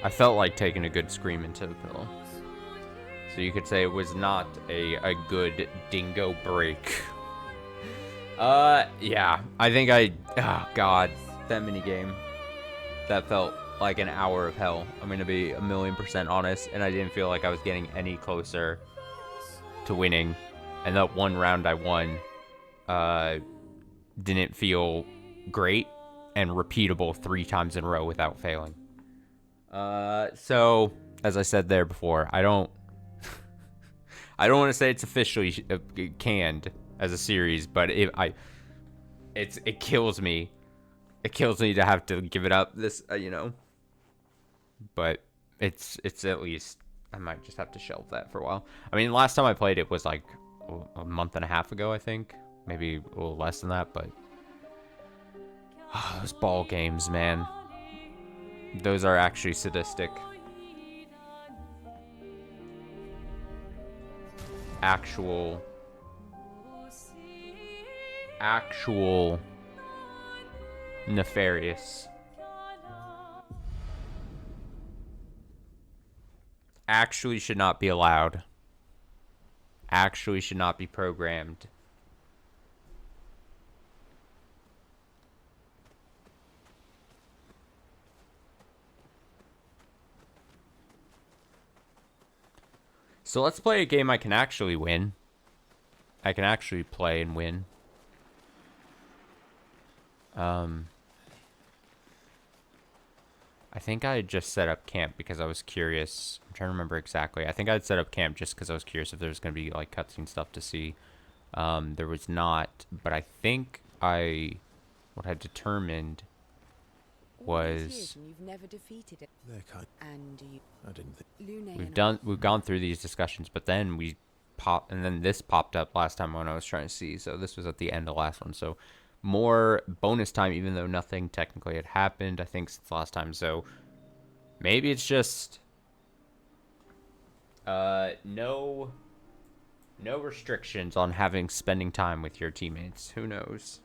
I felt like taking a good scream into the pillow. So you could say it was not a good dingo break. Yeah. I think oh god, that minigame. That felt like an hour of hell. I'm gonna be 1,000,000% honest, and I didn't feel like I was getting any closer to winning. And that one round I won, didn't feel great and repeatable 3 times in a row without failing. So as I said there before, I don't want to say it's officially canned as a series, but it kills me. It kills me to have to give it up. This, but it's at least I might just have to shelve that for a while. I mean, last time I played it was like a month and a half ago, I think, maybe a little less than that. But those ball games, man, those are actually sadistic. Actual nefarious. Actually should not be allowed. Actually should not be programmed. So let's play a game I can actually win. I can actually play and win. I think I had just set up camp because I was curious. I'm trying to remember exactly. I think I'd set up camp just because I was curious if there was going to be like cutscene stuff to see. There was not, but I think what I determined was you've never defeated it. And I didn't think we've gone through these discussions, but then this popped up last time when I was trying to see. So this was at the end of the last one. So more bonus time, even though nothing technically had happened, I think, since last time. So maybe it's just no restrictions on spending time with your teammates. Who knows?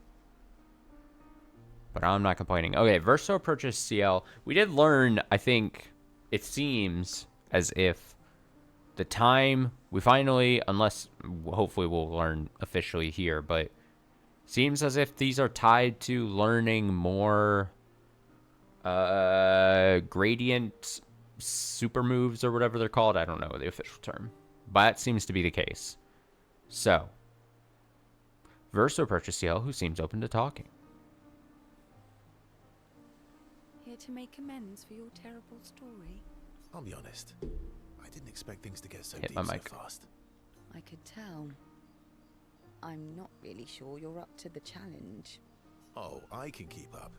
But I'm not complaining. Okay, Verso approaches CL. We did learn, I think, it seems as if the time we finally, unless hopefully we'll learn officially here, but seems as if these are tied to learning more gradient super moves or whatever they're called. I don't know the official term, but that seems to be the case. So, Verso approaches CL, who seems open to talking. here to make amends for your terrible story. I'll be honest. I didn't expect things to get so Hit deep my so mic. fast. I could tell. I'm not really sure you're up to the challenge. Oh, I can keep up.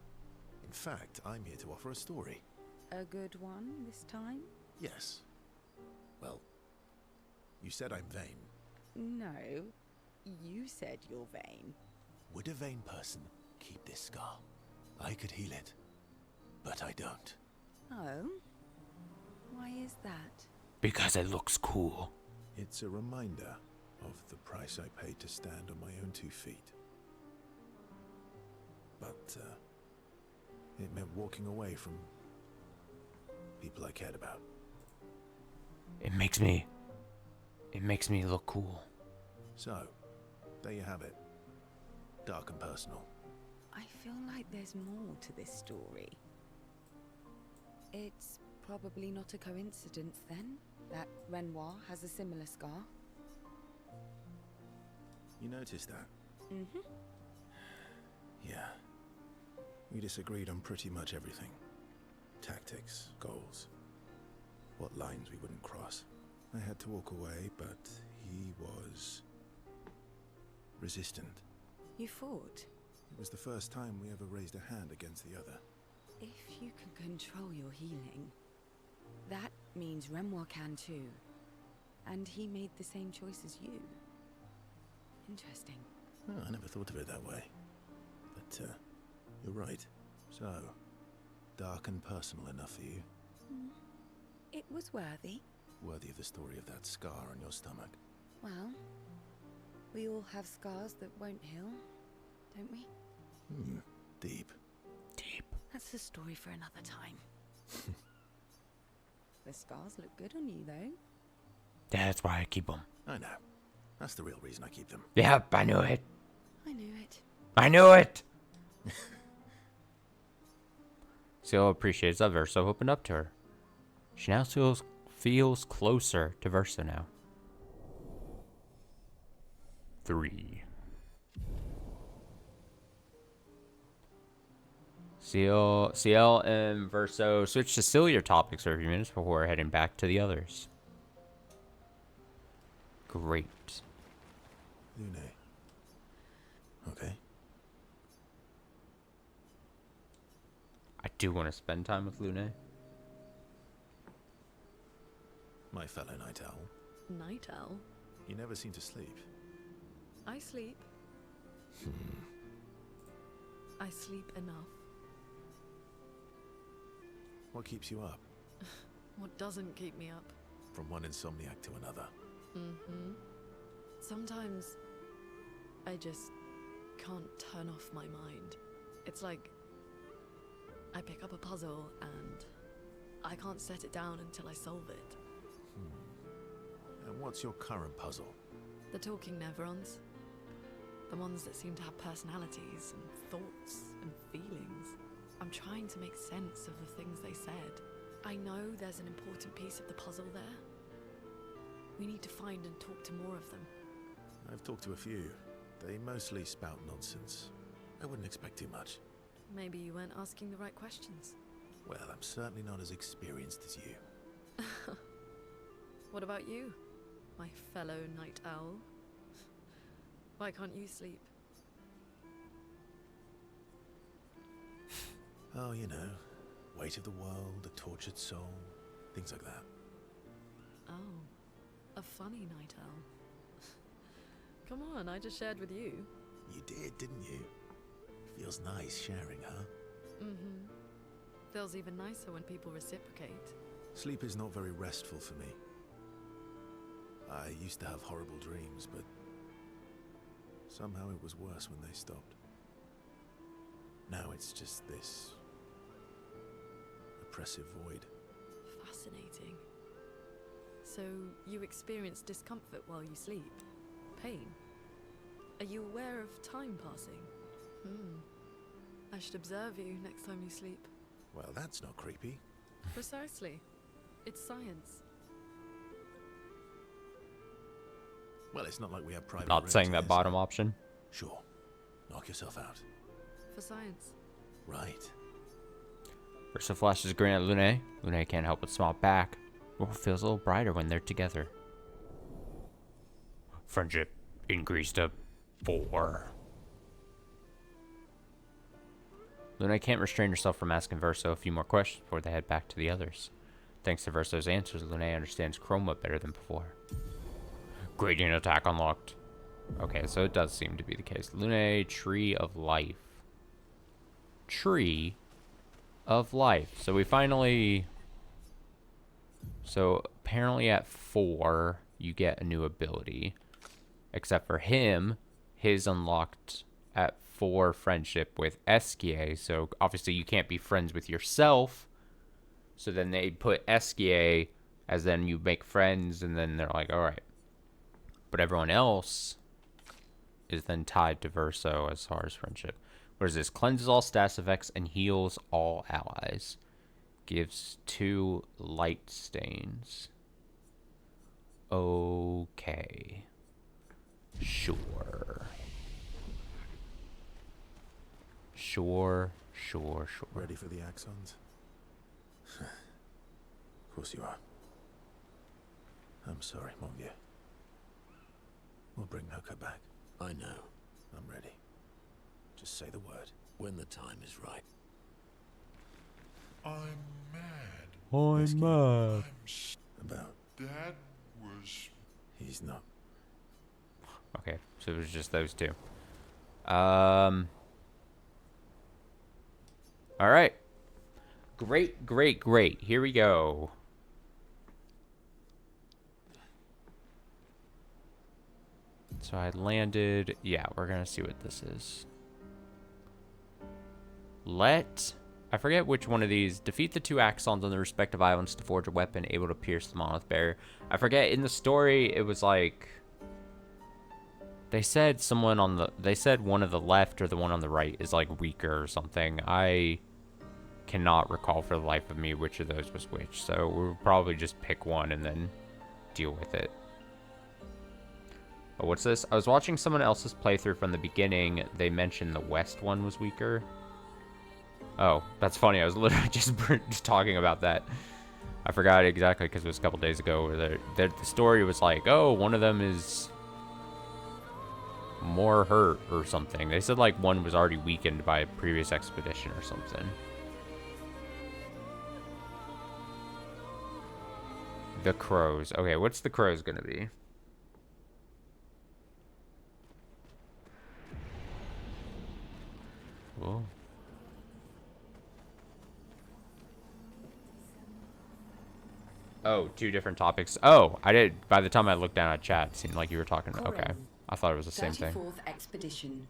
In fact, I'm here to offer a story. A good one this time? Yes. Well, you said I'm vain. No, you said you're vain. Would a vain person keep this scar? I could heal it, but I don't. Oh? Why is that? Because it looks cool. It's a reminder of the price I paid to stand on my own 2 feet. But, it meant walking away from people I cared about. It makes me look cool. So, there you have it. Dark and personal. I feel like there's more to this story. It's probably not a coincidence then that Renoir has a similar scar. You noticed that? Mm-hmm. Yeah. We disagreed on pretty much everything. Tactics, goals, what lines we wouldn't cross. I had to walk away, but he was resistant. You fought? It was the first time we ever raised a hand against the other. If you can control your healing, that means Renoir can too. And he made the same choice as you. Interesting. Oh, I never thought of it that way. But, you're right. So, dark and personal enough for you? It was worthy. Worthy of the story of that scar on your stomach. Well, we all have scars that won't heal, don't we? Deep. Deep. That's a story for another time. The scars look good on you, though. That's why I keep them. I know. That's the real reason I keep them. Yep, I knew it. I knew it. I knew it! Ciel appreciates that Verso opened up to her. She now feels closer to Verso now. 3. Ciel and Verso switch to sillier topics for a few minutes before heading back to the others. Great. Lune. Okay. I do want to spend time with Lune. My fellow night owl. Night owl? You never seem to sleep. I sleep. I sleep enough. What keeps you up? What doesn't keep me up? From one insomniac to another. Sometimes I just can't turn off my mind. It's like I pick up a puzzle and I can't set it down until I solve it. And what's your current puzzle? The talking nevrons. The ones that seem to have personalities and thoughts and feelings. I'm trying to make sense of the things they said. I know there's an important piece of the puzzle there. We need to find and talk to more of them. I've talked to a few. They mostly spout nonsense. I wouldn't expect too much. Maybe you weren't asking the right questions. Well, I'm certainly not as experienced as you. What about you, my fellow night owl? Why can't you sleep? Oh, you know, weight of the world, a tortured soul, things like that. Oh, a funny night owl. Come on, I just shared with you. You did, didn't you? Feels nice sharing, huh? Feels even nicer when people reciprocate. Sleep is not very restful for me. I used to have horrible dreams, but somehow it was worse when they stopped. Now it's just this oppressive void. Fascinating. So, you experience discomfort while you sleep? Pain? Are you aware of time passing? I should observe you next time you sleep. Well, that's not creepy. Precisely. It's science. Well, it's not like we have private Not rooms saying here, that bottom option. Sure. Knock yourself out. For science. Right. Verso flashes a grin at Lune. Lune can't help but smile back. World feels a little brighter when they're together. Friendship increased to 4. Lune can't restrain herself from asking Verso a few more questions before they head back to the others. Thanks to Verso's answers, Lune understands Chroma better than before. Gradient attack unlocked. Okay, so it does seem to be the case. Lune, Tree of Life. Tree of Life. So we finally... So apparently at 4, you get a new ability. Except for him, his unlocked at 4 friendship with Esquier. So obviously you can't be friends with yourself. So then they put Esquier as then you make friends, and then they're like, alright. But everyone else is then tied to Verso as far as friendship. What is this? Cleanses all status effects and heals all allies. Gives 2 light stains. Okay. Sure. Sure. Ready for the axons? Of course you are. I'm sorry, mon vieux. We'll bring Noka back. I know. I'm ready. Just say the word. When the time is right. I'm mad. I'm mad. About. That was... He's not. Okay, so it was just those 2. Alright. Great. Here we go. So I landed... Yeah, we're gonna see what this is. I forget which one of these. Defeat the 2 Axons on the respective islands to forge a weapon able to pierce the monolith barrier. I forget, in the story, it was like... They said someone on the... They said one of the left or the one on the right is, like, weaker or something. I cannot recall for the life of me which of those was which. So we'll probably just pick one and then deal with it. Oh, what's this? I was watching someone else's playthrough from the beginning. They mentioned the west one was weaker. Oh, that's funny. I was literally just talking about that. I forgot exactly because it was a couple days ago where the story was like, oh, one of them is more hurt or something. They said like one was already weakened by a previous expedition or something. The crows. Okay, what's the crows gonna be? Whoa. Oh, 2 different topics. Oh, I did. By the time I looked down at chat, it seemed like you were talking. Okay, I thought it was the same thing. 34th Expedition.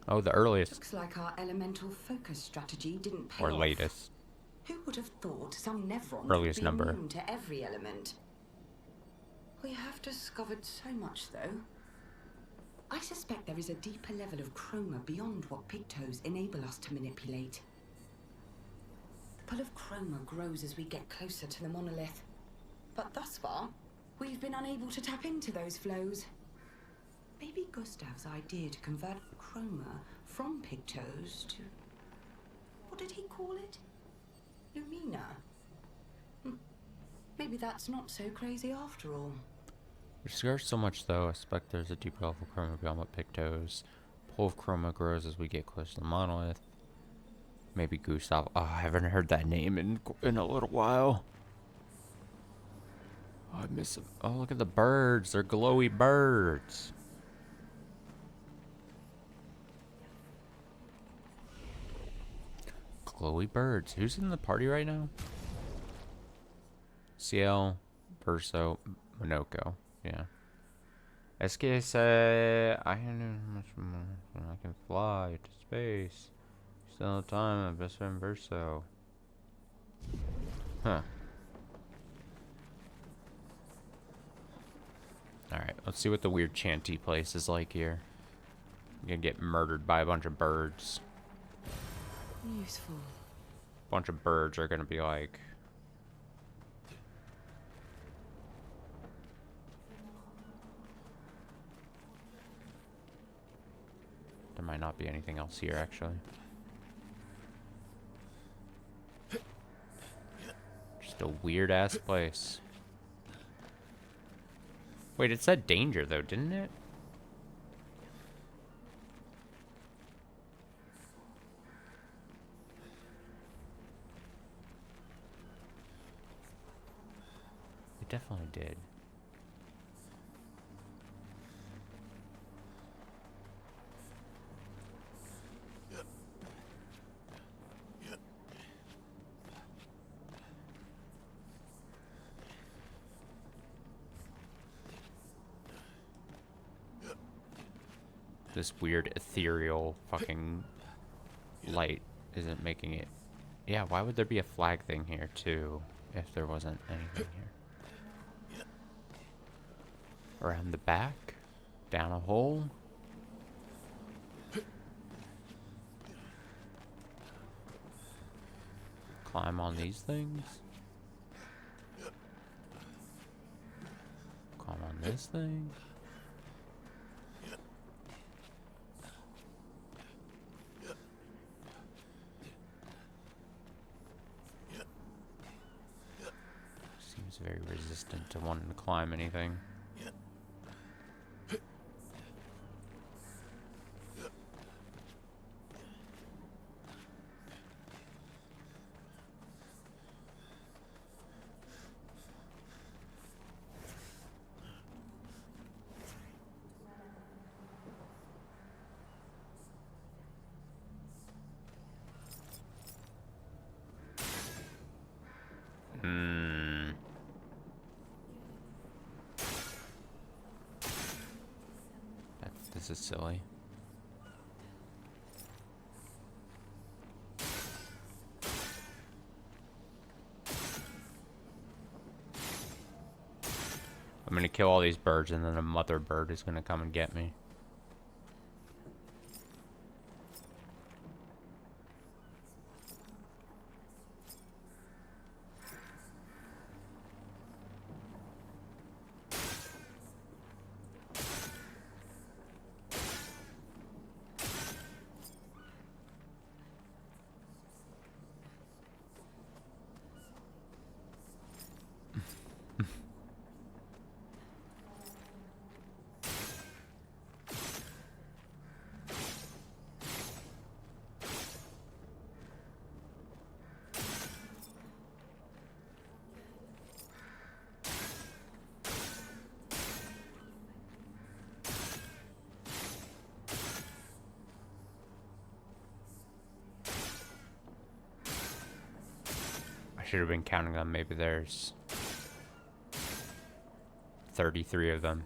Oh, the earliest. Looks like our elemental focus strategy didn't pay Or off. latest. Who would have thought some Nevrons Earliest would be number. immune to every element? We have discovered so much, though. I suspect there is a deeper level of chroma beyond what pigtoes enable us to manipulate. The pull of chroma grows as we get closer to the monolith. But thus far, we've been unable to tap into those flows. Maybe Gustav's idea to convert chroma from pigtoes to... what did he call it? Lumina. Maybe that's not so crazy after all. There's scarce so much though. I suspect there's a deep level of chroma beyond what pictos. Pull of chroma grows as we get close to the monolith. Maybe Gustav. Oh, I haven't heard that name in a little while. Oh, I miss him. Oh, look at the birds. They're glowy birds. Glowy birds. Who's in the party right now? CL, Verso, Minoko. Yeah. SK said, I can do much more. I can fly to space. Still have time, my best friend Verso. Huh. Alright, let's see what the weird chanty place is like here. I'm gonna get murdered by a bunch of birds. Useful. A bunch of birds are gonna be like... There might not be anything else here, actually. Just a weird-ass place. Wait, it said danger, though, didn't it? It definitely did. This weird ethereal fucking light isn't making it. Yeah, why would there be a flag thing here too if there wasn't anything here? Around the back? Down a hole? Climb on these things? Climb on this thing? Seems very resistant to wanting to climb anything. This is silly. I'm gonna kill all these birds, and then a mother bird is gonna come and get me. I should have been counting them. Maybe there's 33 of them.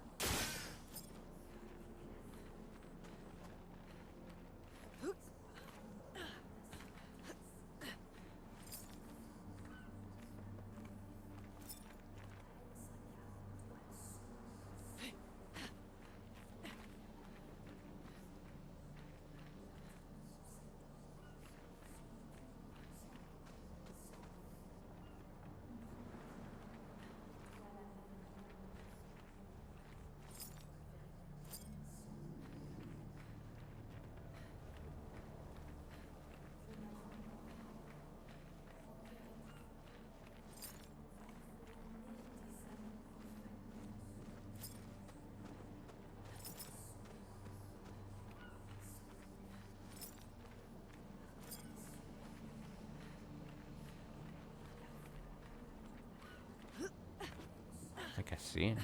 I think I see anymore.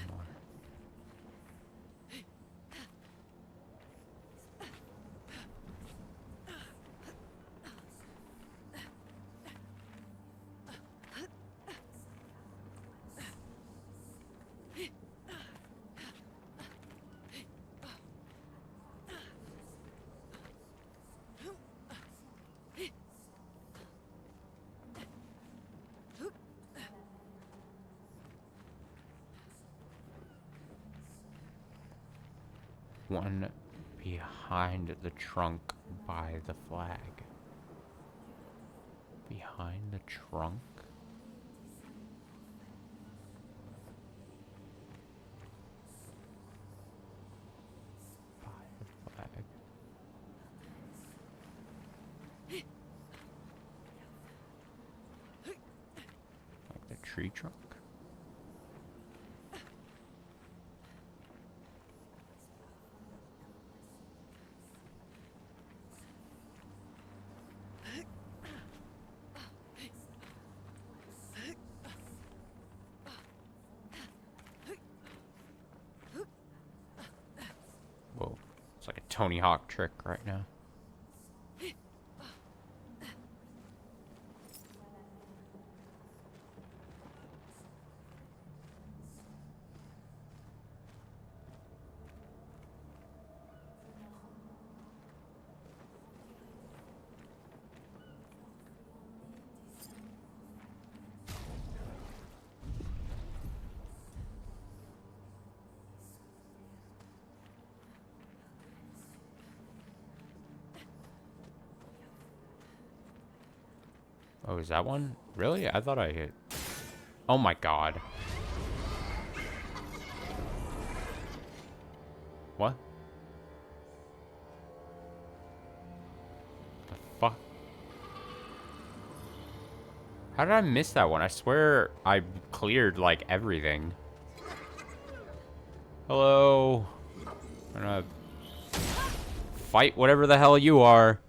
One behind the trunk by the flag. Behind the trunk? By the flag. Like the tree trunk? Whoa, it's like a Tony Hawk trick right now. Oh, is that one? Really? I thought I hit. Oh my god. What? The fuck? How did I miss that one? I swear I cleared, like, everything. Hello? I'm gonna fight whatever the hell you are.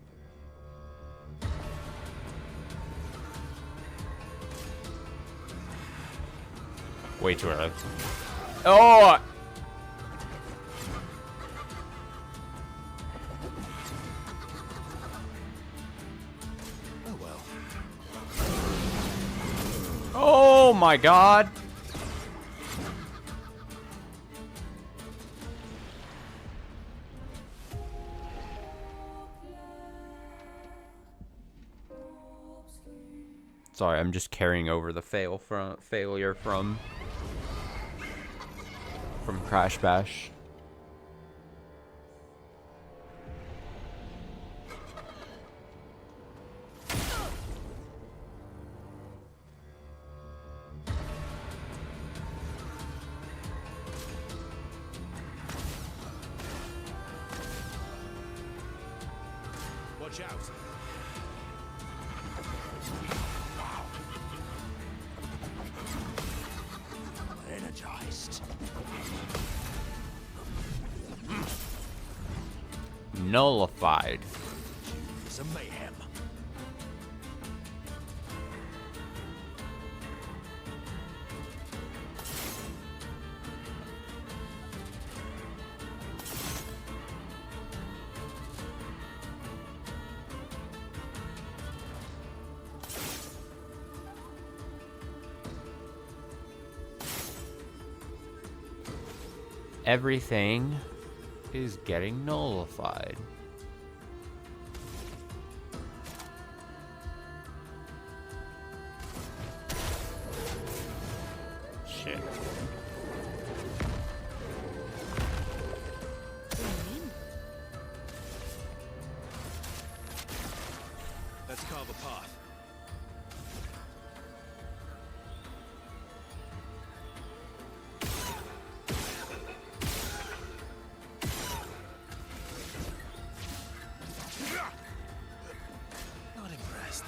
Way too early. Oh! Oh well. Oh my god! Sorry, I'm just carrying over the failure from from Crash Bash. Watch out. Energized. Nullified. Some mayhem. Everything is getting nullified. Shit. Let's carve a path. Not impressed.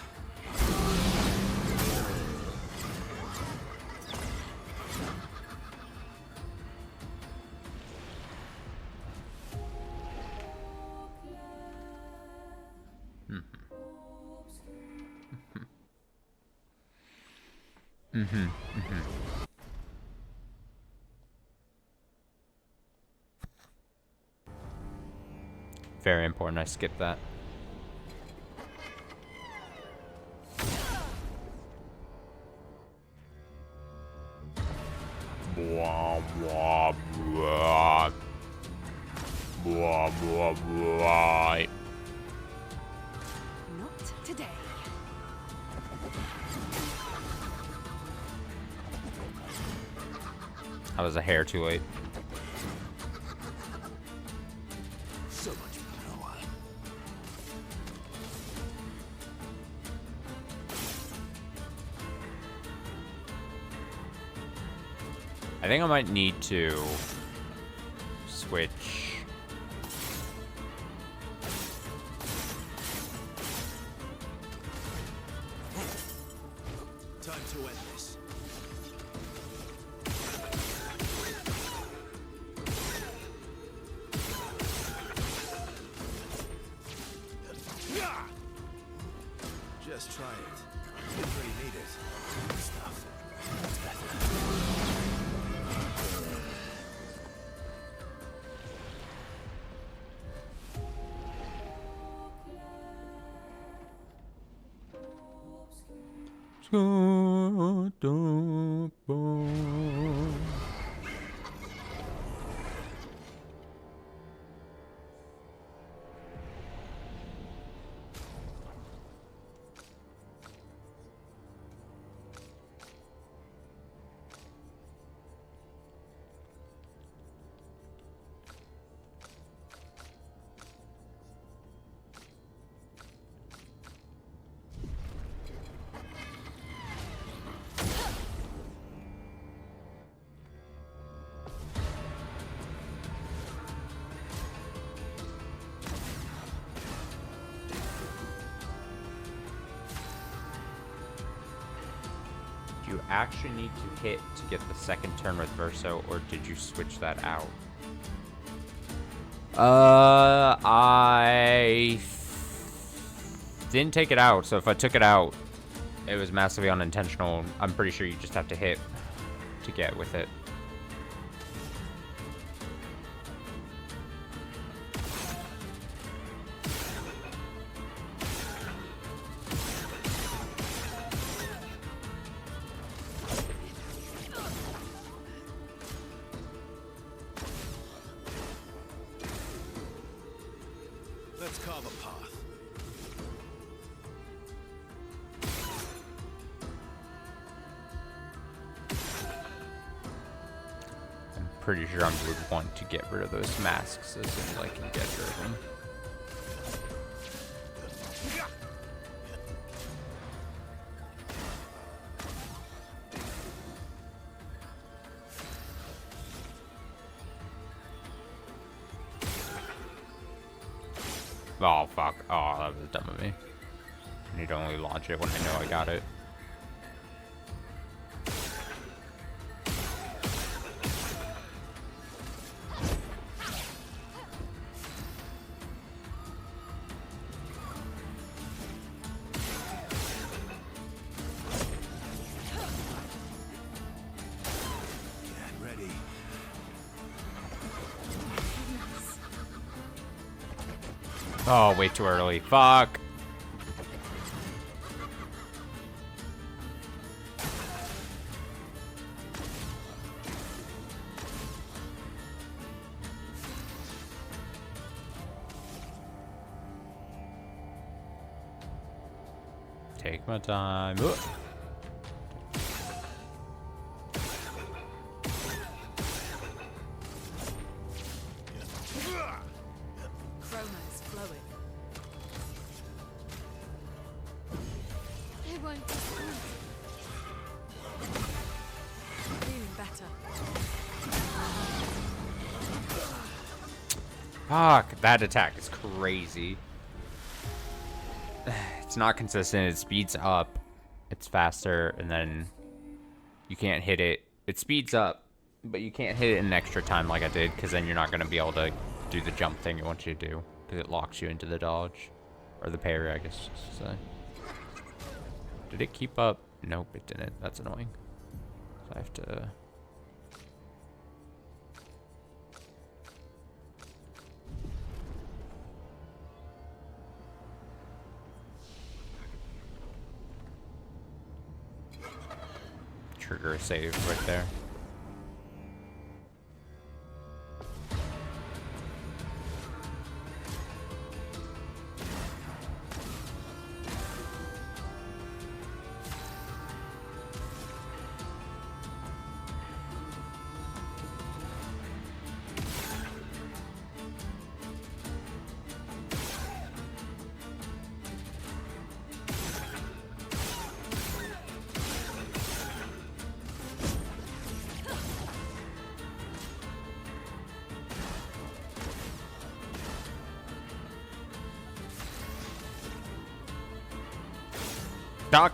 Very important. I skipped that. Blah, blah, blah. Blah, blah, blah. Not today. I was a hair too late. So much power. I think I might need to switch. Time to end this. Just try it. You really need it. Good stuff. That's better. Do you actually need to hit to get the second turn with Verso, or did you switch that out? I didn't take it out, so if I took it out, it was massively unintentional. I'm pretty sure you just have to hit to get with it. Let's carve a path. pretty sure I would want to get rid of those masks as soon as I can get rid of them. Oh, fuck. Oh, that was dumb of me. I need to only launch it when I know I got it. Get ready. Oh, way too early. Fuck. Take my time. Ugh. Chroma is flowing. It won't be fun. Feeling better. Fuck. That attack is crazy. It's not consistent. It speeds up. It's faster, and then you can't hit it. It speeds up, but you can't hit it in extra time like I did, because then you're not going to be able to do the jump thing it wants you to do, because it locks you into the dodge. Or the parry, I guess. So. Did it keep up? Nope, it didn't. That's annoying. So I have to... trigger a save right there. Duck.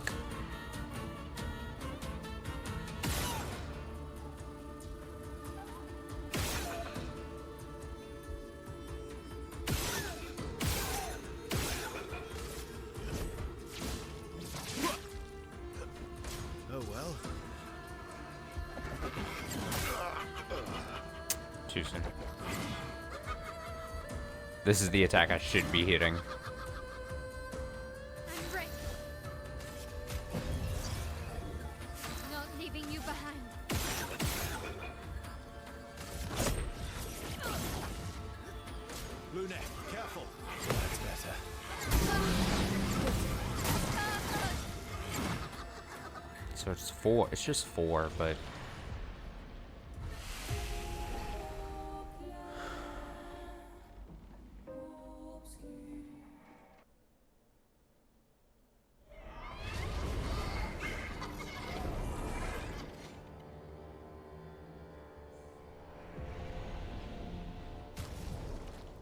Oh well. Too soon. This is the attack I should be hitting. I'm ready. Not leaving you behind. Luna, careful. That's better. So it's 4. It's just 4, but...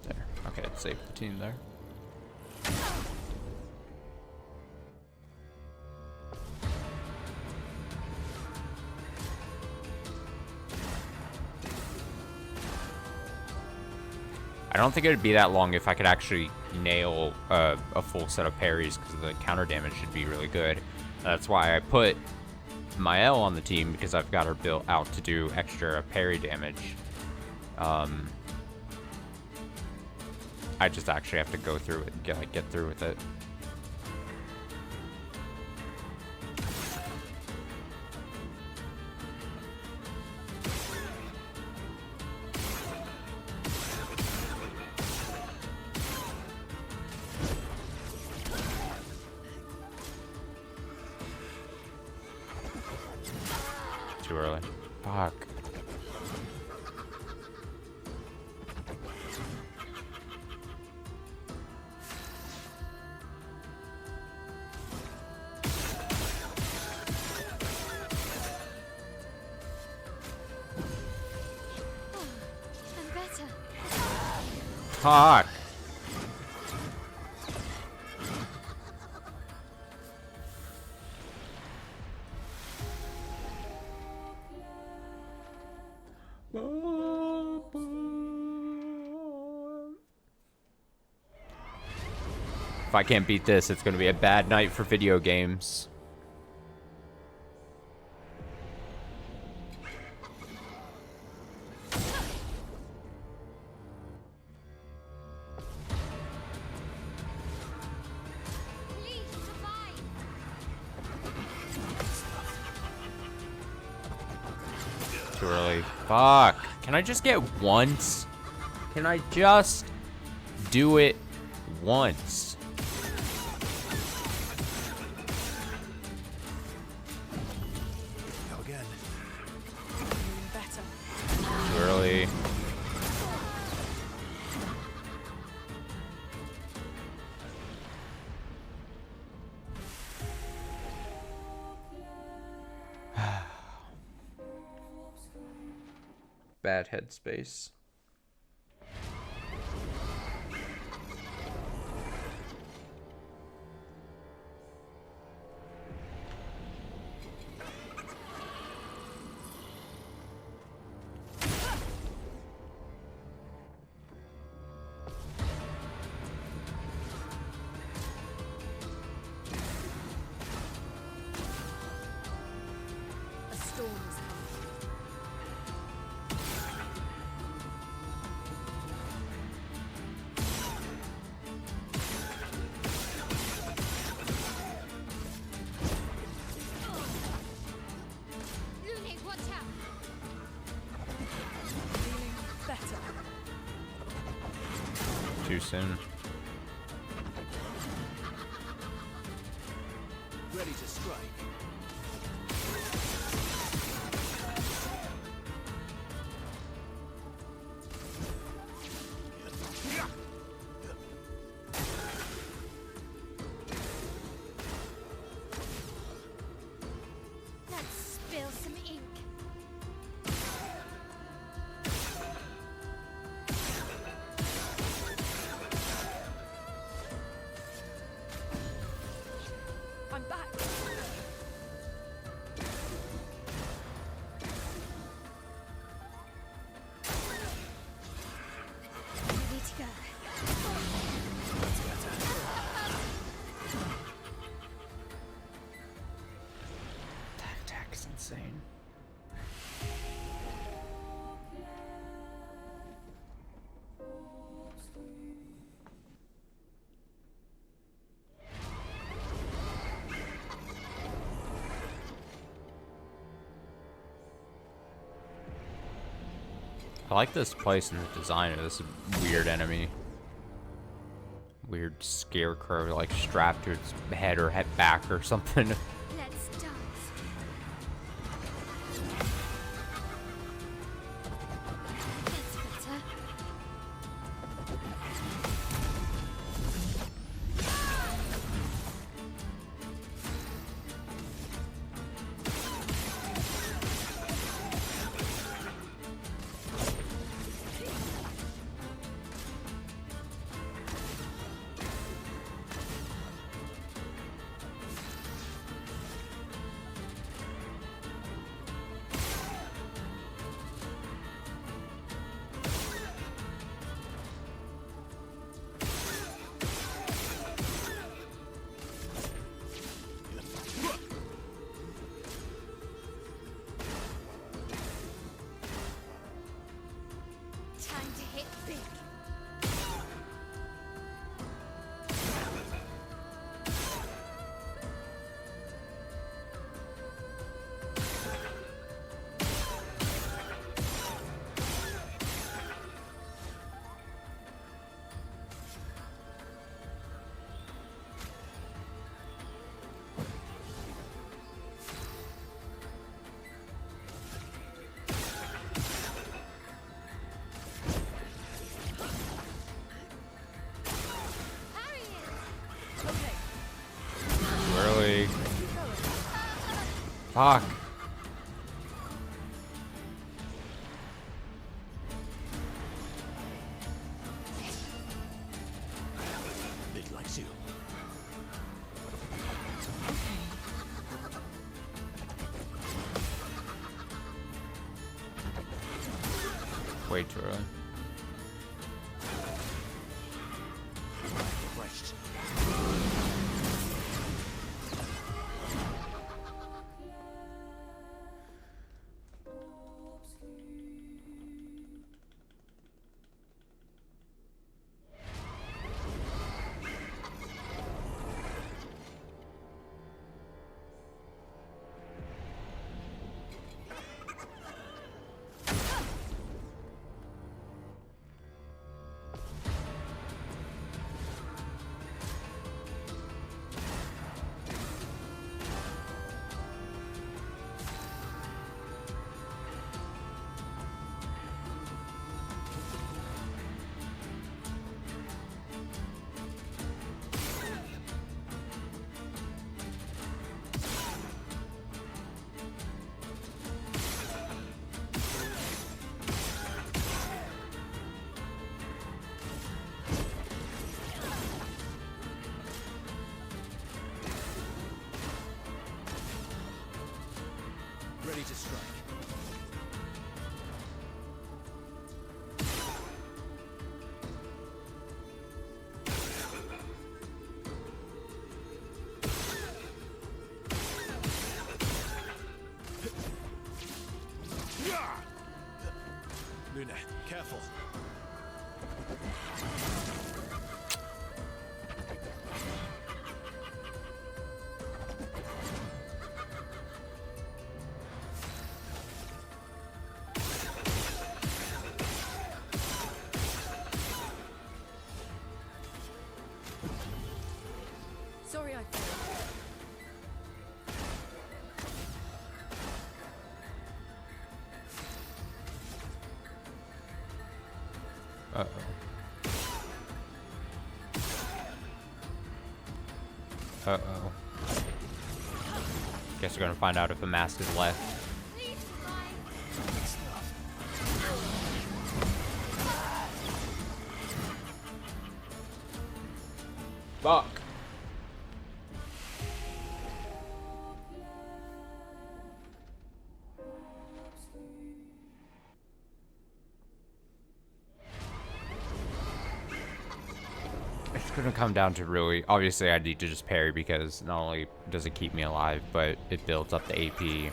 There. Okay, it saved the team there. I don't think it would be that long if I could actually nail a full set of parries, because the counter damage should be really good. That's why I put Mael on the team, because I've got her built out to do extra parry damage. I just actually have to go through it and get through with it. Too early. Fuck. Fuck. If I can't beat this, it's going to be a bad night for video games. Please survive. Too early. Fuck. Can I just get once? Can I just do it once? Go again. Better. Too early. Bad headspace. A storm is coming. Lune, watch out. Feeling better. Too soon. Ready to strike. Let's spill some ink. I'm back. Ready to go. That attack is insane. I like this place and the design of this weird enemy. Weird scarecrow, like strapped to its head or head back or something. Let's dance. That's better. Time to hit big. Hurry it. Okay. Too early. Keep going. Fuck. Way too early. Christ. Ready to strike. Luna, careful. Sorry I failed. Uh-oh. Uh-oh. Guess we're gonna find out if a mask is left. Please survive. Fuck. It's gonna come down to really, obviously I need to just parry because not only does it keep me alive, but it builds up the AP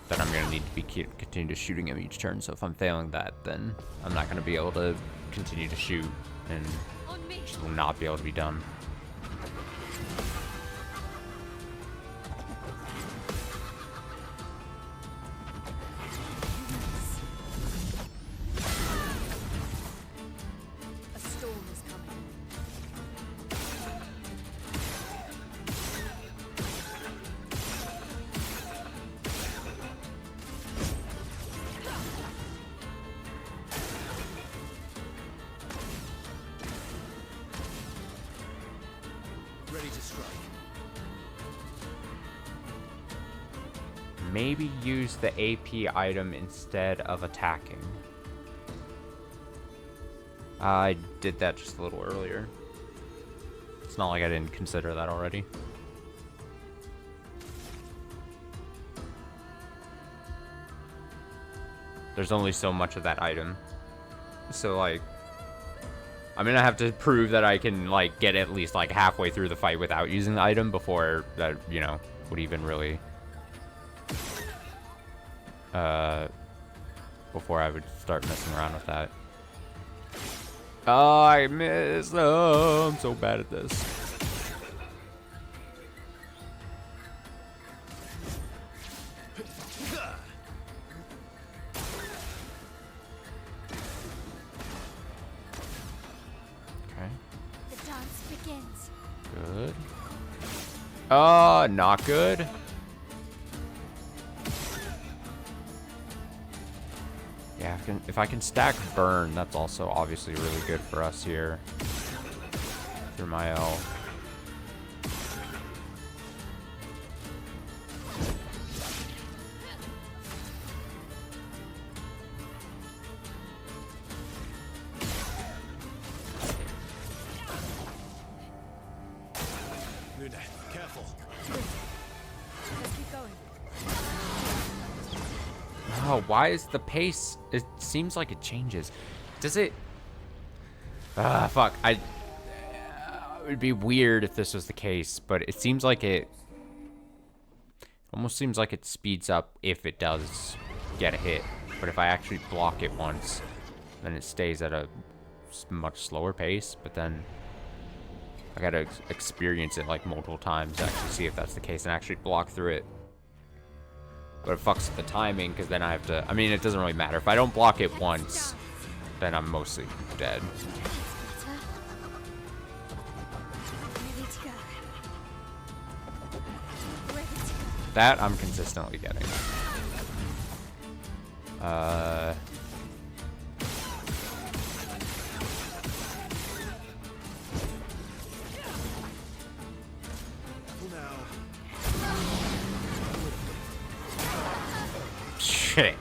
that I'm gonna need to be continue to shooting him each turn. So if I'm failing that, then I'm not gonna be able to continue to shoot and On me. just will not be able to be done. A storm is coming. Ready to strike. Maybe use the AP item instead of attacking. I did that just a little earlier. It's not like I didn't consider that already. There's only so much of that item. So, like, I'm gonna have to prove that I can, like, get at least, like, halfway through the fight without using the item before that, you know, would even really... before I would start messing around with that. Oh, I missed. Oh, I'm so bad at this. Okay. The dance begins. Good. Oh, not good. Yeah, if I can stack burn, that's also obviously really good for us here. Through my L. Luna, careful. Let's keep going. Oh, why is the pace? It seems like it changes. Does it? Fuck. It would be weird if this was the case, but it seems like it almost seems like it speeds up if it does get a hit. But if I actually block it once, then it stays at a much slower pace. But then I gotta experience it like multiple times to actually see if that's the case and actually block through it. But it fucks with the timing because then I have to. I mean, it doesn't really matter. If I don't block it once, then I'm mostly dead. That I'm consistently getting. Shit.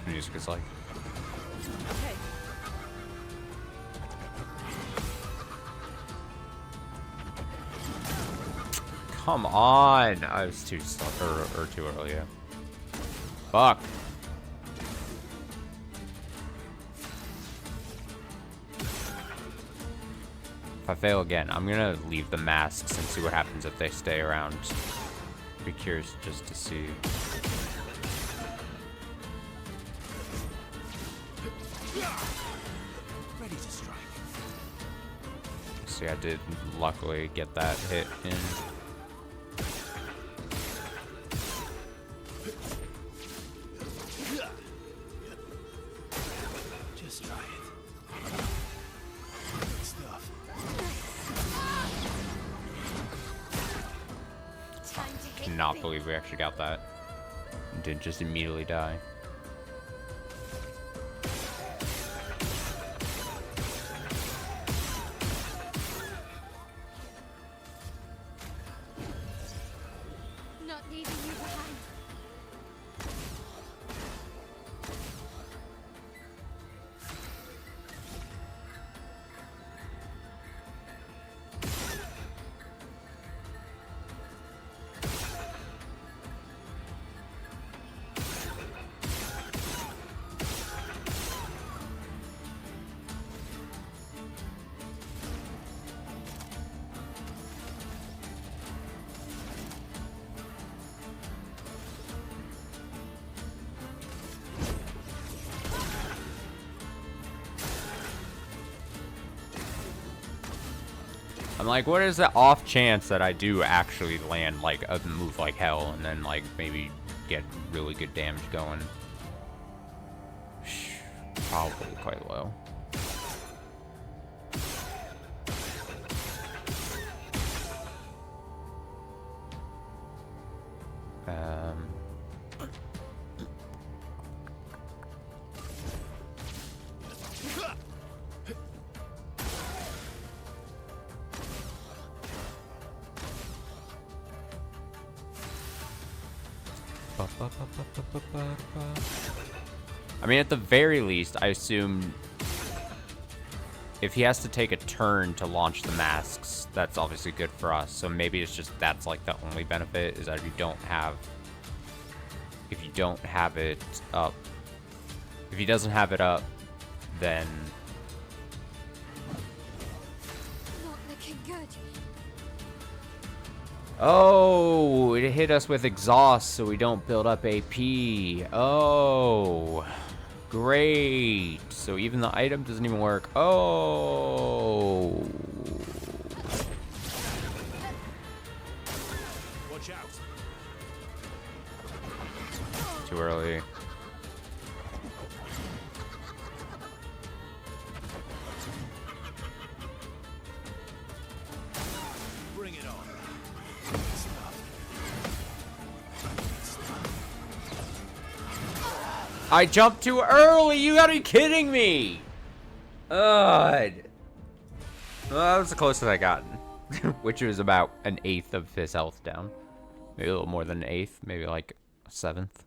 The music is like. Okay. Come on! I was too slow, or too early. Yeah. Fuck. If I fail again, I'm gonna leave the masks and see what happens if they stay around. Be curious just to see. Ready to strike. See, I did luckily get that hit in. Just try it. Good stuff. Cannot believe we actually got that. Didn't just immediately die. Not leaving you behind. I'm like, what is the off chance that I do actually land like a move like hell and then like maybe get really good damage going? Probably quite low. I mean, at the very least, I assume if he has to take a turn to launch the masks, that's obviously good for us. So maybe it's just that's like the only benefit is that if you don't have it up, if he doesn't have it up, then Not looking good. oh, it hit us with exhaust, so we don't build up AP. Oh, great. So even the item doesn't even work. Oh. Watch out. Too early. Bring it on. Good stuff. Good stuff. I jumped too early. You gotta be kidding me. Ugh. Well, that was the closest I gotten, which was about an eighth of his health down. Maybe a little more than an eighth. Maybe like a seventh.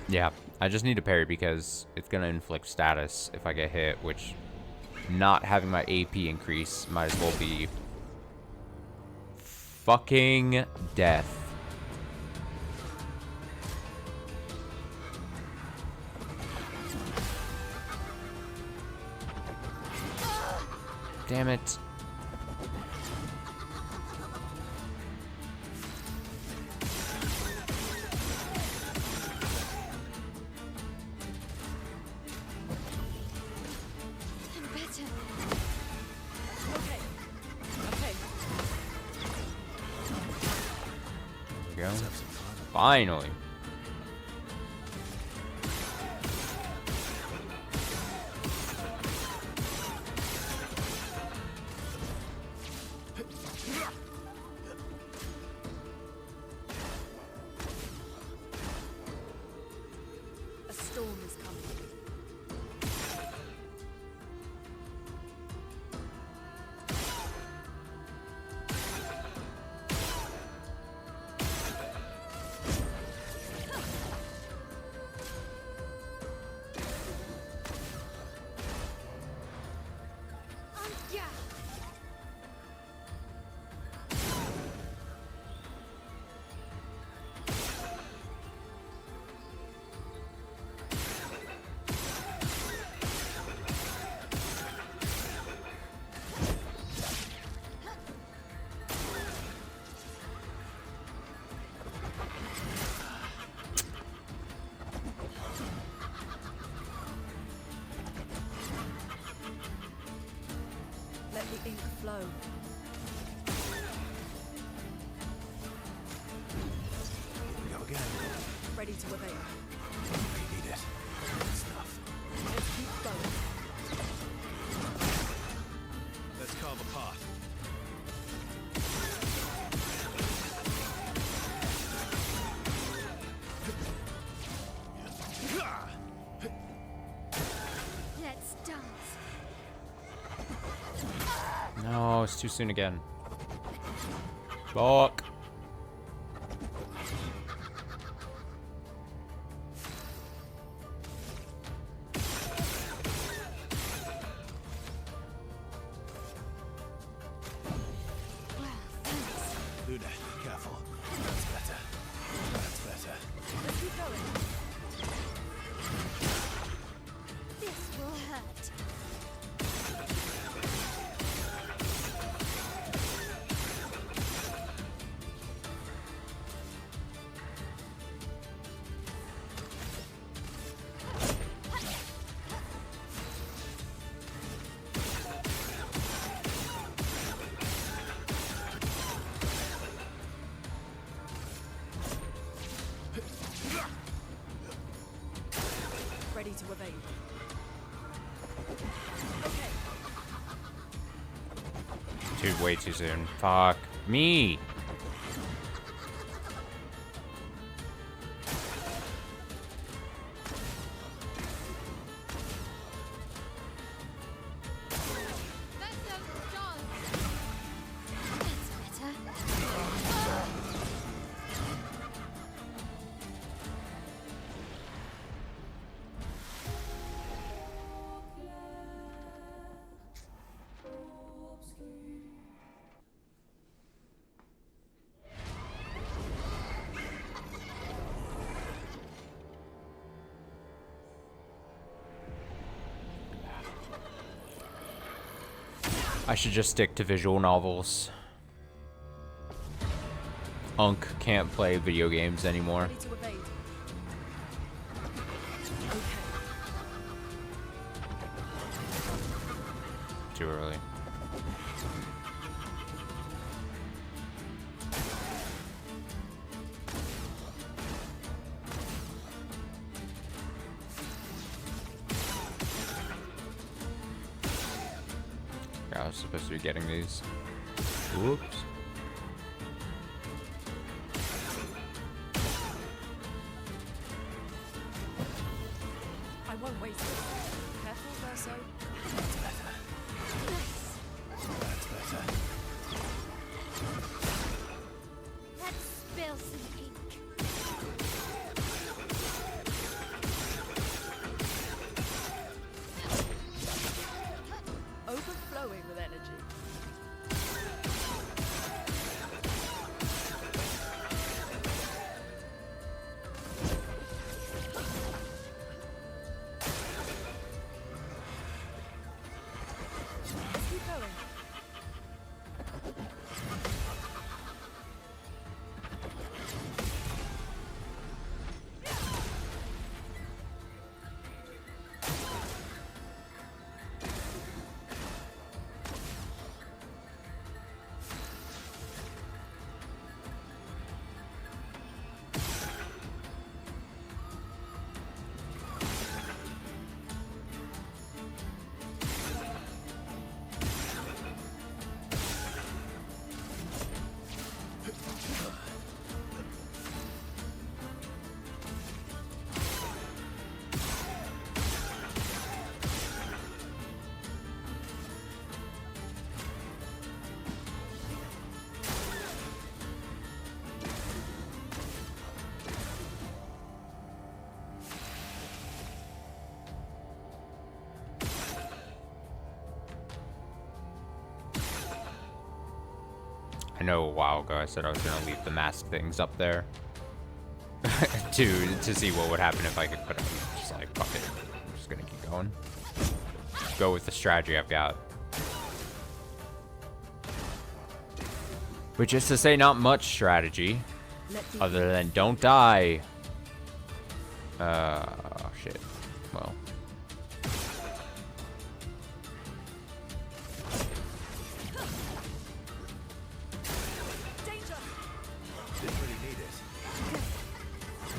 Yeah, I just need to parry because it's gonna inflict status if I get hit, which not having my AP increase might as well be fucking death. Damn it. I'm better. Okay. There we go. Finally. A storm is coming. Yeah. Let the ink flow. We go again. Ready to evade. We need it. Good stuff. Let's keep going. Let's carve a path. Let's dance. No, it's too soon again. Fuck. Well, thanks. Luna, careful. That's better. That's better. Let's keep going. This will hurt. Ready to evade. Okay. Way too soon. Fuck me. Let's dance. That's better. I should just stick to visual novels. Unk can't play video games anymore. Ready to evade. Okay. Too early. I was supposed to be getting these. Whoops. I know a while ago I said I was gonna leave the mask things up there to see what would happen if I could put them. Just like, fuck it. I'm just gonna keep going. Go with the strategy I've got. Which is to say, not much strategy, other than don't die. Oh shit. Well. Didn't really need it.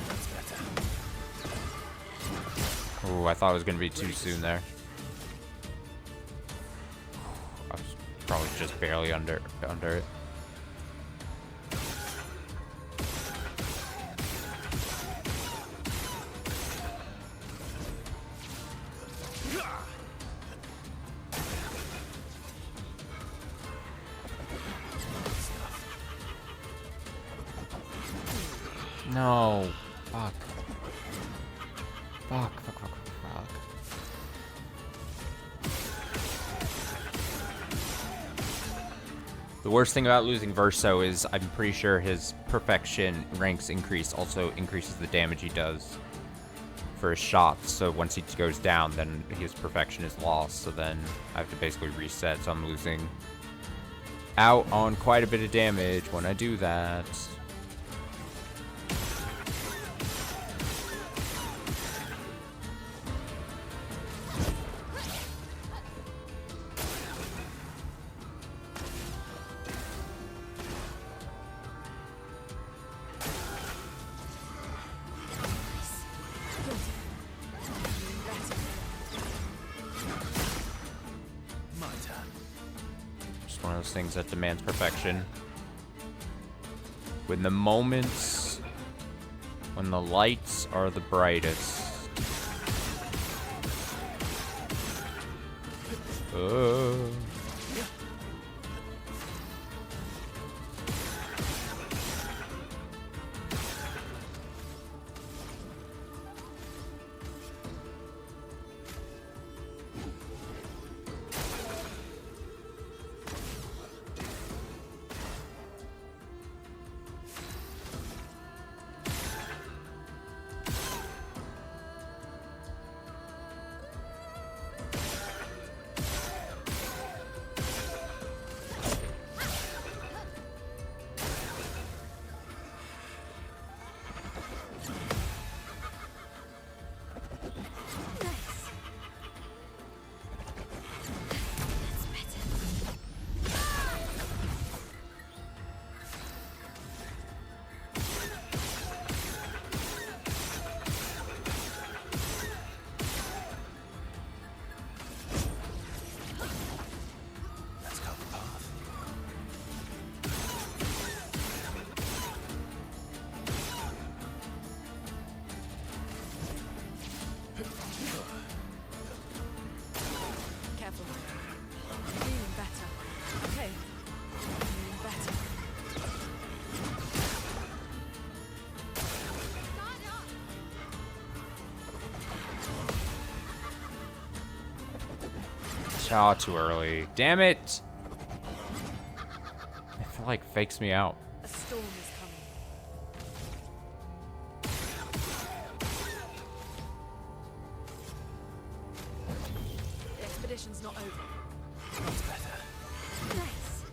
That's better. Oh, I thought it was gonna be too soon there. I was probably just barely under it. No. Fuck. Fuck. The worst thing about losing Verso is I'm pretty sure his perfection ranks increase also increases the damage he does for his shots. So once he goes down, then his perfection is lost. So then I have to basically reset. So I'm losing out on quite a bit of damage when I do that. One of those things that demands perfection. When the moments when the lights are the brightest. Oh, too early. Damn it! I feel like fakes me out. A storm is coming. The expedition's not over. That's better. Nice.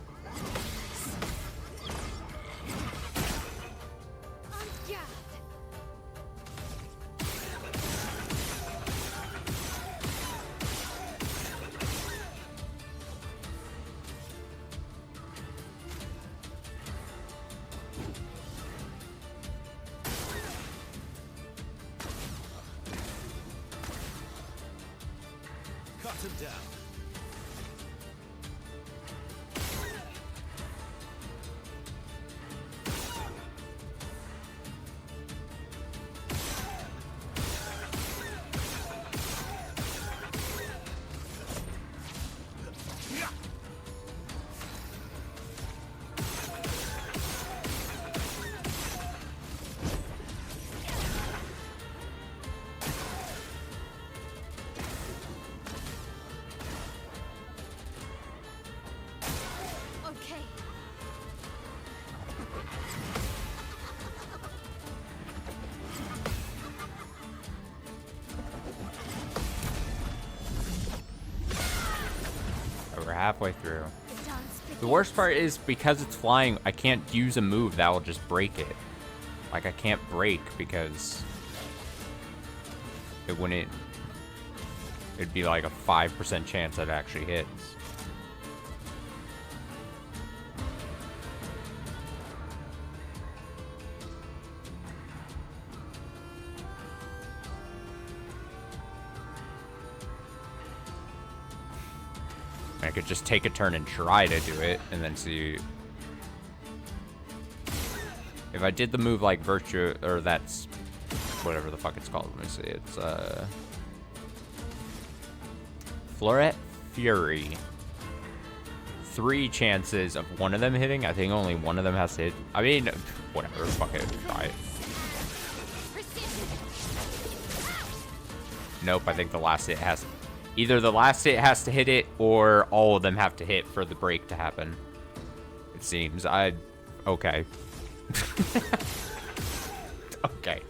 On guard. Cut him down. halfway through. The dance The worst part is because it's flying, I can't use a move that will just break it. Like, I can't break because it wouldn't. It'd be like a 5% chance that it actually hits. I could just take a turn and try to do it, and then see. If I did the move like Virtue, or that's whatever the fuck it's called. Let me see. It's Floret Fury. 3 chances of one of them hitting. I think only one of them has to hit. I mean, whatever. Fuck it. Try it. Nope. I think the last hit has. Either the last hit has to hit it, or all of them have to hit for the break to happen. It seems. Okay. Okay.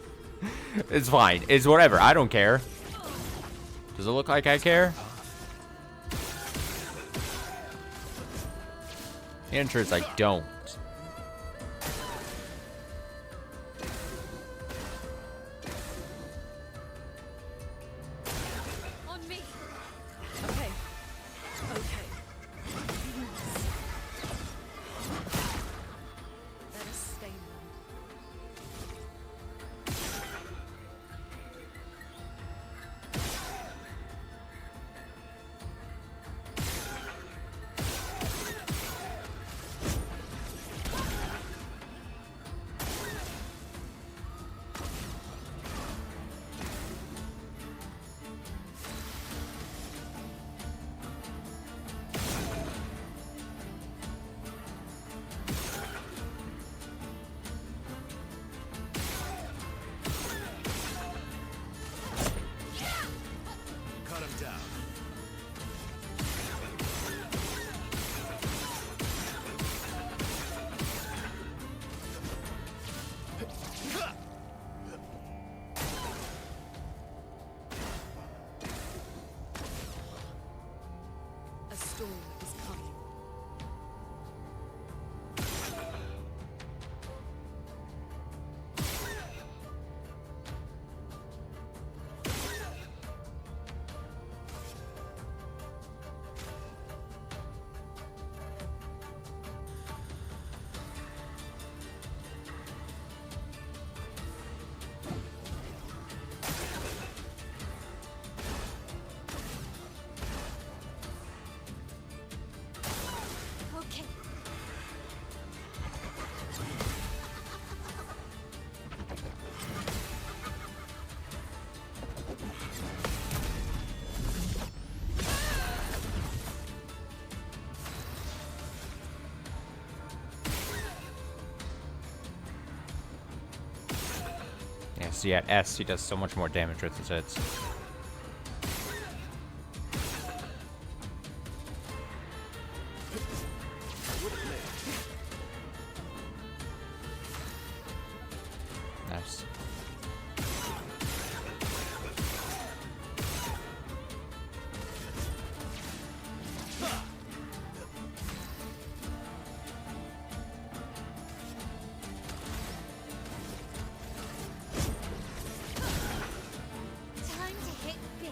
It's fine. It's whatever. I don't care. Does it look like I care? The answer is I don't. On me. Okay. Okay. Let us stain them. Cut him down. A storm is coming. Okay. Yeah, see at S, he does so much more damage with his hits. Nice. Time to hit big.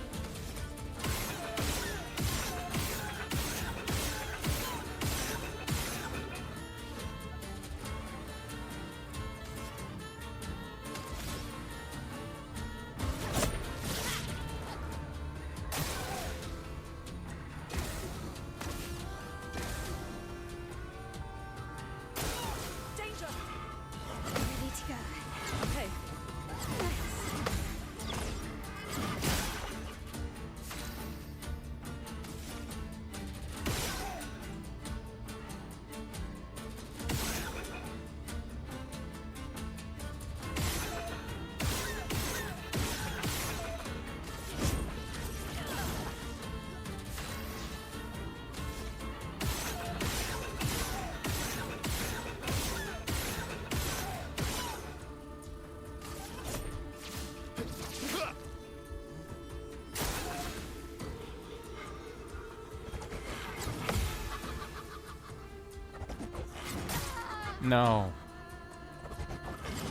No.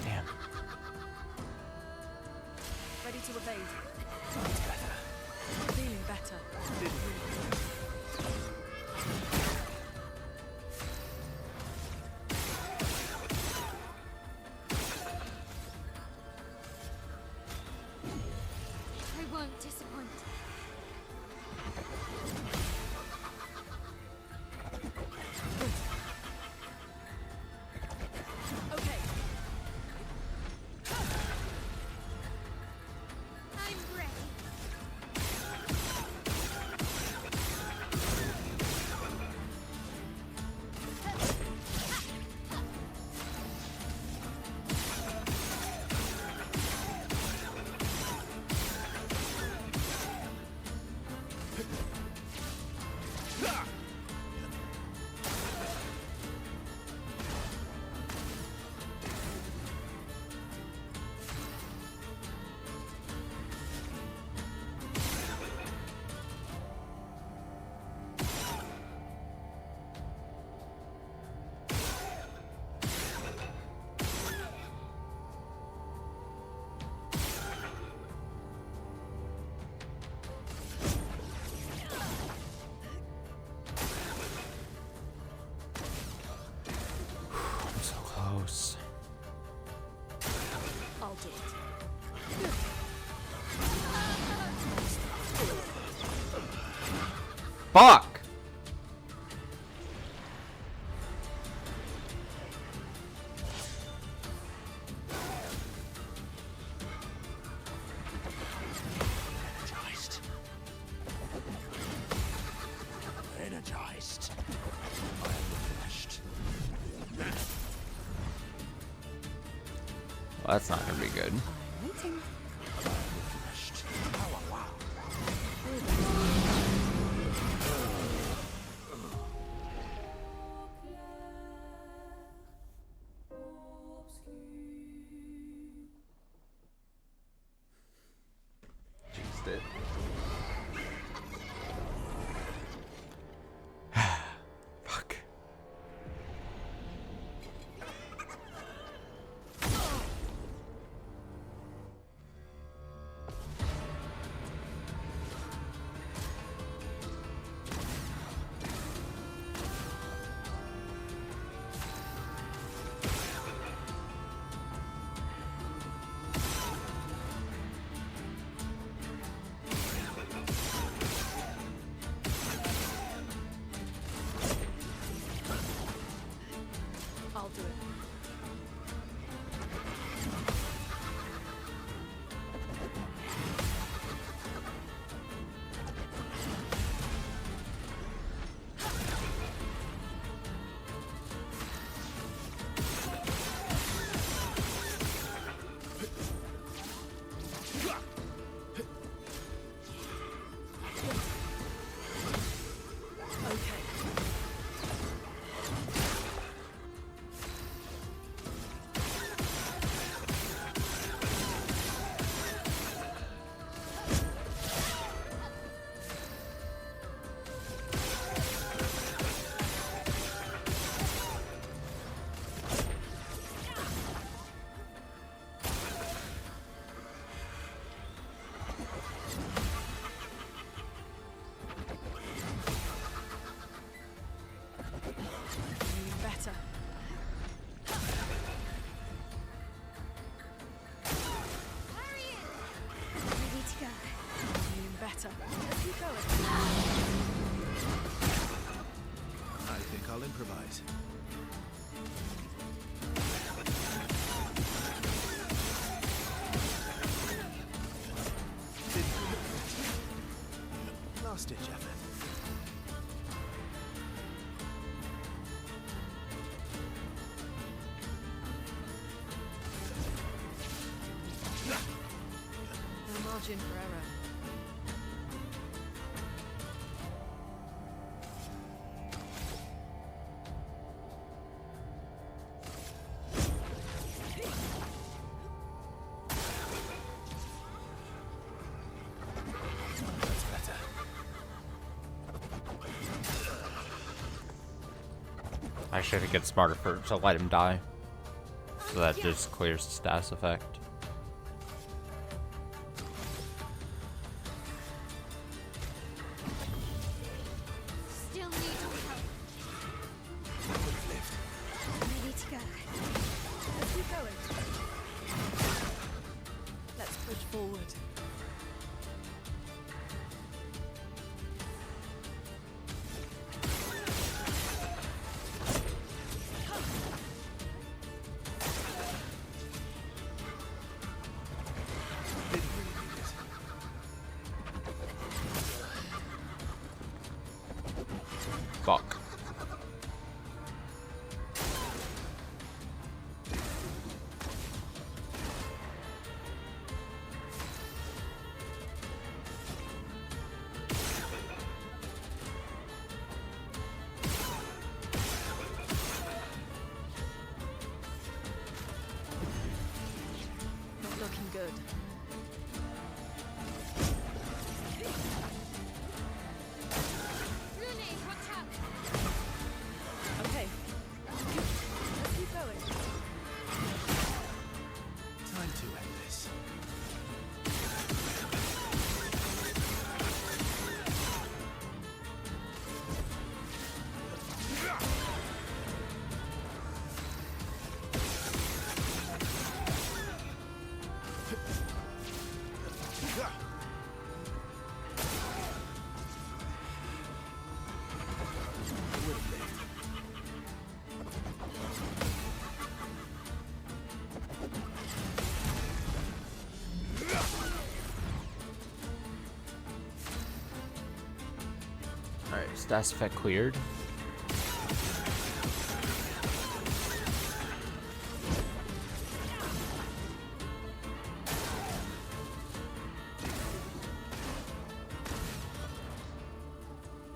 Damn. Ready to evade. That's better. Feeling better. I won't disappoint. Okay. I'm ready. I'm so close. I'll do it. Fuck! Energized. I am refreshed. Well, that's not gonna be good. Waiting. Refreshed. Jinxed it. Fuck. I'll do it. Okay. Feeling better. Ready to go. Feeling better. Let's keep going. I think I'll improvise. Last ditch effort. No margin for error. That's better. Actually, I think it's smarter to let him die. So that just clears the status effect. Still need your help. Ready to go. Let's keep going. Let's push forward. Fuck. Not looking good. Rooney, watch out. Okay. Let's keep going. Time to end this. Alright, status effect cleared.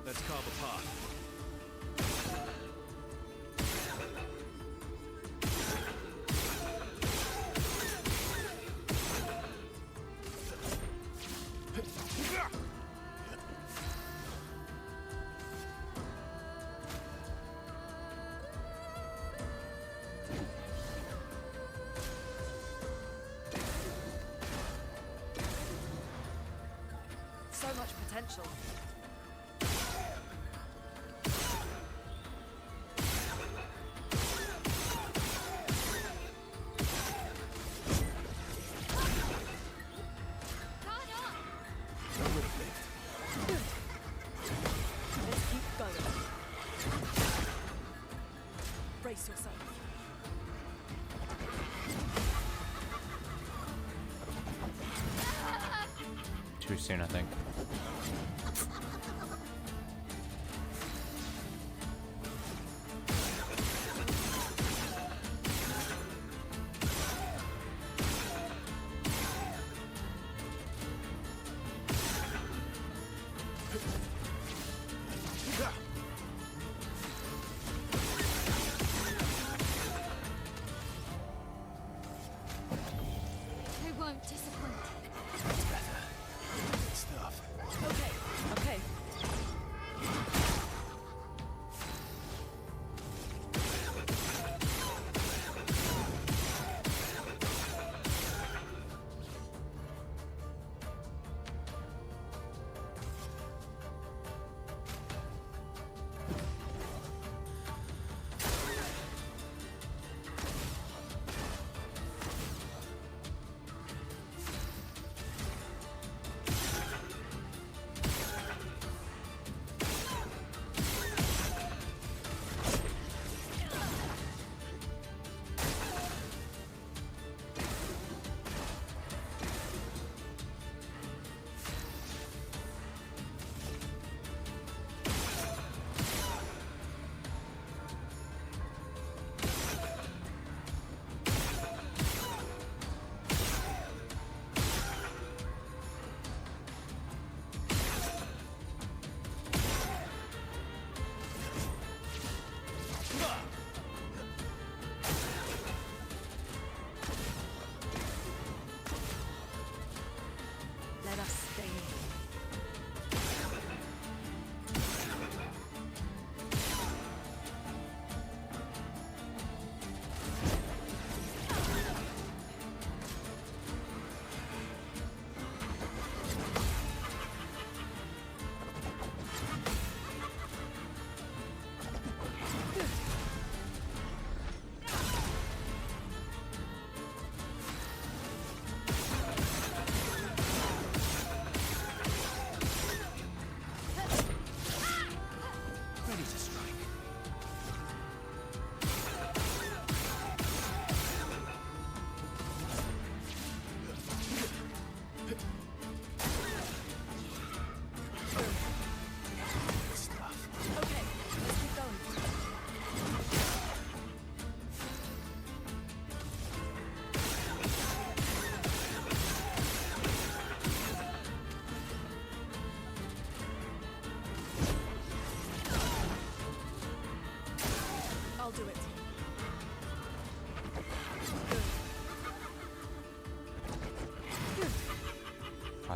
Let's carve a path. So much potential. Guard up. Let's keep going. Brace yourself. Too soon, I think. I won't disappoint. That's better. Good stuff.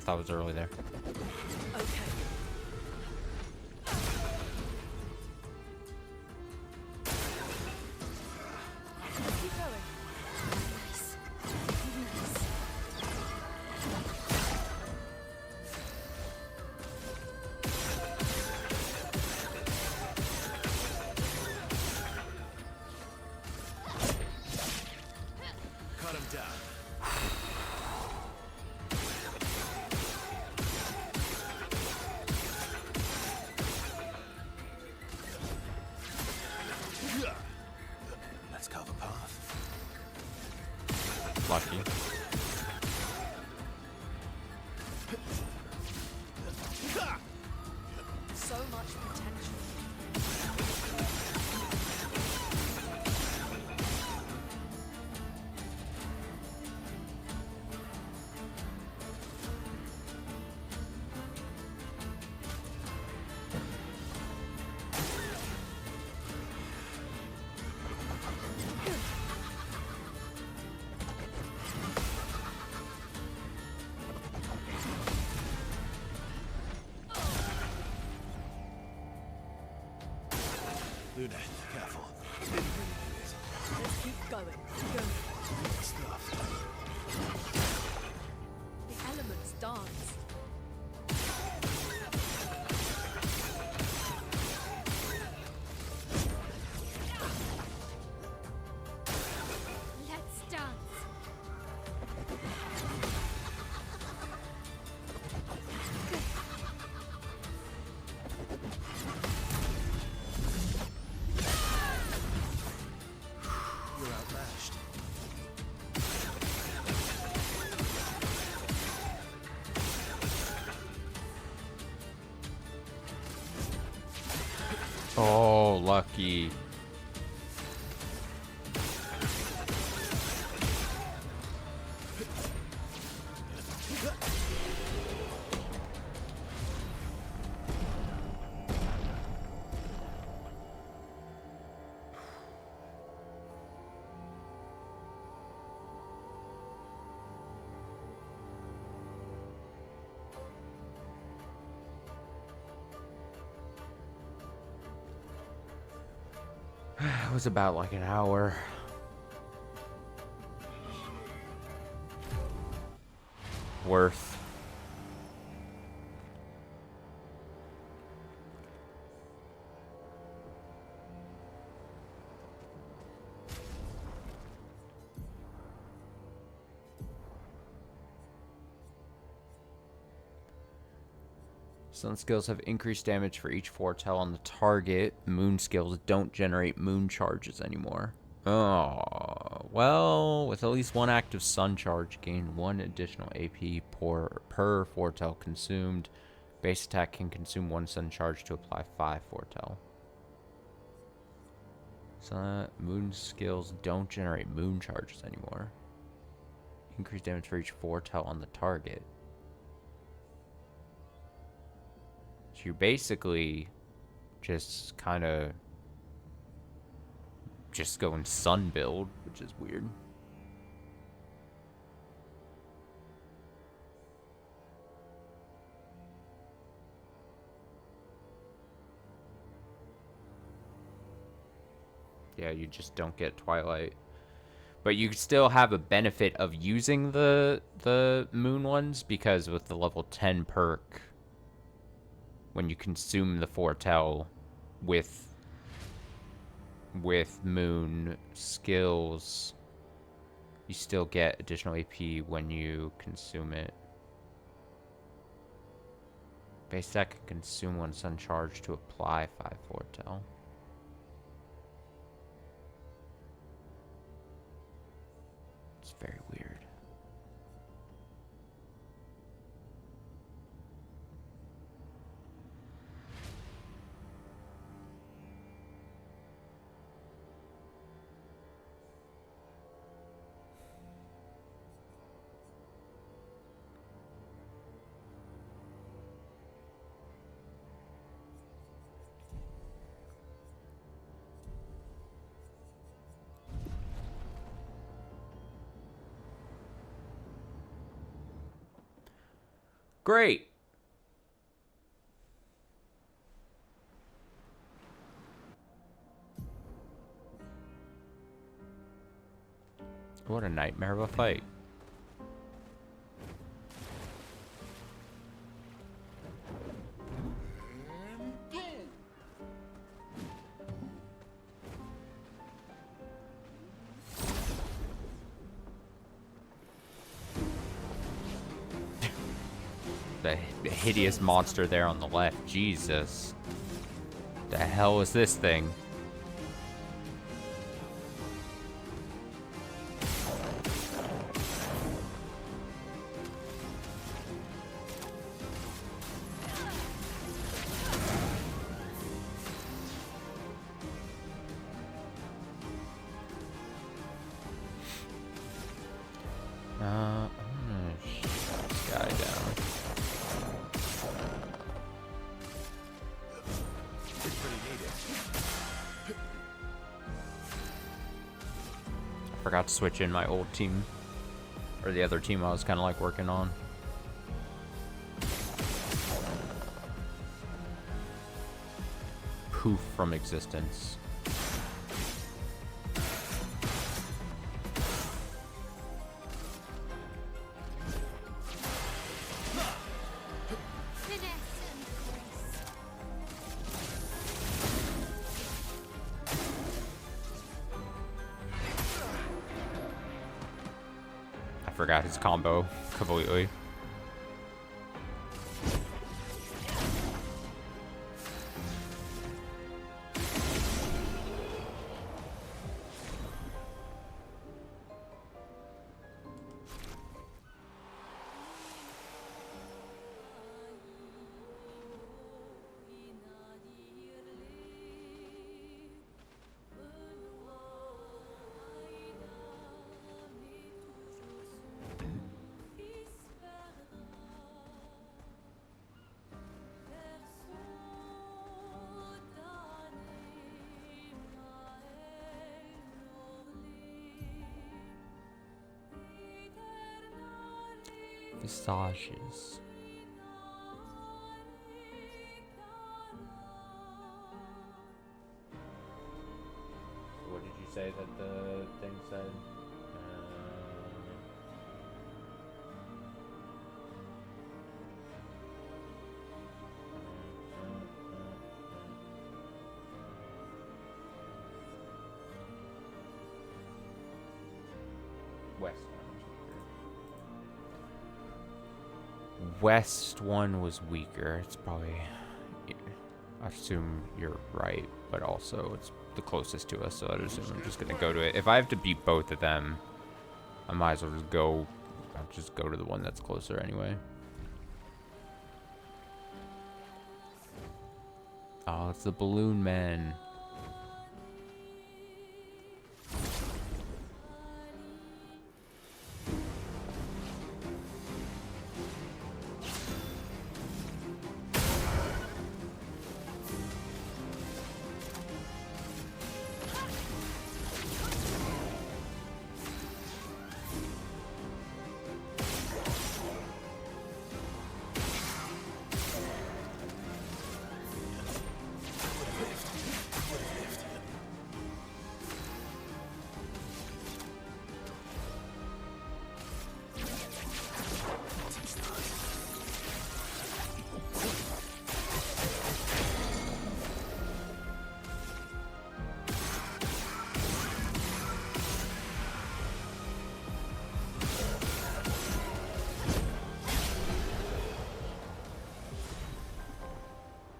thought it was early there. Okay. Keep going. Nice. Nice. Cut him down. Let's carve a path. Lucky. So much potential. Luna, careful. Didn't really do it. Let's keep going. Go. Good stuff. The elements dance. Let's dance. You're outmatched. Oh, lucky. It was about like an hour. Worth. Sun skills have increased damage for each foretell on the target. Moon skills don't generate moon charges anymore. Oh, well, with at least one active sun charge, gain 1 additional AP per foretell consumed. Base attack can consume 1 sun charge to apply 5 foretell. So moon skills don't generate moon charges anymore. Increased damage for each foretell on the target. So you're basically just kind of just going sun build, which is weird. Yeah, you just don't get Twilight. But you still have a benefit of using the moon ones, because with the level 10 perk, when you consume the foretell with moon skills, you still get additional AP when you consume it. Base attack can consume 1 sun charge to apply 5 foretell. It's very weird. Great. What a nightmare of a fight. The hideous monster there on the left. Jesus. The hell is this thing? I'm gonna shut this guy down. I forgot to switch in my old team, or the other team I was kind of like working on. Poof from existence. Finesse and grace. I forgot his combo completely. Visages. What did you say that the thing said? West one was weaker. It's probably, I assume you're right, but also it's the closest to us, so I assume I'm just gonna go to it. If I have to beat both of them, I might as well just go to the one that's closer anyway. Oh, it's the Balloon Man.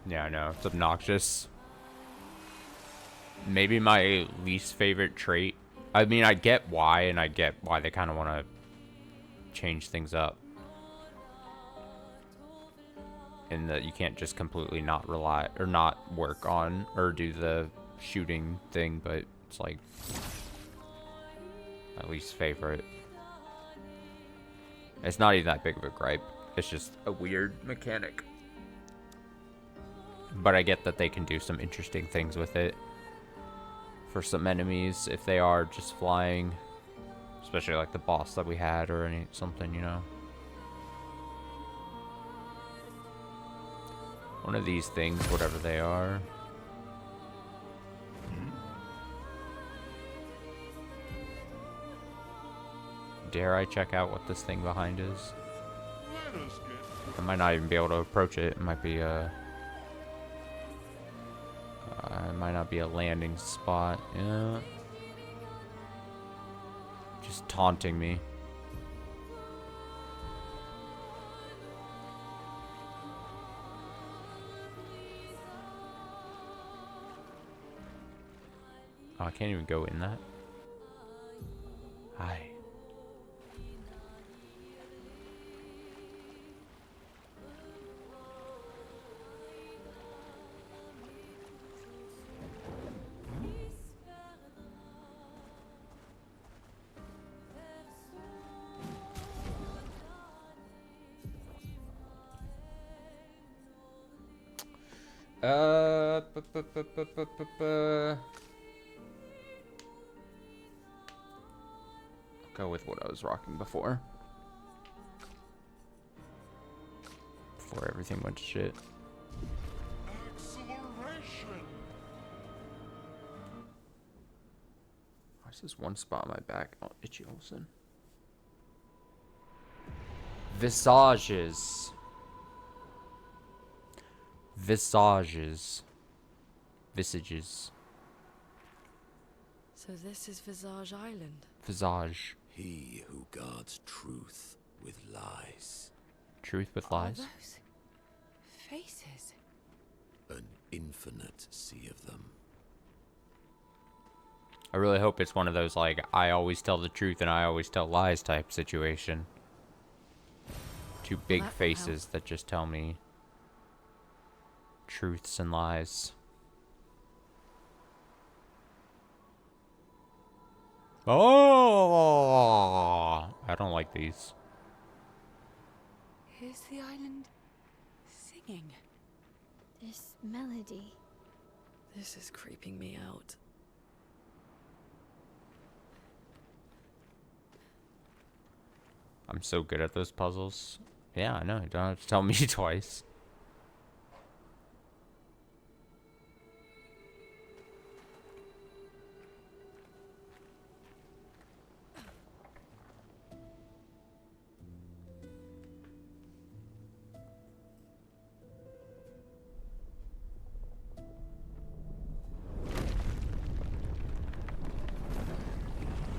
Yeah, I know. It's obnoxious. Maybe my least favorite trait. I mean, I get why, and I get why they kind of want to change things up. In that you can't just completely not rely, or not work on, or do the shooting thing, but it's like my least favorite. It's not even that big of a gripe. It's just a weird mechanic. But I get that they can do some interesting things with it for some enemies if they are just flying, especially like the boss that we had or something, you know. One of these things, whatever they are. Dare I check out what this thing behind is? Let us get I might not even be able to approach it. It might be a... it might not be a landing spot. Yeah. Just taunting me. Oh, I can't even go in that. Hi. Go with what I was rocking before. Before everything went to shit. acceleration. Why's this one spot on my back? Oh, itchy Olsen. Visages. Visages. Visages. So this is Visage Island. Visage. He who guards truth with lies. Truth with Are lies. those faces? An infinite sea of them. I really hope it's one of those, like, I always tell the truth and I always tell lies type situation. Two big That will faces that just tell me truths and lies. Oh, I don't like these. Is the island singing? This melody. This is creeping me out. I'm so good at those puzzles. Yeah, I know. You don't have to tell me twice.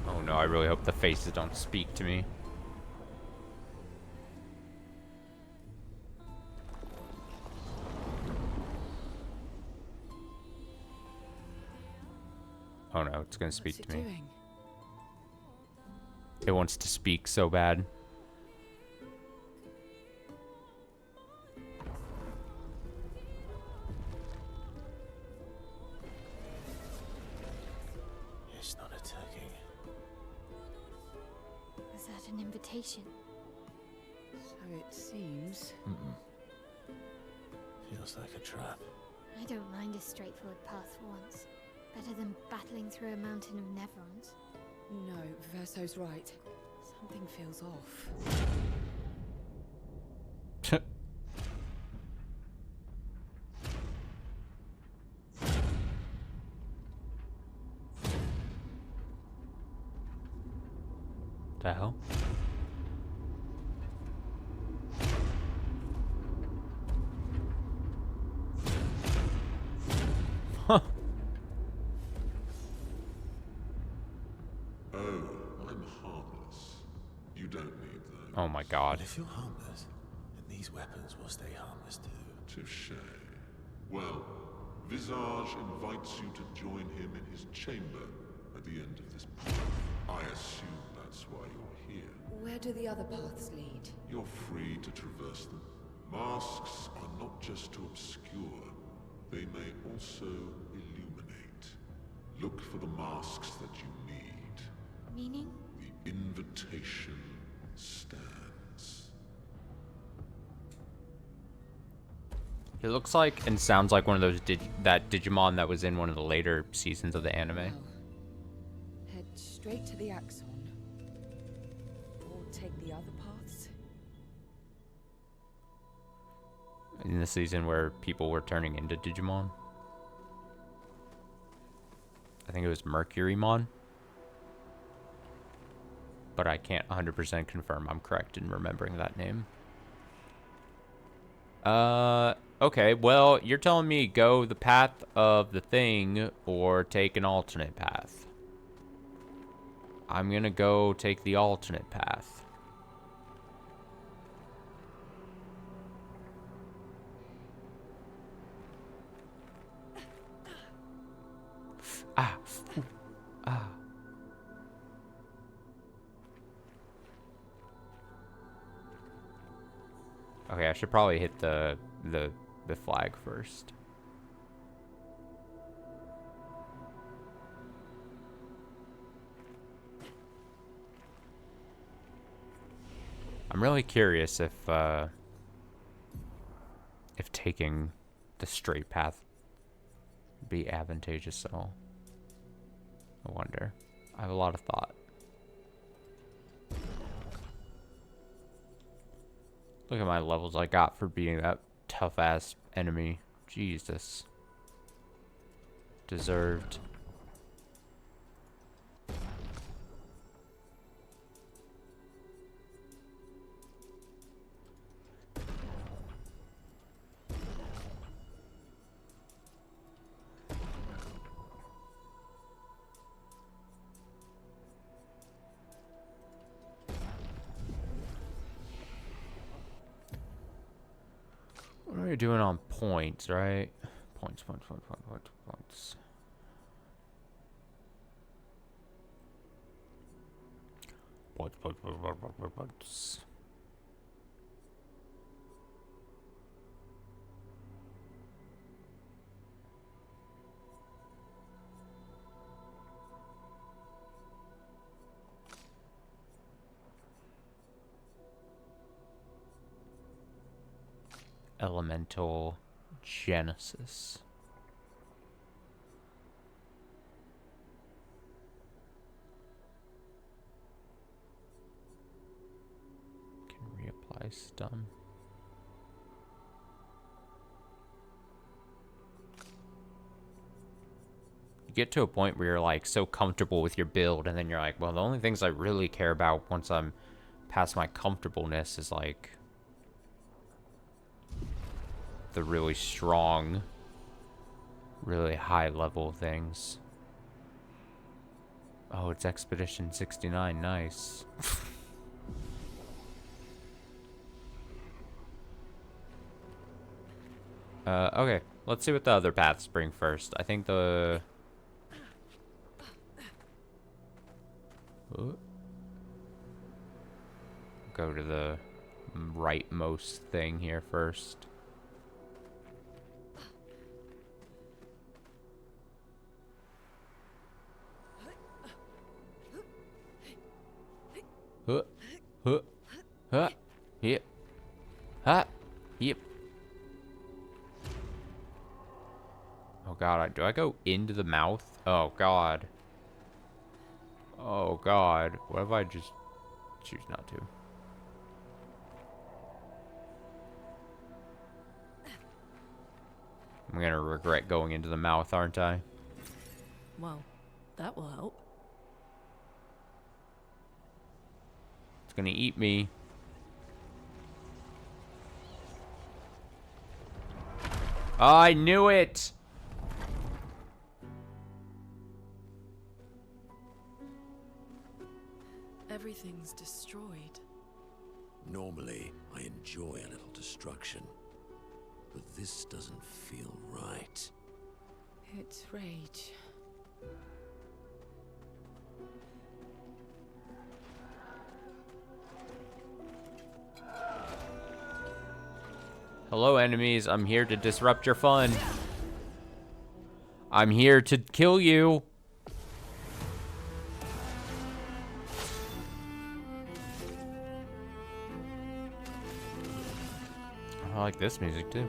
Oh no, I really hope the faces don't speak to me. Oh no, it's gonna speak What's to it me. doing? It wants to speak so bad. It's not attacking. Was that an invitation? So it seems. Feels like a trap. I don't mind a straightforward path for once. Better than battling through a mountain of Nevrons. No, Verso's right. Something feels off. The hell? Huh. Oh, I'm harmless. You don't need those. Oh my god. But if you're harmless, then these weapons will stay harmless too. Touché. Well, Visage invites you to join him in his chamber at the end of this path. I assume that's why you're here. Where do the other paths lead? You're free to traverse them. Masks are not just to obscure, they may also illuminate. Look for the masks that you need. Meaning? The invitation stands. It looks like and sounds like one of those that Digimon that was in one of the later seasons of the anime. Well, head straight to the Axon. Or take the other paths. in the season where people were turning into Digimon. I think it was Mercurymon. But I can't 100% confirm I'm correct in remembering that name. Okay, well, you're telling me go the path of the thing or take an alternate path. I'm gonna go take the alternate path. Ah. Ooh. Ah. Okay, I should probably hit the flag first. I'm really curious if taking the straight path would be advantageous at all. I wonder. I have a lot of thought. Look at my levels I got for being that tough-ass enemy. Jesus. Deserved. What are you doing on points, right? Points. Points. Elemental Genesis. Can reapply stun. You get to a point where you're like so comfortable with your build, and then you're like, well, the only things I really care about once I'm past my comfortableness is like the really strong, really high level things. Oh, it's Expedition 69. Nice. Okay. Let's see what the other paths bring first. I think the... Ooh. Go to the rightmost thing here first. Yep. Yep. Oh god, do I go into the mouth? Oh god. Oh god. What if I just choose not to? I'm gonna regret going into the mouth, aren't I? Well, that will help. It's gonna eat me. I knew it! Everything's destroyed. Normally, I enjoy a little destruction. But this doesn't feel right. It's rage. Hello, enemies. I'm here to disrupt your fun. I'm here to kill you. I like this music too.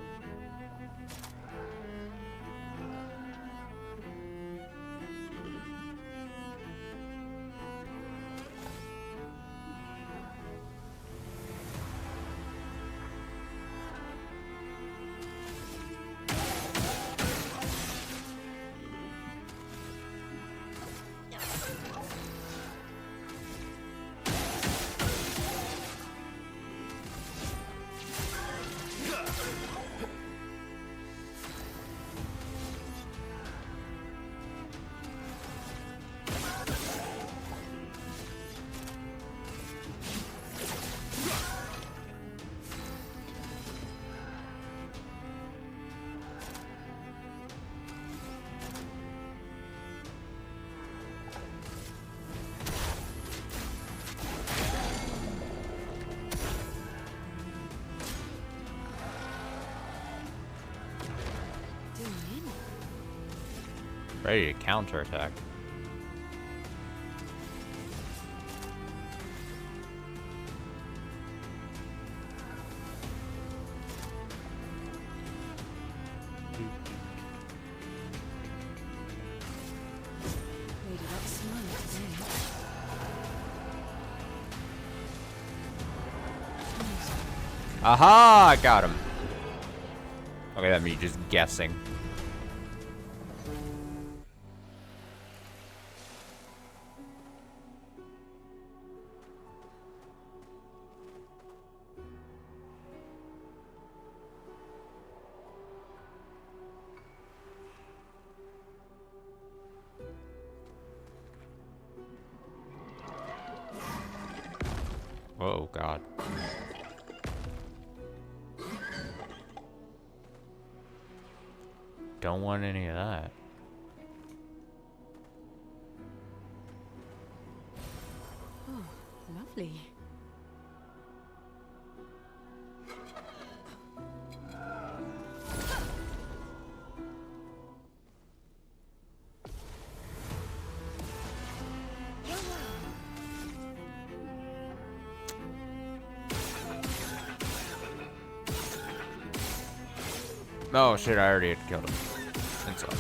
Ready to counterattack. Lady Luck's smiling today. Aha! I got him. Okay, that me just guessing. Oh, God. Don't want any of that. Oh, lovely. Oh shit, I already had killed him. That's all.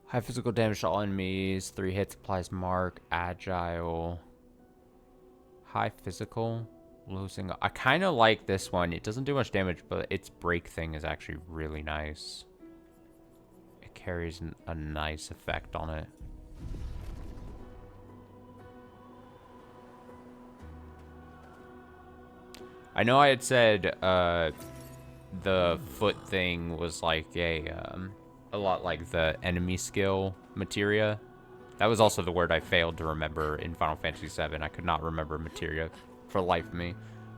High physical damage to all enemies. 3 hits applies mark. Agile. High physical. Losing. I kind of like this one. It doesn't do much damage, but its break thing is actually really nice. It carries a nice effect on it. I know I had said the foot thing was like a lot like the enemy skill materia. That was also the word I failed to remember in Final Fantasy VII. I could not remember materia for the life of me.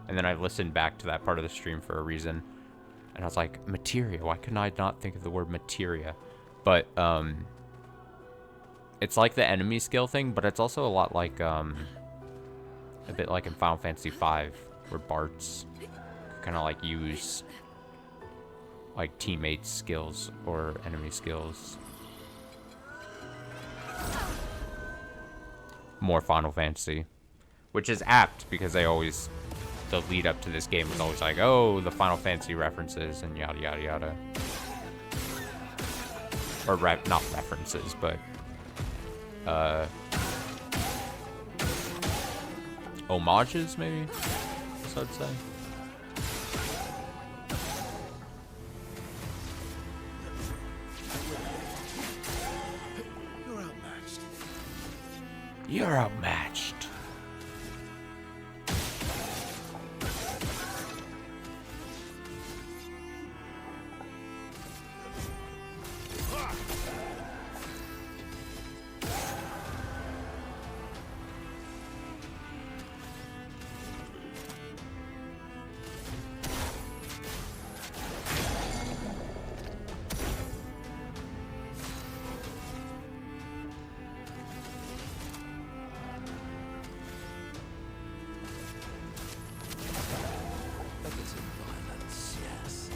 And then I listened back to that part of the stream for a reason. And I was like, materia, why couldn't I not think of the word materia? But it's like the enemy skill thing, but it's also a lot like a bit like in Final Fantasy V, where Bart's kind of like use like teammates skills or enemy skills. More Final Fantasy, which is apt because they always, the lead up to this game was always like, oh, the Final Fantasy references and yada yada yada. Or not references, but homages maybe, so I'd say. You're outmatched. Violence, yes.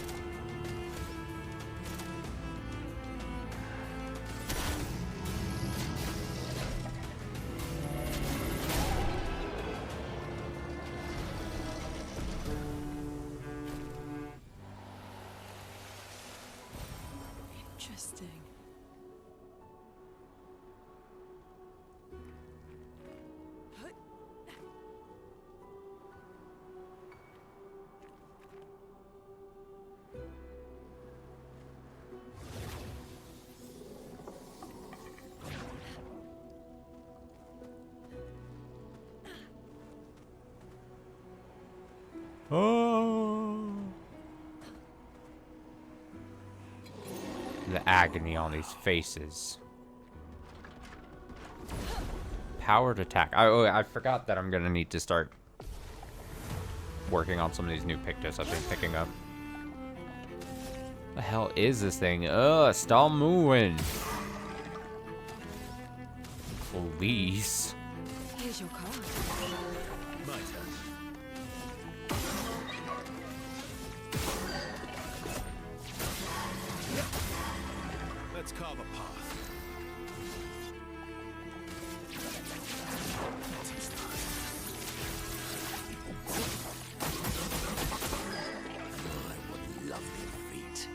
Interesting. the agony on these faces. Powered attack. I forgot that I'm gonna need to start working on some of these new Pictus I've been picking up. The hell is this thing? Ugh, stop moving. Please. Here's your card. My turn. Let's carve a path. My, what lovely feet.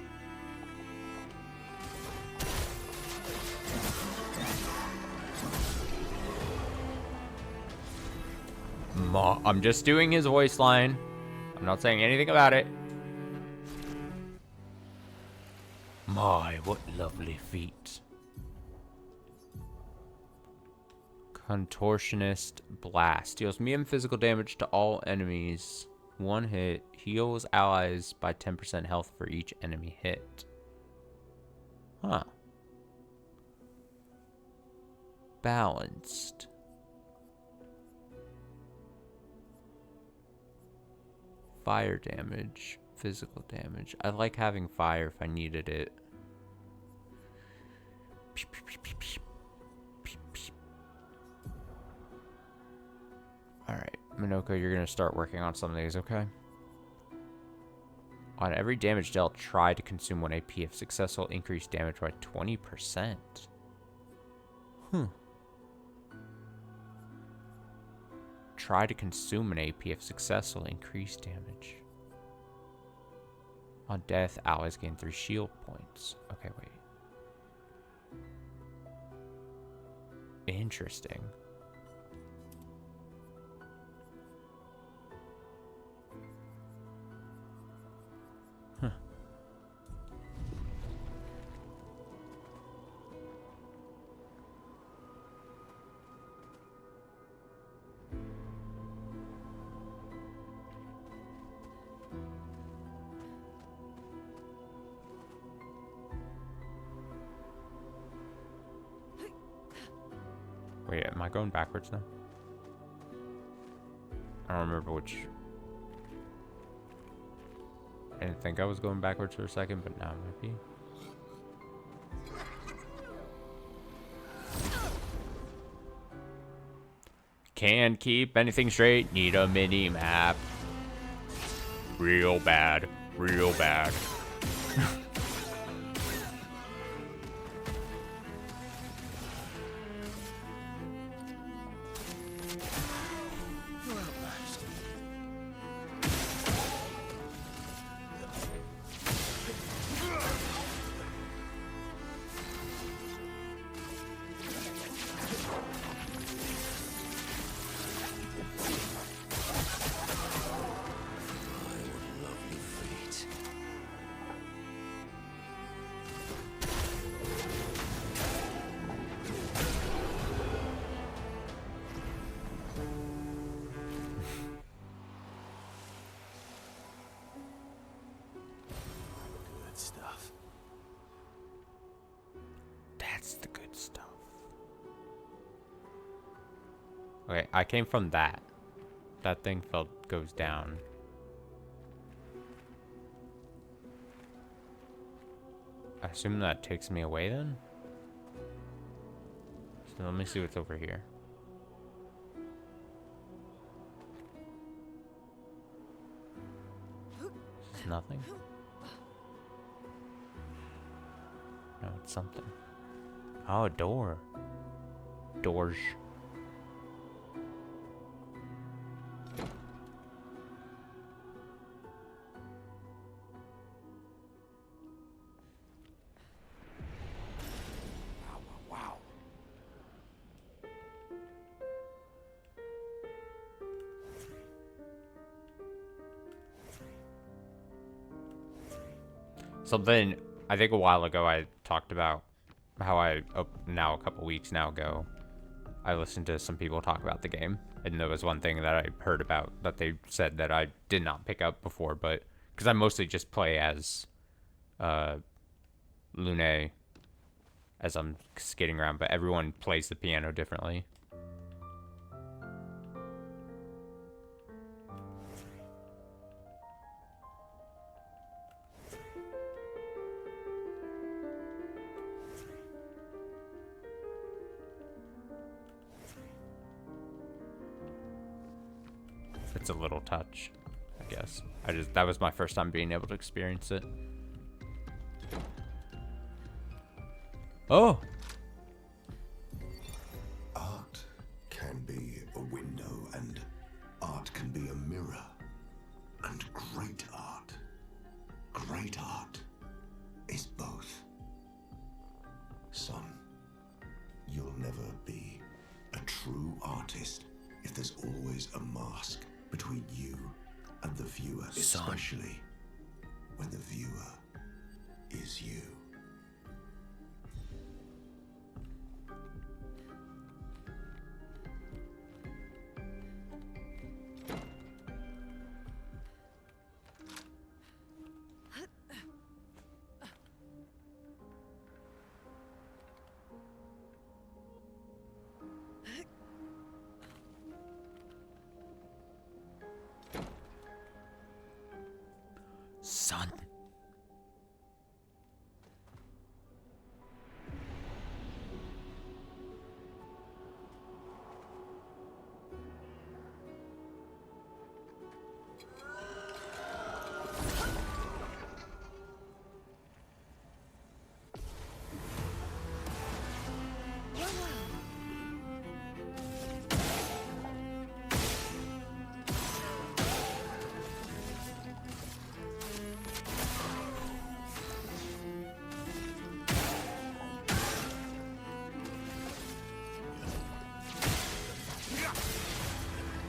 I'm just doing his voice line. I'm not saying anything about it. My, what lovely feet. Contortionist Blast. Deals medium physical damage to all enemies. One hit. Heals allies by 10% health for each enemy hit. Huh. Balanced. Fire damage. Physical damage. I like having fire if I needed it. Alright, Minoko, you're gonna start working on some of these, okay? On every damage dealt, try to consume 1 AP. If successful, increase damage by 20%. Try to consume an AP. If successful, increase damage. On death, allies gain 3 shield points. Okay, wait. Interesting. Huh. Wait, am I going backwards now? I don't remember which. I didn't think I was going backwards for a second, but now I might be. Can't keep anything straight, need a mini map. Real bad, real bad. That's the good stuff. Okay, I came from that. That thing goes down. I assume that takes me away then? So let me see what's over here. It's nothing? No, it's something. Oh, a door. Doors. Wow. Something I think a while ago I talked about how now a couple weeks now ago, I listened to some people talk about the game, and there was one thing that I heard about that they said that I did not pick up before, but because I mostly just play as Lune as I'm skating around, but everyone plays the piano differently. It's a little touch, I guess. That was my first time being able to experience it. Oh! Art can be a window, and art can be a mirror. And great art is both. Son, you'll never be a true artist if there's always a mask between you and the viewer, especially when the viewer is you. Son.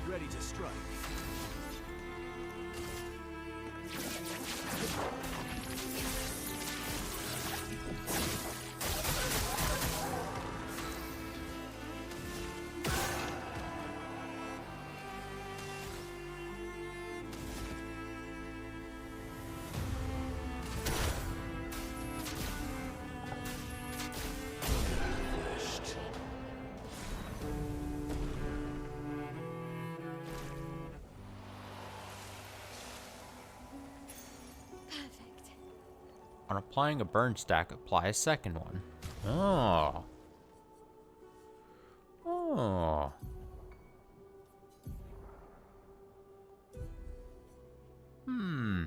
Ready to strike. On applying a burn stack, apply a second one. Oh. Oh. Hmm.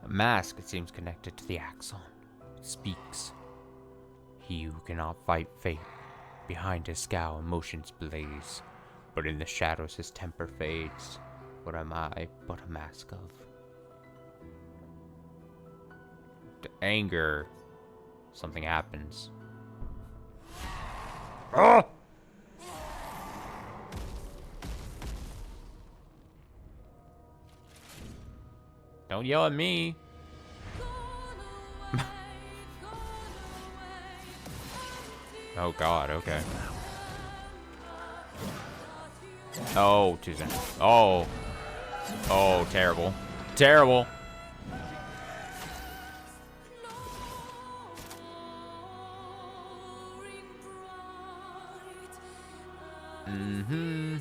A mask, it seems, connected to the axon. It speaks. He who cannot fight fate. Behind his scowl, emotions blaze. But in the shadows his temper fades. What am I but a mask of? To anger, something happens. Ah! Don't yell at me. Oh God, okay. Oh, too soon. Oh. Oh, terrible. Terrible. Mm-hmm.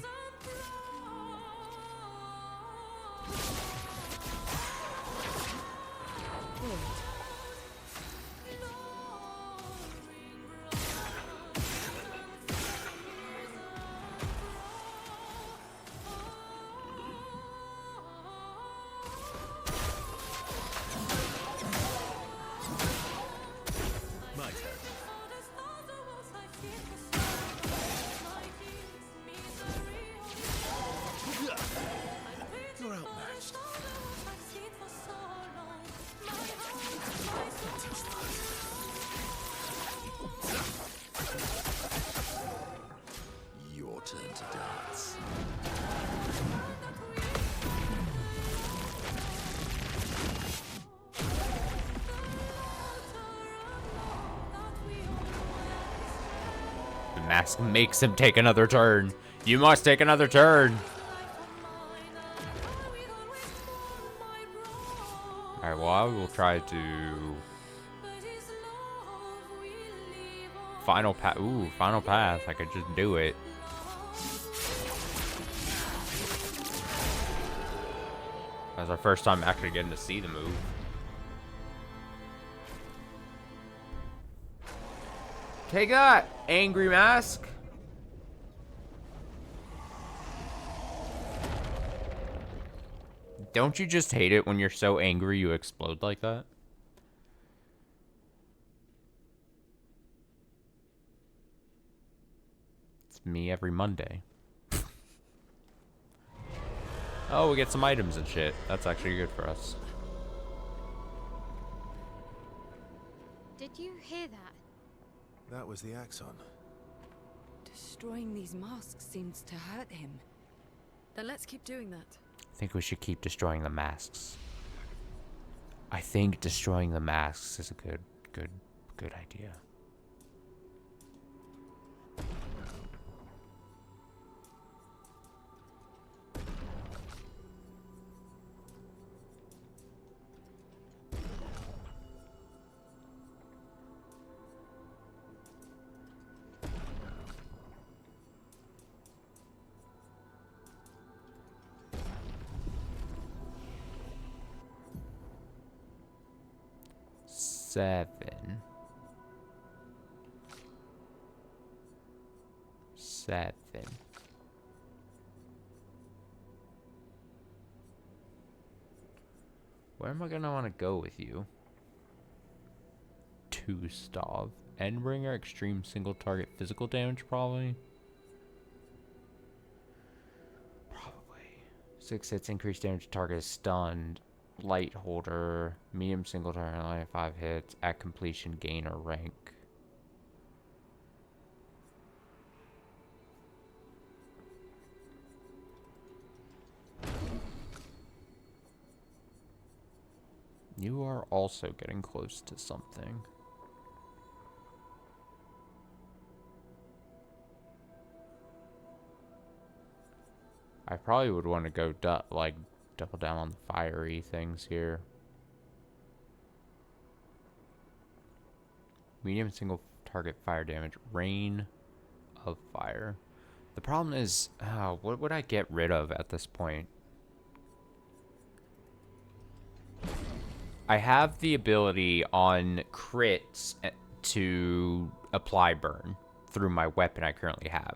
mask makes him take another turn. You must take another turn. Alright, well, I will try to... Final path. Ooh, final path. I could just do it. That's our first time actually getting to see the move. Take that, angry mask. Don't you just hate it when you're so angry you explode like that? It's me every Monday. Oh, we get some items and shit. That's actually good for us. Did you hear that? That was the Axon. Destroying these masks seems to hurt him. Then let's keep doing that. I think we should keep destroying the masks. I think destroying the masks is a good idea. Seven. Where am I gonna want to go with you? 2 Stav. Endbringer, extreme single target physical damage, probably. 6 hits, increased damage, target is stunned. Light holder, medium single target, line 5 hits, at completion, gain or rank. You are also getting close to something. I probably would want to go double down on the fiery things here. Medium single target fire damage, rain of fire. The problem is, what would I get rid of at this point? I have the ability on crits to apply burn through my weapon I currently have.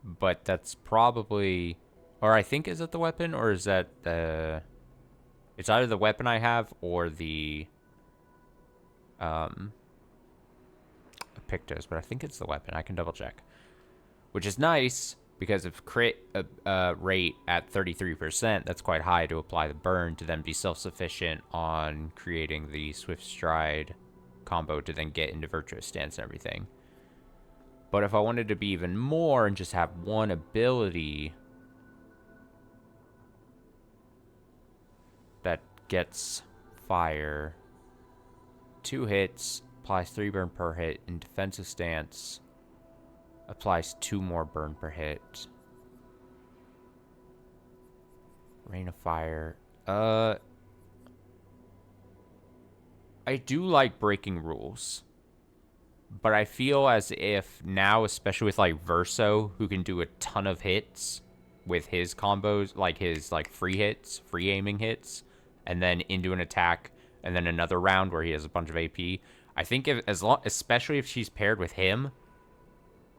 But that's probably... Or I think, is it the weapon? Or is that the... It's either the weapon I have or the... Pictos. But I think it's the weapon. I can double check. Which is nice, because if crit rate at 33%, that's quite high to apply the burn to then be self-sufficient on creating the Swift Stride combo to then get into Virtuous Stance and everything. But if I wanted to be even more and just have one ability that gets fire, 2 hits, applies 3 burn per hit, in defensive stance, applies 2 more burn per hit. Rain of fire. I do like breaking rules. But I feel as if now, especially with like Verso, who can do a ton of hits with his combos, like his free hits, free aiming hits, and then into an attack, and then another round where he has a bunch of AP. I think especially if she's paired with him,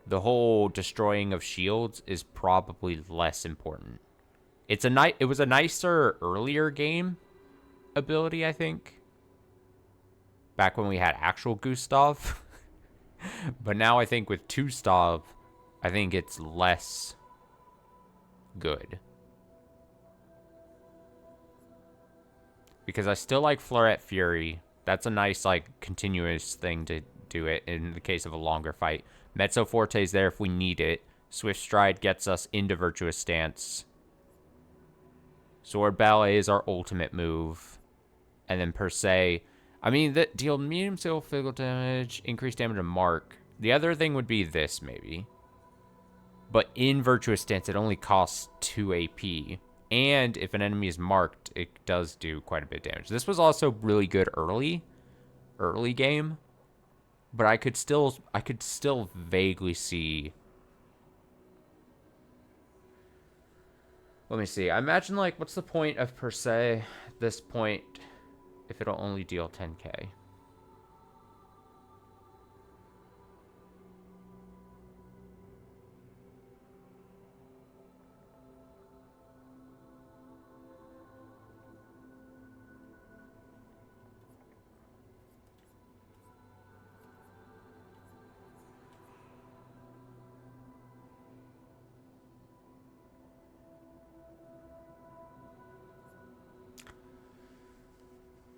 the whole destroying of shields is probably less important. It was a nicer earlier game ability, I think. Back when we had actual Gustav. But now I think with 2 Stav, I think it's less good. Because I still like Floret Fury. That's a nice, continuous thing to do it in the case of a longer fight. Mezzo Forte is there if we need it. Swift Stride gets us into Virtuous Stance. Sword Ballet is our ultimate move. And then per se, I mean, that deal medium skill physical damage, increased damage to mark. The other thing would be this, maybe. But in Virtuous Stance, it only costs 2 AP. And if an enemy is marked, it does do quite a bit of damage. This was also really good early game. But I could still vaguely see. Let me see. I imagine, like, what's the point of per se at this point if it'll only deal 10k?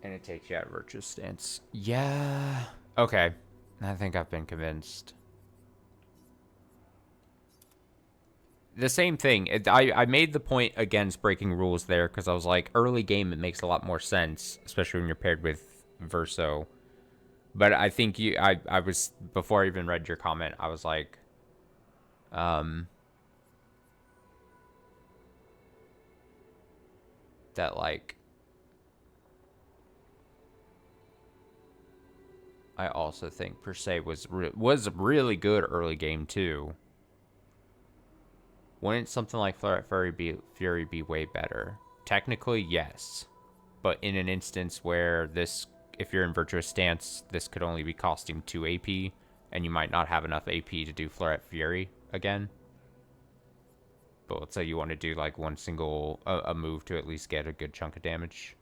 And it takes you out of Virtuous Stance. Yeah. Okay. I think I've been convinced. The same thing. I made the point against breaking rules there because I was like, early game, it makes a lot more sense, especially when you're paired with Verso. But I think I was, before I even read your comment, I was like, that, like, I also think per se was really good early game too. Wouldn't something like Flare Fury be way better? Technically, yes. But in an instance where this, if you're in Virtuous Stance, this could only be costing 2 AP, and you might not have enough AP to do Flare Fury again. But let's say you want to do like one single a move to at least get a good chunk of damage.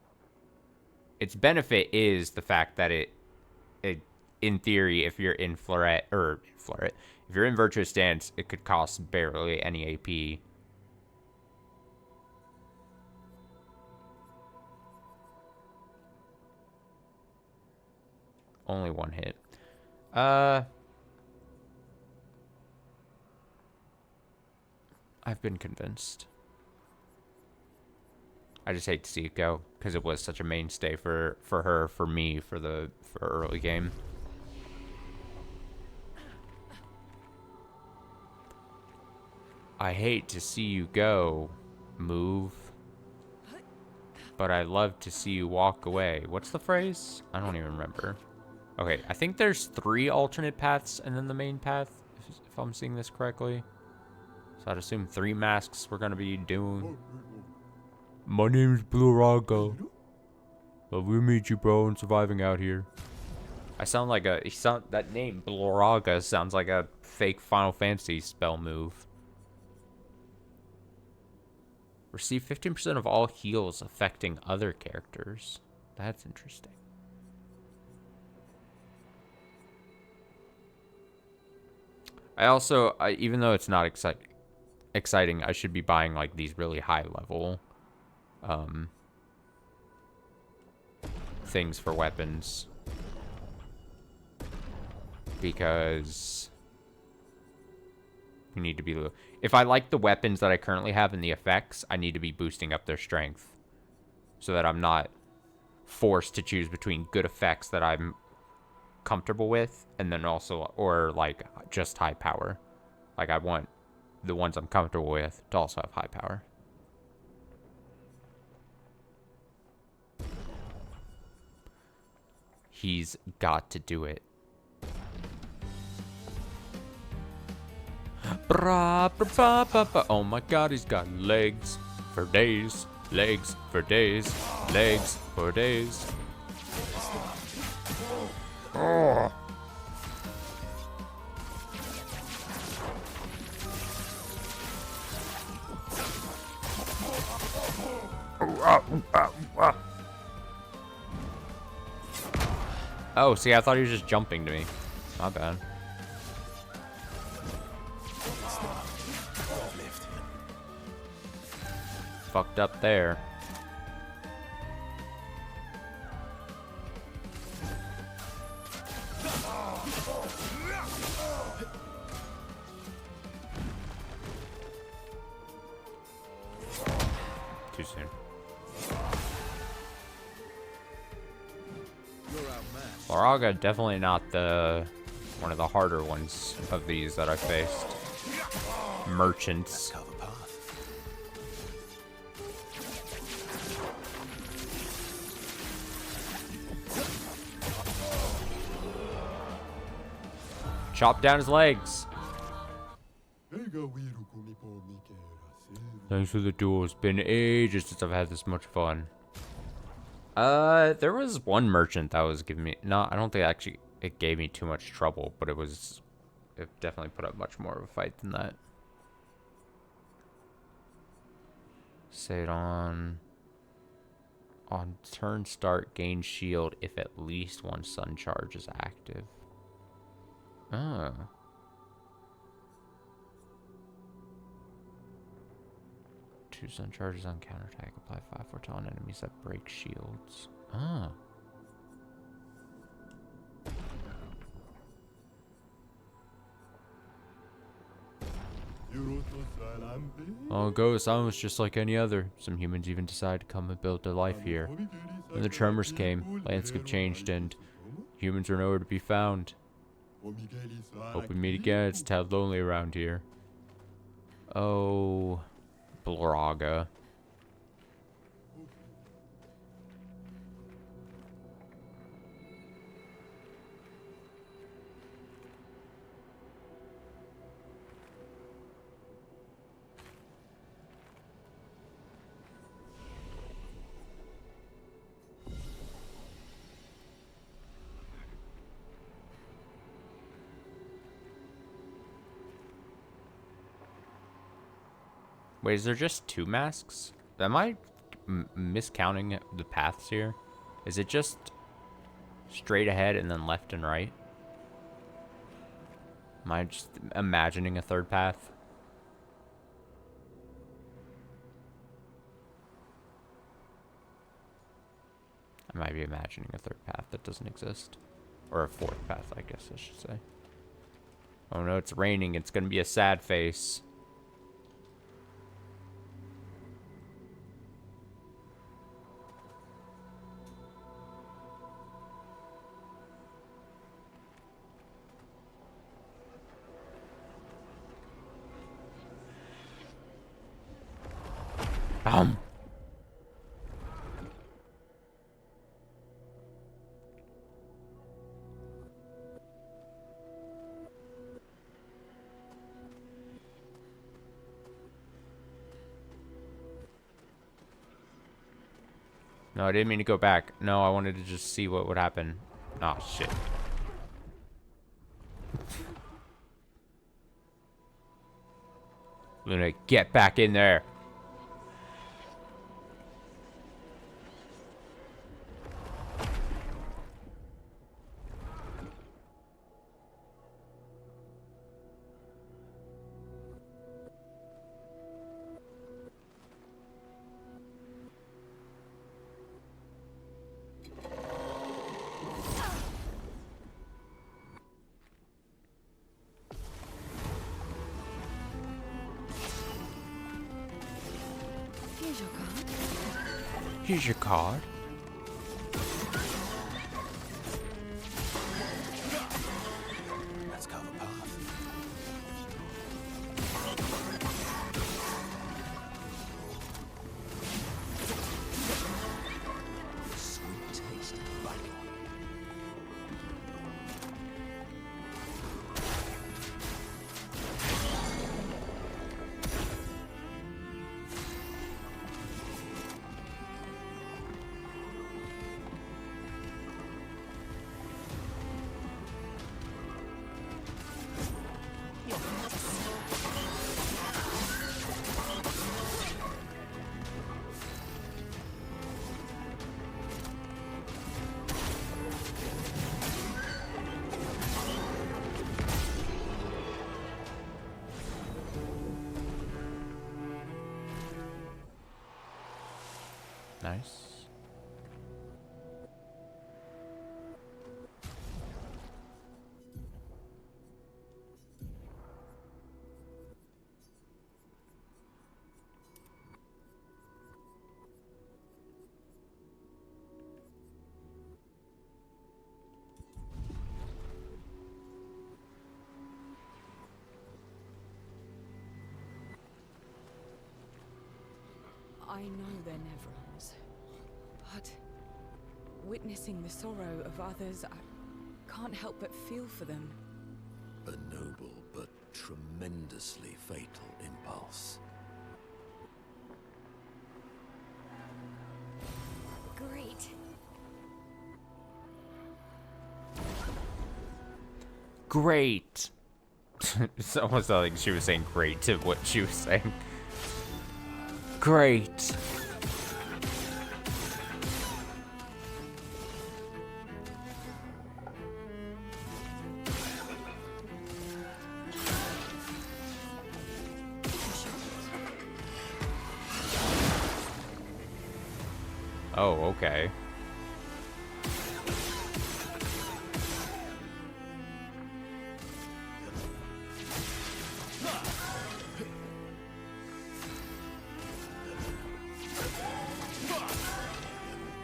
Its benefit is the fact that it in theory, if you're in if you're in Virtuous Stance, it could cost barely any AP. Only one hit. I've been convinced. I just hate to see it go because it was such a mainstay for her, for me, for early game. I hate to see you go, move, but I love to see you walk away. What's the phrase? I don't even remember. Okay, I think there's 3 alternate paths and then the main path, if I'm seeing this correctly. So I'd assume 3 masks we're gonna be doing. My name's Bluraga. Love to meet you, bro, and surviving out here. I sound like that name, Bluraga, sounds like a fake Final Fantasy spell move. Receive 15% of all heals affecting other characters. That's interesting. I also, even though it's not exciting, I should be buying like these really high level things for weapons. Because you need to be... If I like the weapons that I currently have and the effects, I need to be boosting up their strength. So that I'm not forced to choose between good effects that I'm comfortable with, and then also, or like, just high power. Like, I want the ones I'm comfortable with to also have high power. He's got to do it. Oh my god, he's got legs for days. Legs for days. Legs for days. Oh. Oh, see, I thought he was just jumping to me. My bad. Fucked up there. Too soon. Laraga definitely not one of the harder ones of these that I faced. merchants. Carve a path. Chop down his legs. Thanks for the duel. It's been ages since I've had this much fun. There was one merchant that was giving me... No, I don't think actually it gave me too much trouble, but it definitely put up much more of a fight than that. Say it on turn start, gain shield if at least one sun charge is active. Oh. Two sun charges on counterattack. Apply 5/4 on enemies that break shields. Ah. Oh, Ghost Island was just like any other. Some humans even decided to come and build their life here. When the tremors came, landscape changed and humans were nowhere to be found. Hope we meet again. It's tad lonely around here. Oh, Braga. Wait, is there just two masks? Am I miscounting the paths here? Is it just straight ahead and then left and right? Am I just imagining a third path? I might be imagining a third path that doesn't exist. Or a fourth path, I guess I should say. Oh no, it's raining. It's gonna be a sad face. No, I didn't mean to go back. No, I wanted to just see what would happen. Oh, shit. Luna, get back in there. Here's your card. Here's your card. Let's carve a path. Sweet taste of battle. Nice. I know they're Nevrons, but witnessing the sorrow of others, I can't help but feel for them. A noble but tremendously fatal impulse. Great. Great. It's almost like she was saying great to what she was saying. Great. Oh, okay.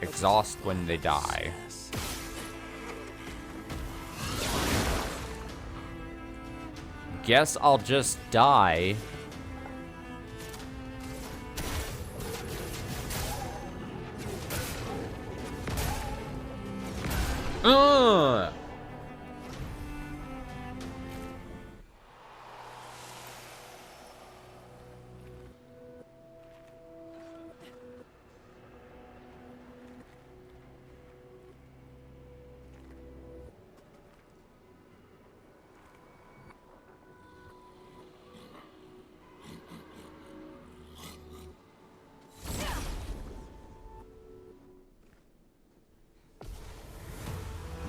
Exhaust when they die. Guess I'll just die. Ugh!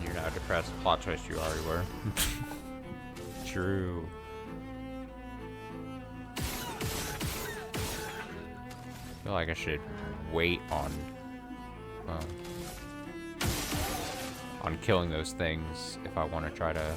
You're not depressed. Plot twist, you already were. True. I feel like I should wait on killing those things if I want to try to.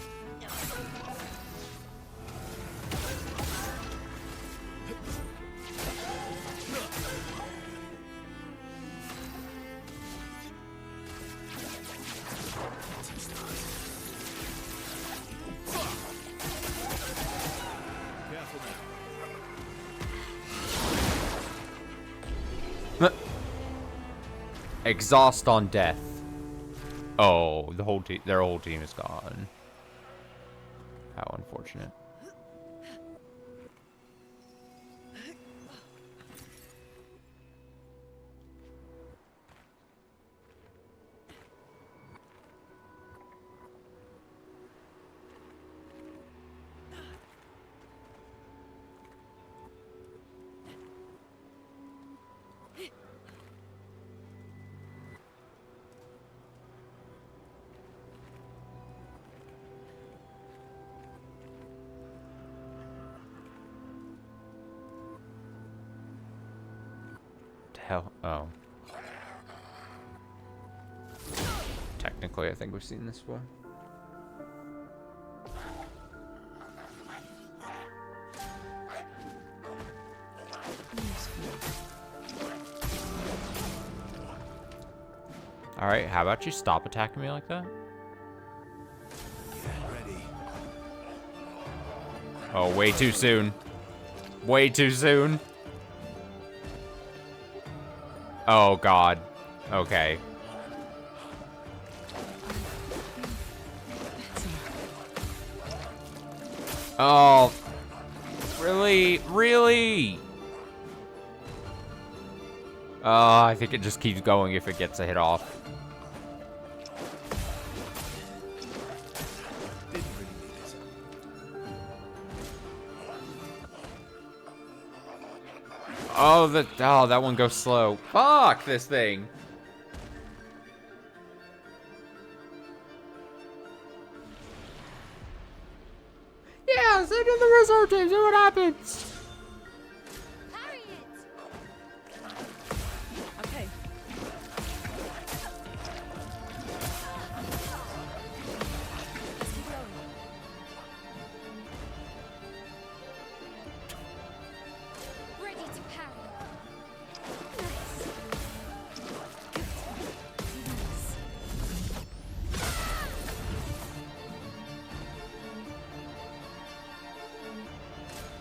Exhaust on death. Oh, the whole team, their whole team is gone. How unfortunate. Hell, oh. Technically, I think we've seen this before. Alright, how about you stop attacking me like that? Oh, way too soon. Way too soon. Oh, God. Okay. Oh. Really? Really? I think it just keeps going if it gets a hit off. Oh, that one goes slow. Fuck this thing. Yeah, send in the reserve team, see what happens. Okay. Ready to parry.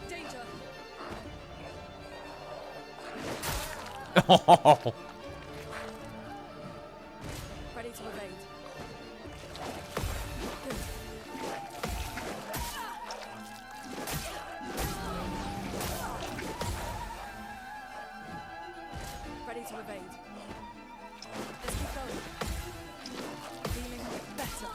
Danger. Oh. Ready to evade. Ready to evade. Let's keep going. Feeling better.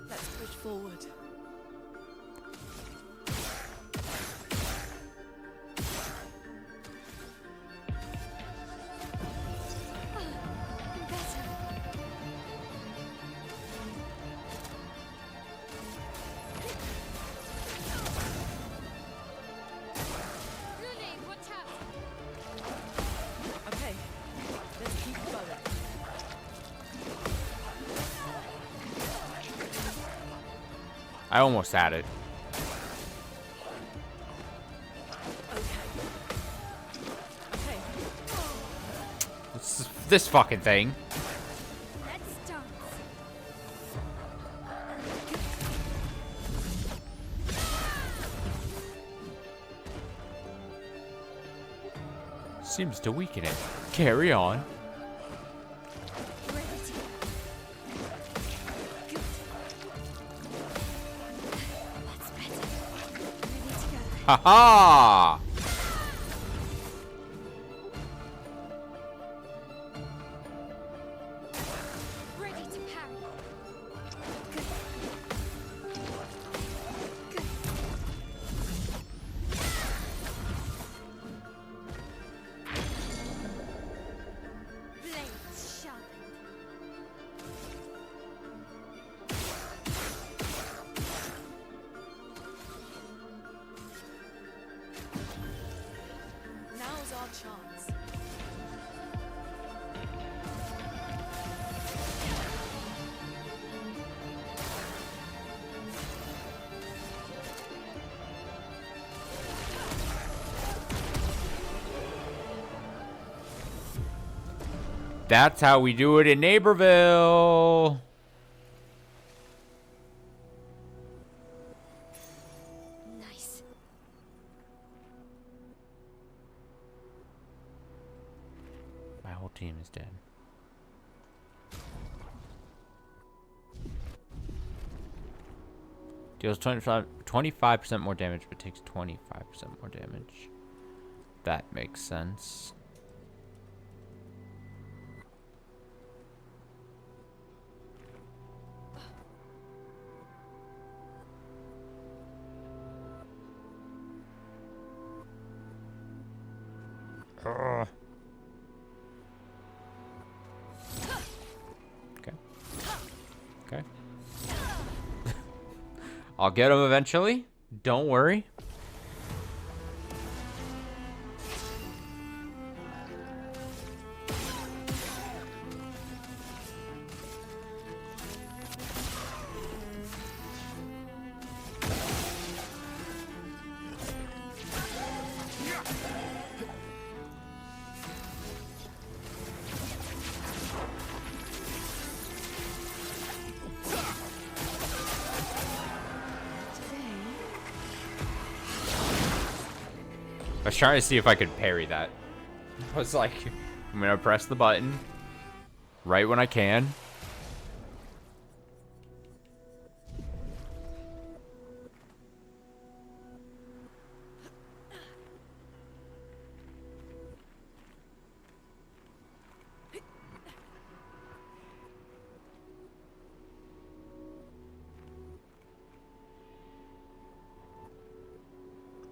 Let's push forward. Okay, let's keep going. I almost had it. Okay. This fucking thing. Let's dance. Seems to weaken it. Carry on. Ready to go. Good. That's better. Ready to go. Ha-ha! Ready to parry. Good. Good. Blades sharpened. Now's our chance. That's how we do it in Neighborville. Nice. My whole team is dead. Deals 25% more damage, but takes 25% more damage. That makes sense. Ugh. Okay. Okay. I'll get him eventually. Don't worry. I was trying to see if I could parry that. I was like, I'm gonna press the button right when I can.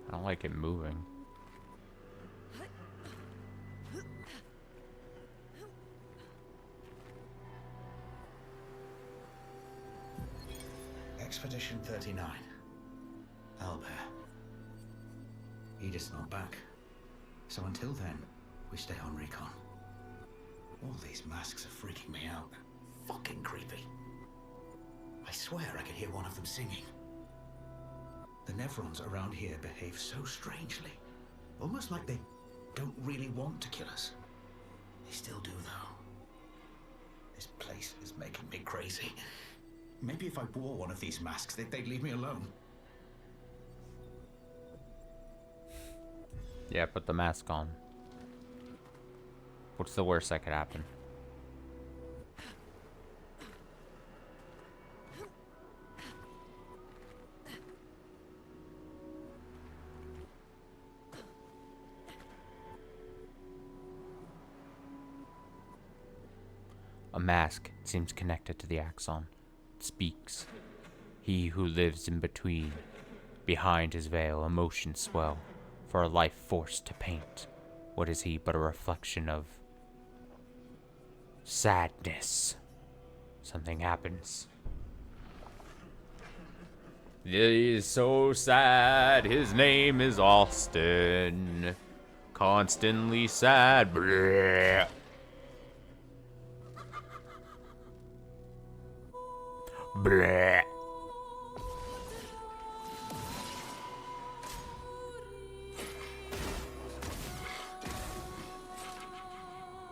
I don't like it moving. Expedition 39. Albert. Edith's not back. So until then, we stay on recon. All these masks are freaking me out. Fucking creepy. I swear I could hear one of them singing. The Nevrons around here behave so strangely. Almost like they don't really want to kill us. They still do, though. This place is making me crazy. Maybe if I wore one of these masks, they'd leave me alone. Yeah, put the mask on. What's the worst that could happen? A mask seems connected to the axon. It speaks. He who lives in between. Behind his veil, emotions swell. For a life forced to paint. What is he but a reflection of sadness? Something happens. He is so sad. His name is Austin. Constantly sad. Bleh. Bleh.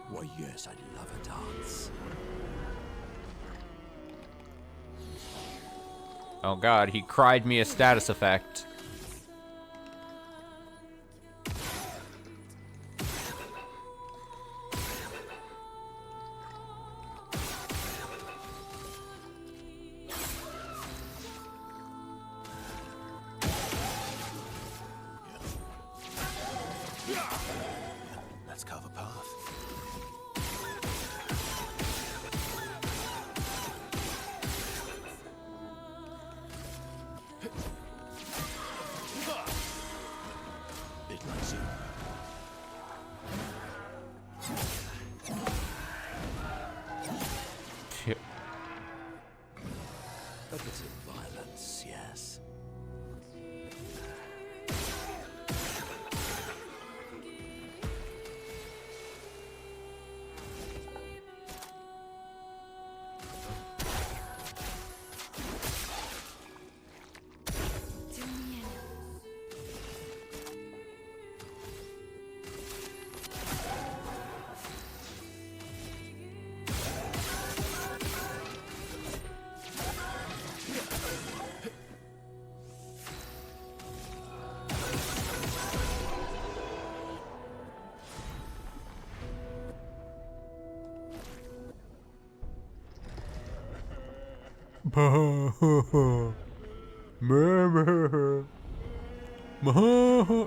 Why, yes, I love a dance. Oh god, he cried me a status effect. Let's carve a path. It likes you. A bit of violence, yes.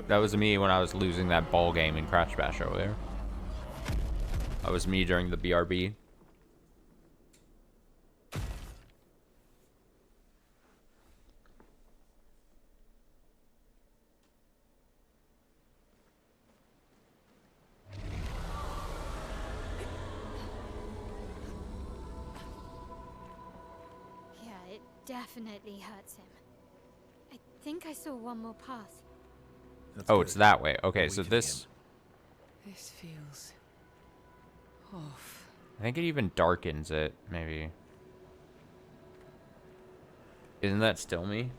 That was me when I was losing that ball game in Crash Bash earlier. That was me during the BRB. Yeah, it definitely hurts him. I think I saw one more path. That's Oh, good. it's that way. Okay, We're so weakening this... him. This feels off. I think it even darkens it, maybe. Isn't that still me?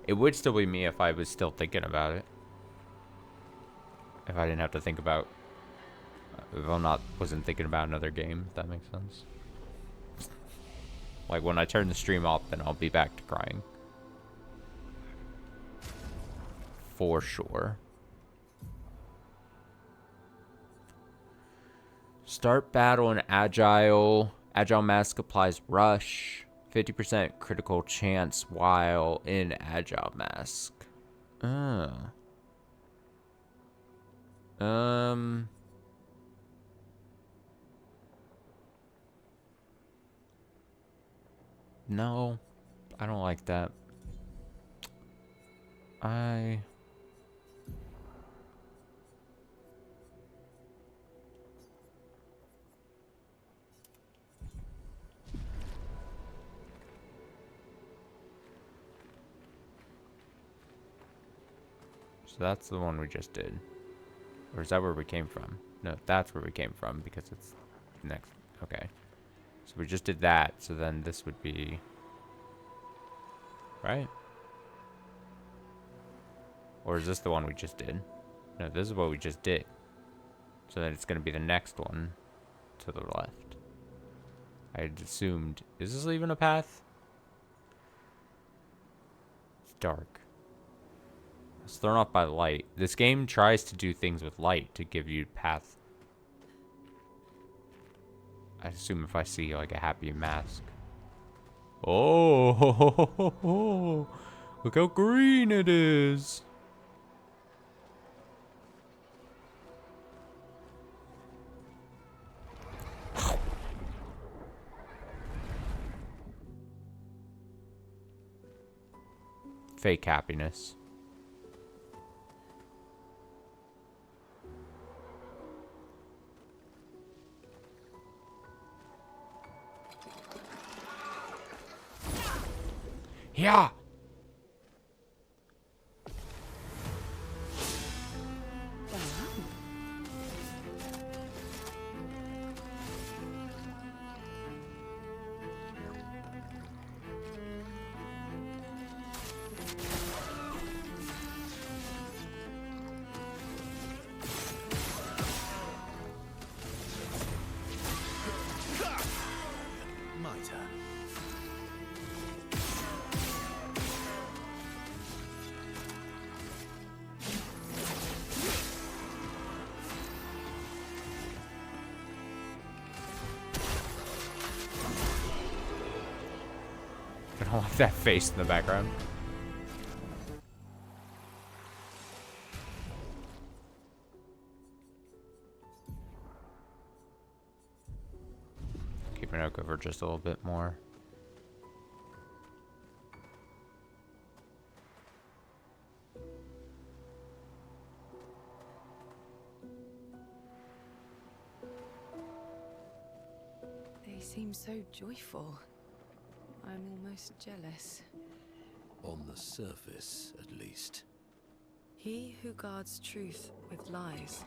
It would still be me if I was still thinking about it. If I didn't have to think about... If I wasn't thinking about another game, if that makes sense. Like, when I turn the stream off, then I'll be back to crying. For sure. Start battle in Agile. Agile Mask applies Rush. 50% critical chance while in Agile Mask. Oh. No. I don't like that. So that's the one we just did. Or is that where we came from? No, that's where we came from because it's next. Okay. So we just did that. So then this would be... Right? Or is this the one we just did? No, this is what we just did. So then it's going to be the next one. to the left. I had assumed, is this even a path? It's dark. It's thrown off by light. This game tries to do things with light to give you path. I assume if I see like a happy mask. Oh, look how green it is. Fake happiness. Yeah. My turn. I don't like that face in the background. Keeping it over just a little bit more. They seem so joyful. I'm almost jealous. On the surface, at least. He who guards truth with lies.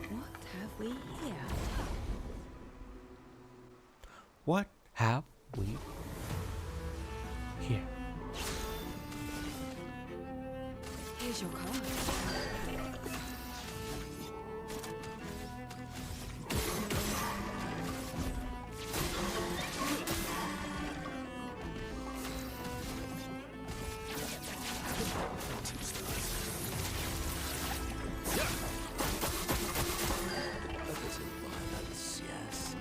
What have we here? What have we here? Here's your card. A bit of violence, yes.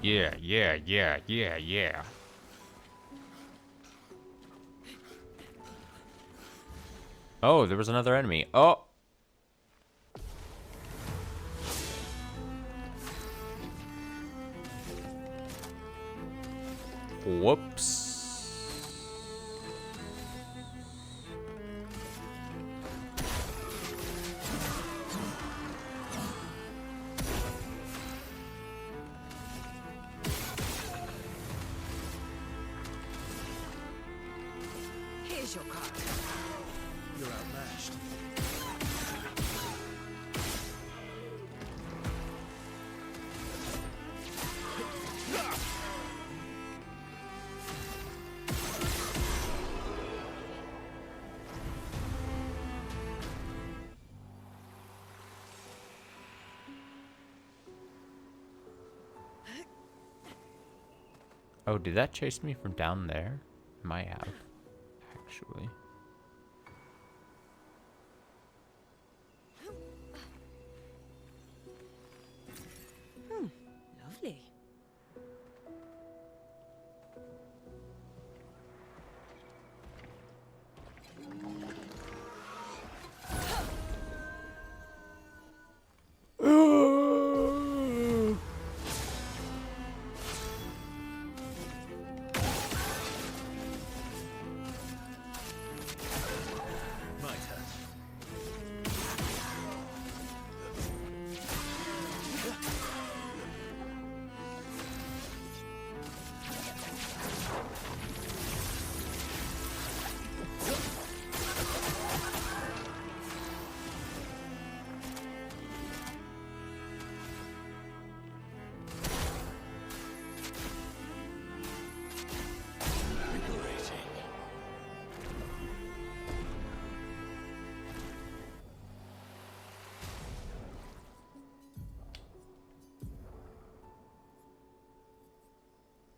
Yeah, yeah, yeah, yeah, yeah. Oh, there was another enemy. Oh! Whoops. Here's your card. You're outmatched. Oh, did that chase me from down there? Might have, actually. Lovely.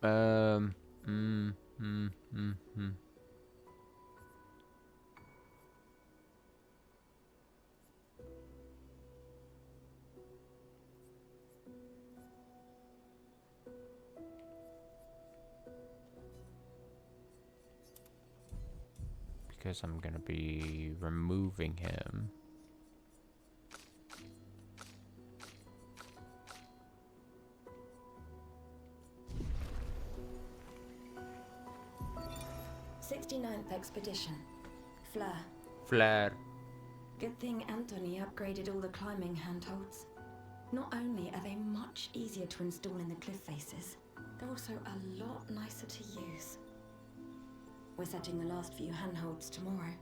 Um. Mm, mm, mm, mm. Because I'm gonna be removing him. '69th Expedition. Fleur. Flare. Good thing Anthony upgraded all the climbing handholds. Not only are they much easier to install in the cliff faces, they're also a lot nicer to use. We're setting the last few handholds tomorrow.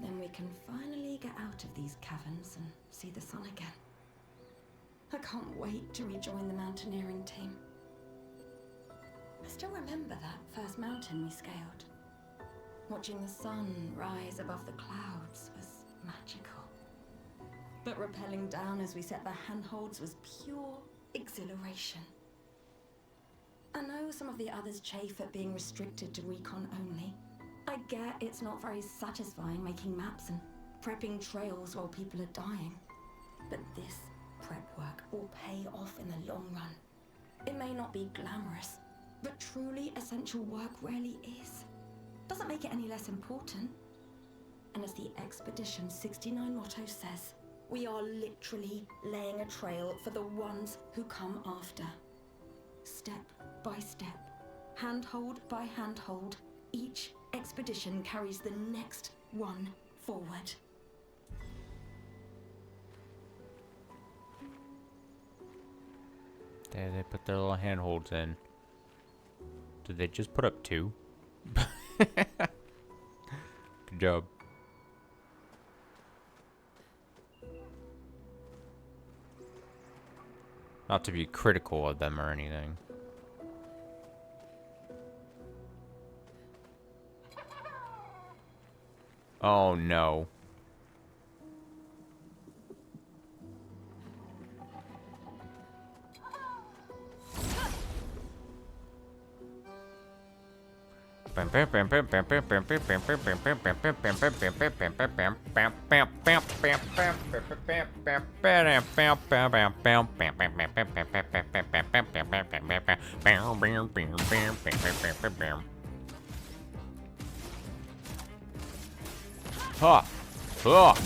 Then we can finally get out of these caverns and see the sun again. I can't wait to rejoin the mountaineering team. I still remember that first mountain we scaled. Watching the sun rise above the clouds was magical. But rappelling down as we set the handholds was pure exhilaration. I know some of the others chafe at being restricted to recon only. I get it's not very satisfying making maps and prepping trails while people are dying. But this prep work will pay off in the long run. It may not be glamorous, but truly essential work rarely is. Doesn't make it any less important. And as the Expedition 69 motto says, we are literally laying a trail for the ones who come after. Step by step, handhold by handhold, each expedition carries the next one forward. There, they put their little handholds in. Did they just put up 2? Good job. Not to be critical of them or anything. Oh no. Ha! Ha!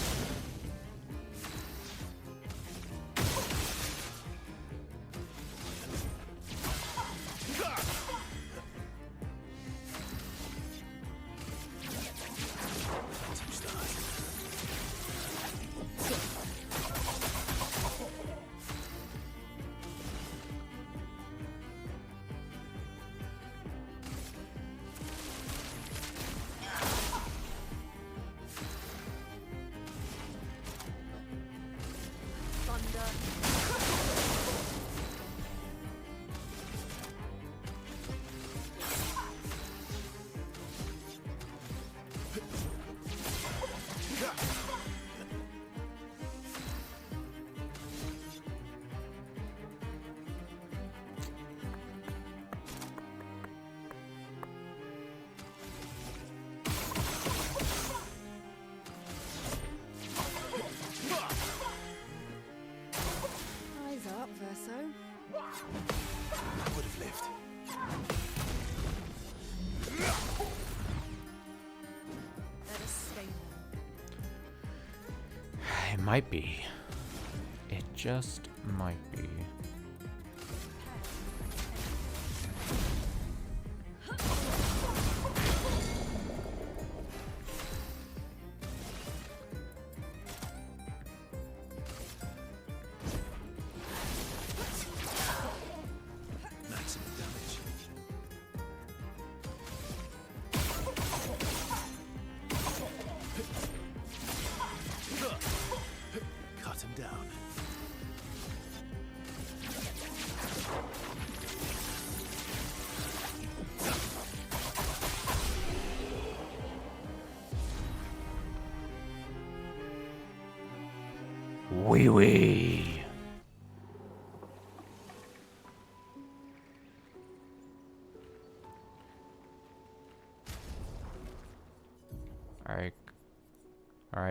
Eyes up, Verso. I would have lived. Let us stay there. It might be. It just might be. Maximum damage. Cut him down. Wee wee.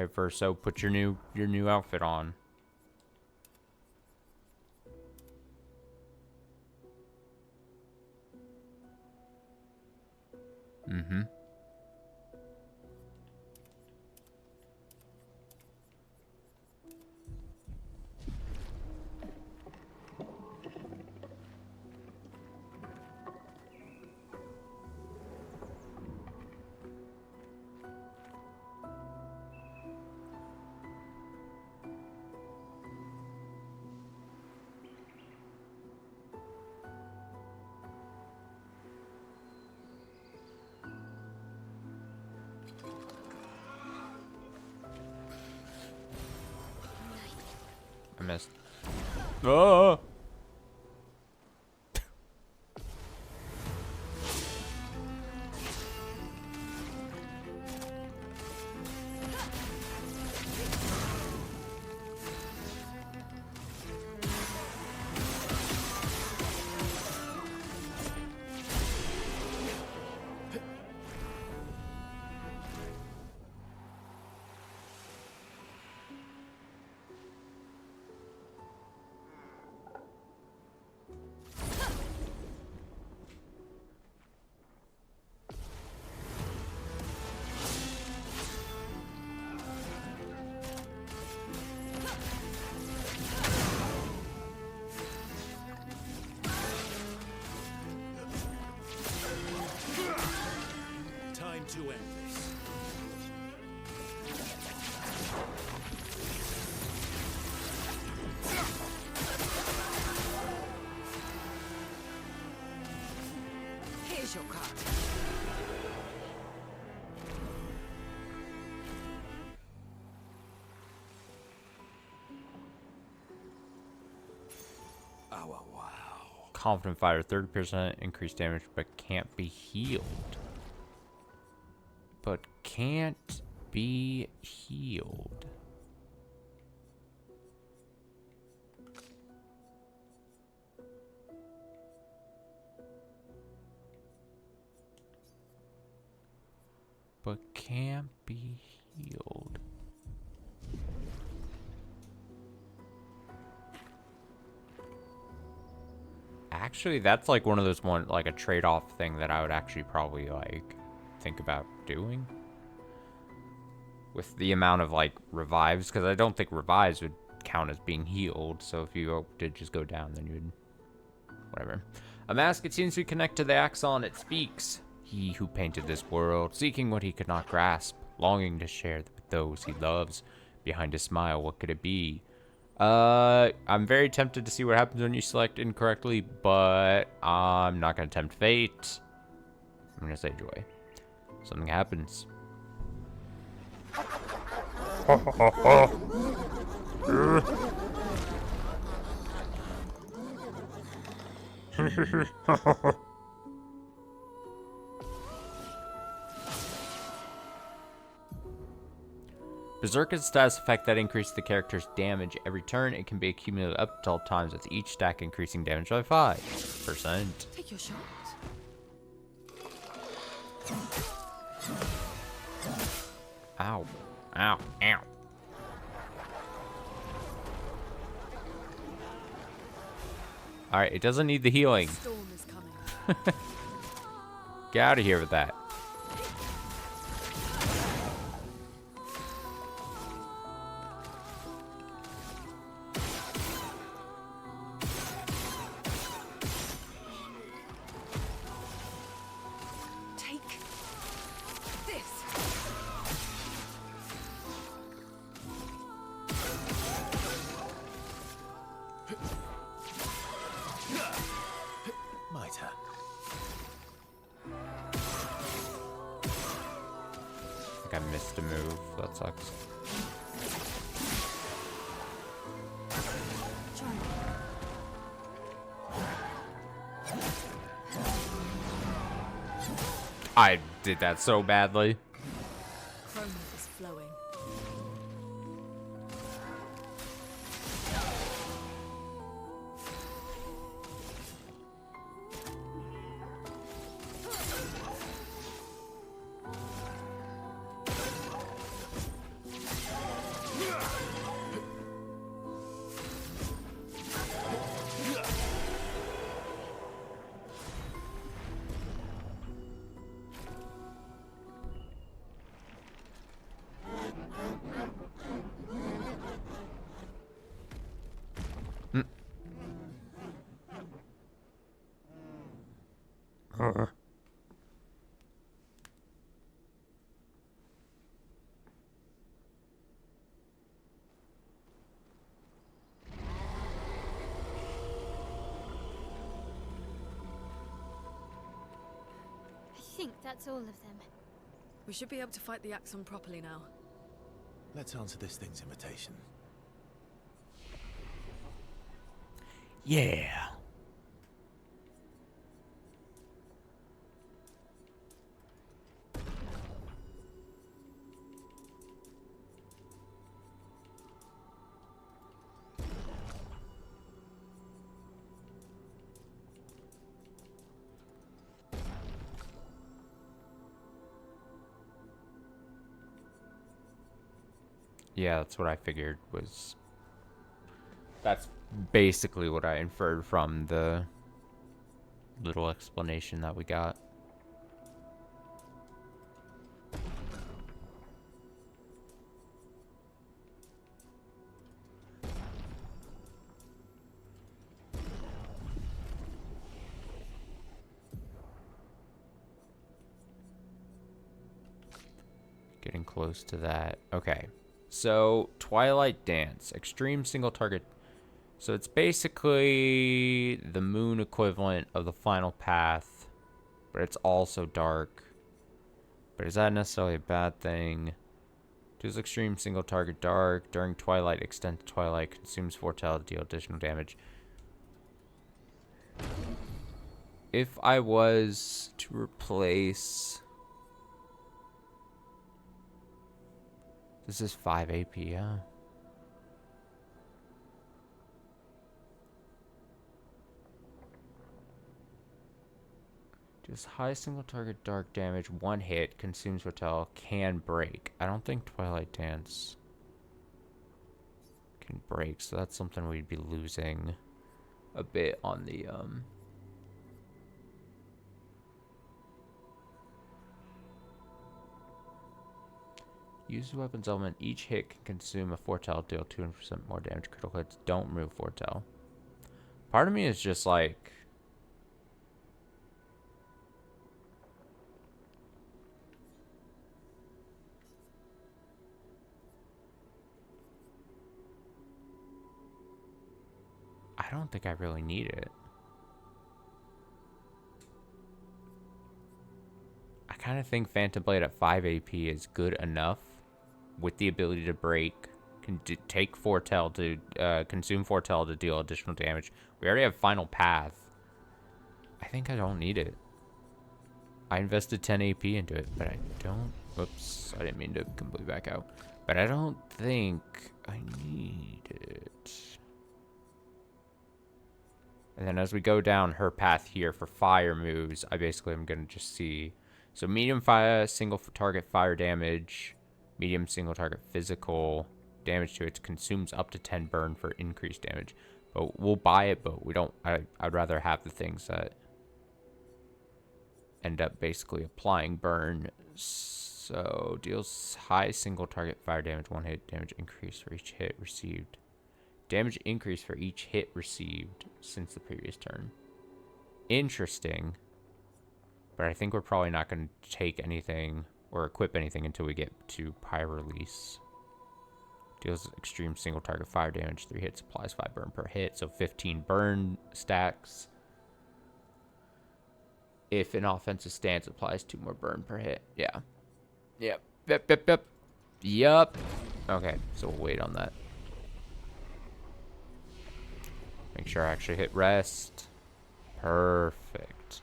right, Verso, put your new outfit on. Mm-hmm. I missed. Oh! Time to end this. Here's your card. Oh, wow. Confident fighter, 30% increased damage, but can't be healed. But can't be healed. But can't be healed. Actually, that's like one of those like a trade-off thing that I would actually probably like think about doing. With the amount of like revives, because I don't think revives would count as being healed. So if you did just go down, then you would, whatever. A mask, it seems to connect to the axon. It speaks. He who painted this world, seeking what he could not grasp, longing to share with those he loves. Behind a smile, what could it be? I'm very tempted to see what happens when you select incorrectly, but I'm not gonna tempt fate. I'm gonna say joy. Something happens. Berserk is a status effect that increases the character's damage every turn. It can be accumulated up to 12 times, with each stack increasing damage by 5%. Take your shot. Ow. Ow. Ow. Alright, it doesn't need the healing. Storm is coming. Get out of here with that. Take this. My turn. I think I missed a move. That sucks. I did that so badly. Chroma is flowing. I think that's all of them. We should be able to fight the Axon properly now. Let's answer this thing's invitation. Yeah. Yeah, that's what I figured was... That's basically what I inferred from the little explanation that we got. Getting close to that. Okay. So, Twilight Dance. Extreme single target. So, it's basically the moon equivalent of the final path. But it's also dark. But is that necessarily a bad thing? Does extreme single target dark. During Twilight, extend to Twilight. Consumes foretell to deal additional damage. If I was to replace... This is 5 AP, yeah. Does high single target dark damage, 1 hit, consumes foretell, can break. I don't think Twilight Dance can break, so that's something we'd be losing a bit on the use the weapon's element. Each hit can consume a foretell, deal 200% more damage. Critical hits don't remove foretell. Part of me is just like... I don't think I really need it. I kind of think Phantom Blade at 5 AP is good enough with the ability to break, can take foretell to consume foretell to deal additional damage. We already have final path. I think I don't need it. I invested 10 AP into it, but I don't... Whoops, I didn't mean to completely back out. But I don't think I need it. And then as we go down her path here for fire moves, I basically am going to just see... So medium fire, single target fire damage, medium single target physical damage to it consumes up to 10 burn for increased damage. But we'll buy it, but we don't... I'd rather have the things that end up basically applying burn. So deals high single target fire damage, 1 hit damage increase for each hit received. Damage increase for each hit received since the previous turn. Interesting. But I think we're probably not going to take anything or equip anything until we get to Pyre Release. Deals extreme single target fire damage, 3 hits, applies 5 burn per hit. So 15 burn stacks. If an offensive stance applies 2 more burn per hit. Yeah. Yep. Yup. Okay, so we'll wait on that. Make sure I actually hit rest. Perfect.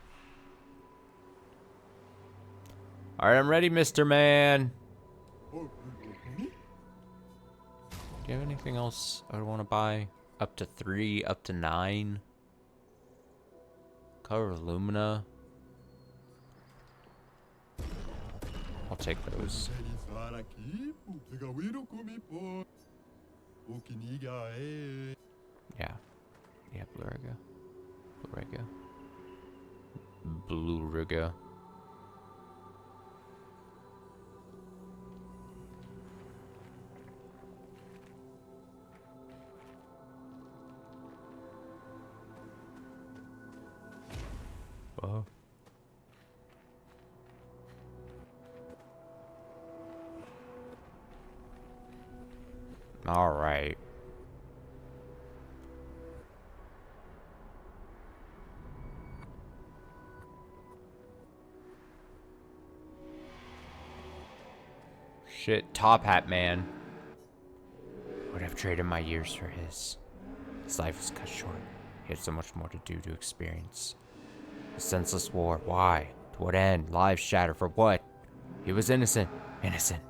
Alright, I'm ready, Mr. Man. Do you have anything else I would want to buy? Up to 3, up to 9. Color of Lumina. I'll take those. Yeah. Yeah, Bluriga. Bluriga. Bluriga. Oh. All right. Shit, Top Hat Man. Would have traded my years for his. His life was cut short. He had so much more to do to experience. A senseless war. Why? To what end? Lives shattered for what? He was innocent. Innocent.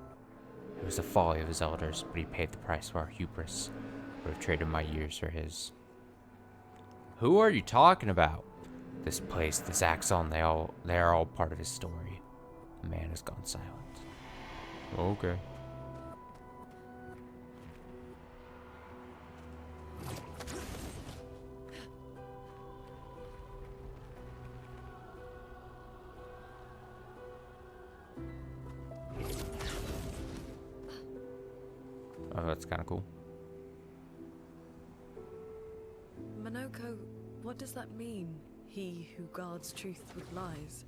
It was the folly of his elders, but he paid the price for our hubris. Would have traded my years for his. Who are you talking about? This place, this Axon, they are all part of his story. The man has gone silent. Okay. Oh, that's kind of cool. Monoko, what does that mean? He who guards truth with lies.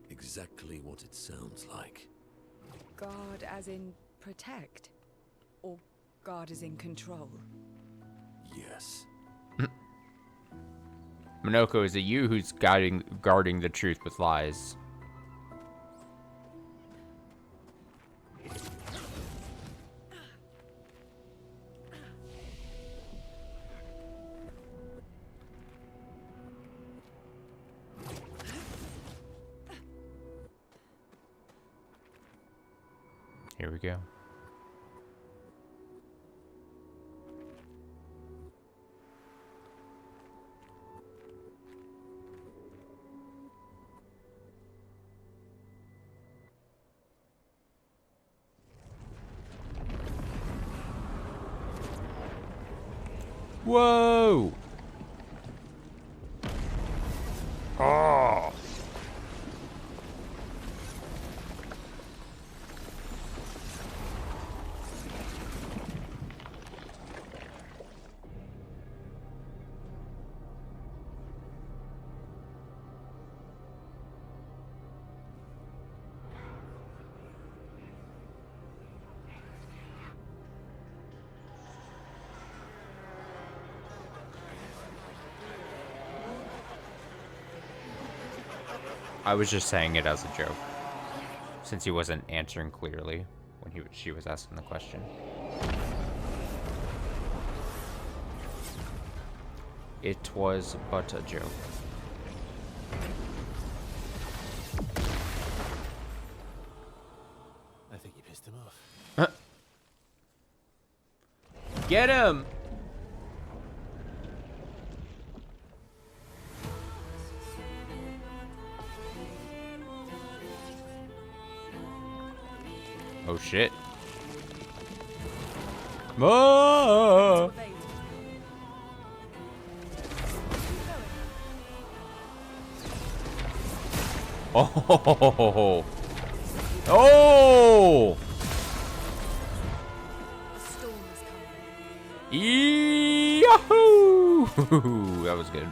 Exactly what it sounds like. Guard as in protect? Or guard as in control? Yes. Monoko, is it you who's guarding the truth with lies? Here we go. Whoa! Oh! I was just saying it as a joke, since he wasn't answering clearly when she was asking the question. It was but a joke. I think you pissed him off. Get him! Oh shit. Oh! Oh! Oh! Yahoo! That was good.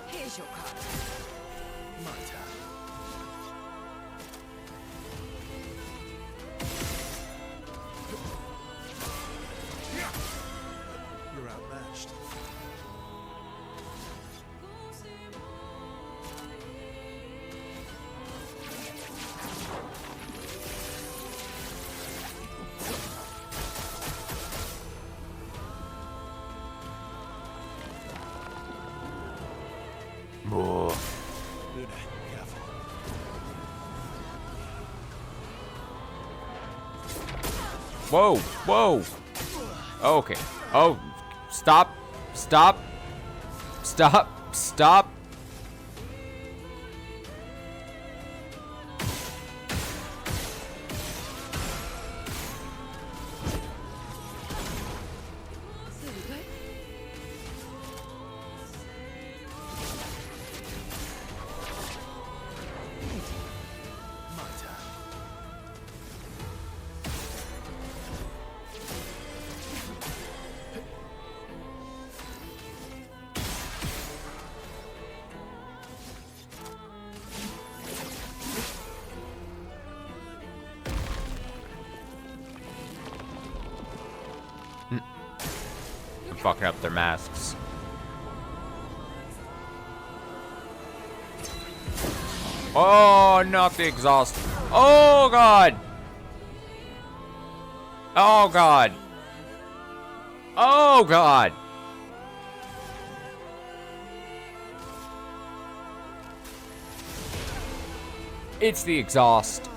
Here's your card. My turn. You're outmatched. Oh. Luna, careful. Whoa, whoa. Okay. Oh, stop, stop, stop, stop. fucking up their masks. Oh, not the exhaust. Oh, God. Oh, God. Oh, God. It's the exhaust.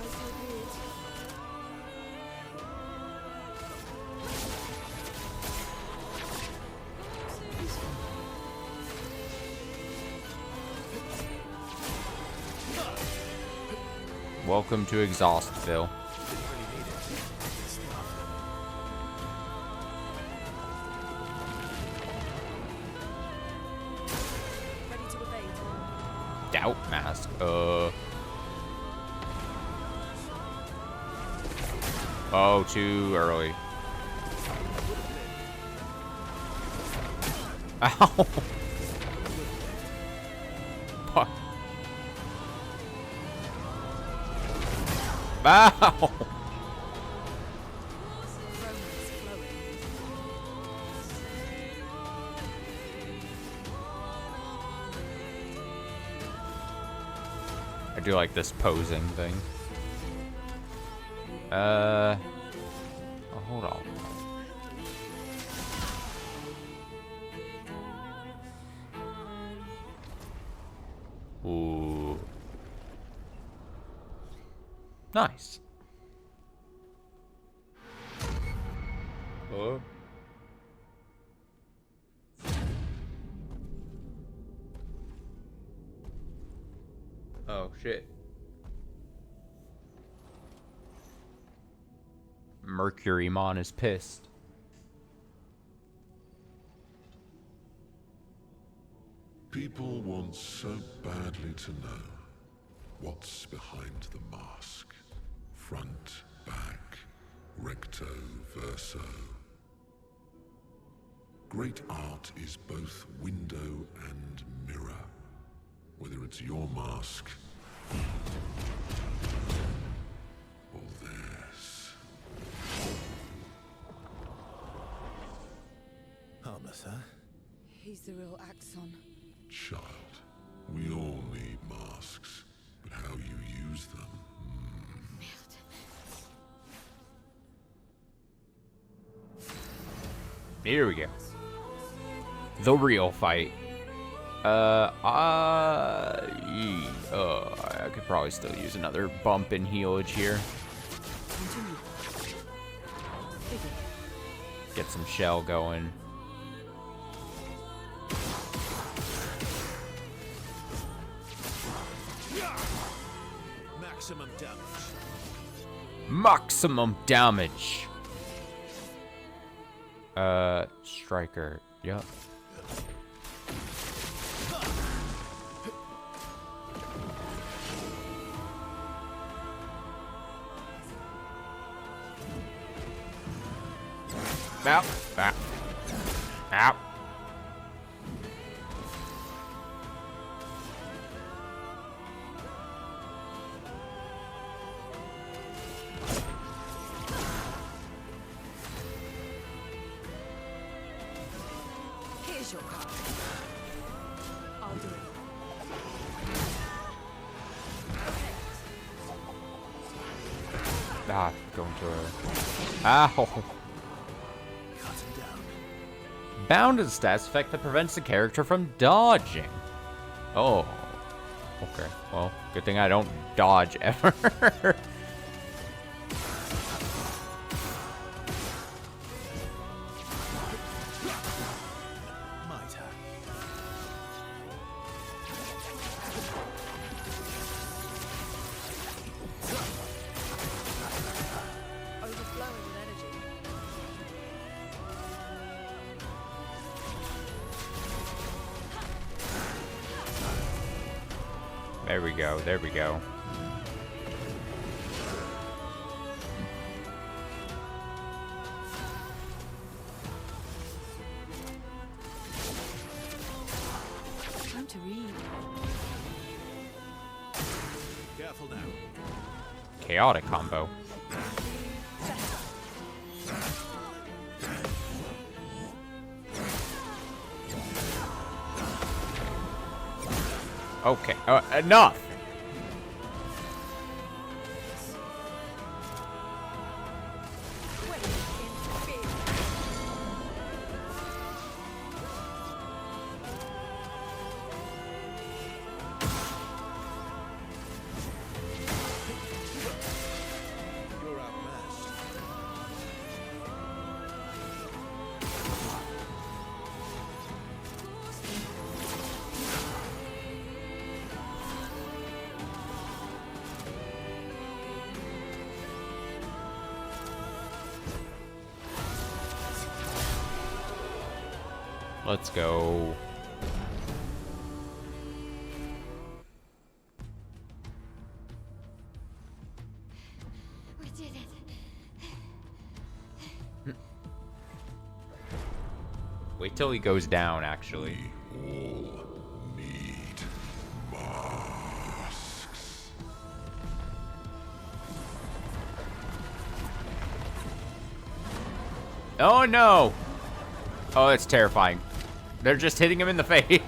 Welcome to Exhaustville. Doubt mask. Oh, too early. Ow. Fuck. Ow. I do like this posing thing. Oh, hold on. Ooh. Nice. Oh. Oh, shit. Mercurymon is pissed. People want so badly to know what's behind the mask. Front, back, recto, verso. Great art is both window and mirror. Whether it's your mask or theirs. Harmless, huh? He's the real Axon. Child, we all need masks, but how you use them. Here we go. The real fight. I could probably still use another bump in healage here. Get some shell going. Maximum damage. Maximum damage. Striker. Yup. Ow. Ow. Ow. Here's your card. I'll do it. Ah, going to her. Ow. Bound is a stats effect that prevents the character from dodging. Oh. Okay. Well, good thing I don't dodge ever. My turn. Overflowing with energy. There we go. There we go. Time to read. Careful now. Chaotic combo. Okay, enough. You're outmatched. Let's go. We did it. Wait till he goes down, actually. All need masks. Oh no! Oh, that's terrifying. They're just hitting him in the face. This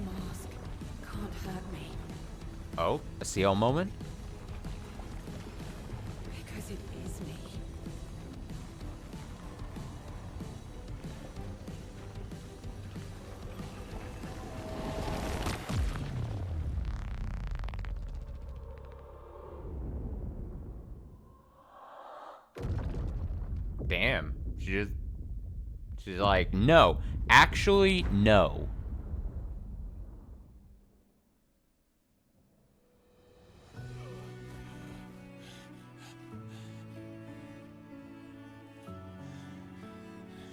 mask can't hurt me Oh, a CL moment? because it is me. Damn. She's like, no. Actually, no.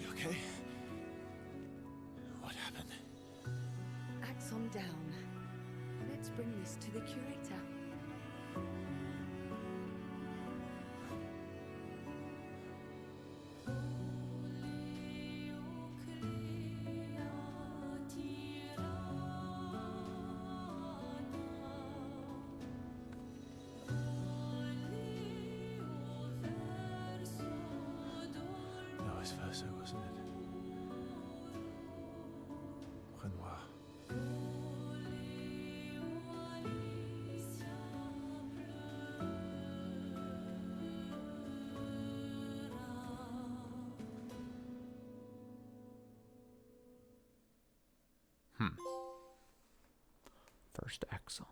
You okay? What happened? Axon down. Let's bring this to the curator. No, vice versa, wasn't it? Renoir. First Axon.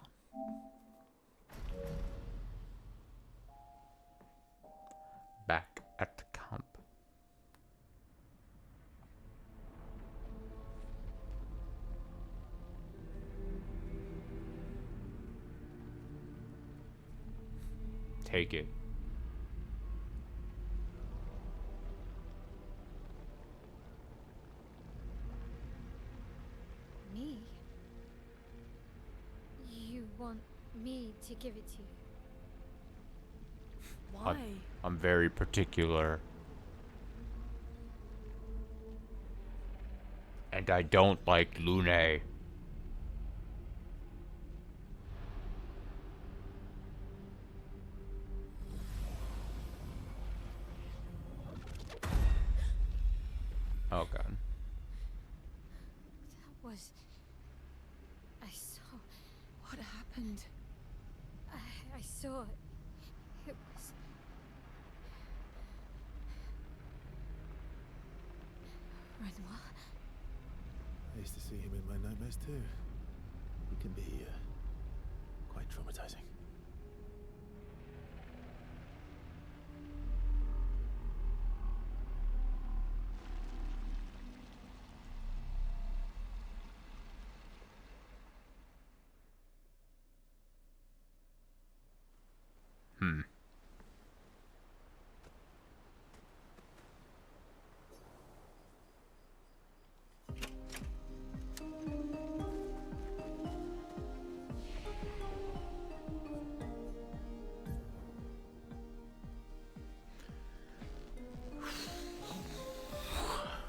Back at the camp. Take it. Me? You want me to give it to you? Why? I'm very particular. And I don't like Lune. Oh god. That was... I saw... What happened? I saw... It was... Renoir? I used to see him in my nightmares too. He can be quite traumatizing.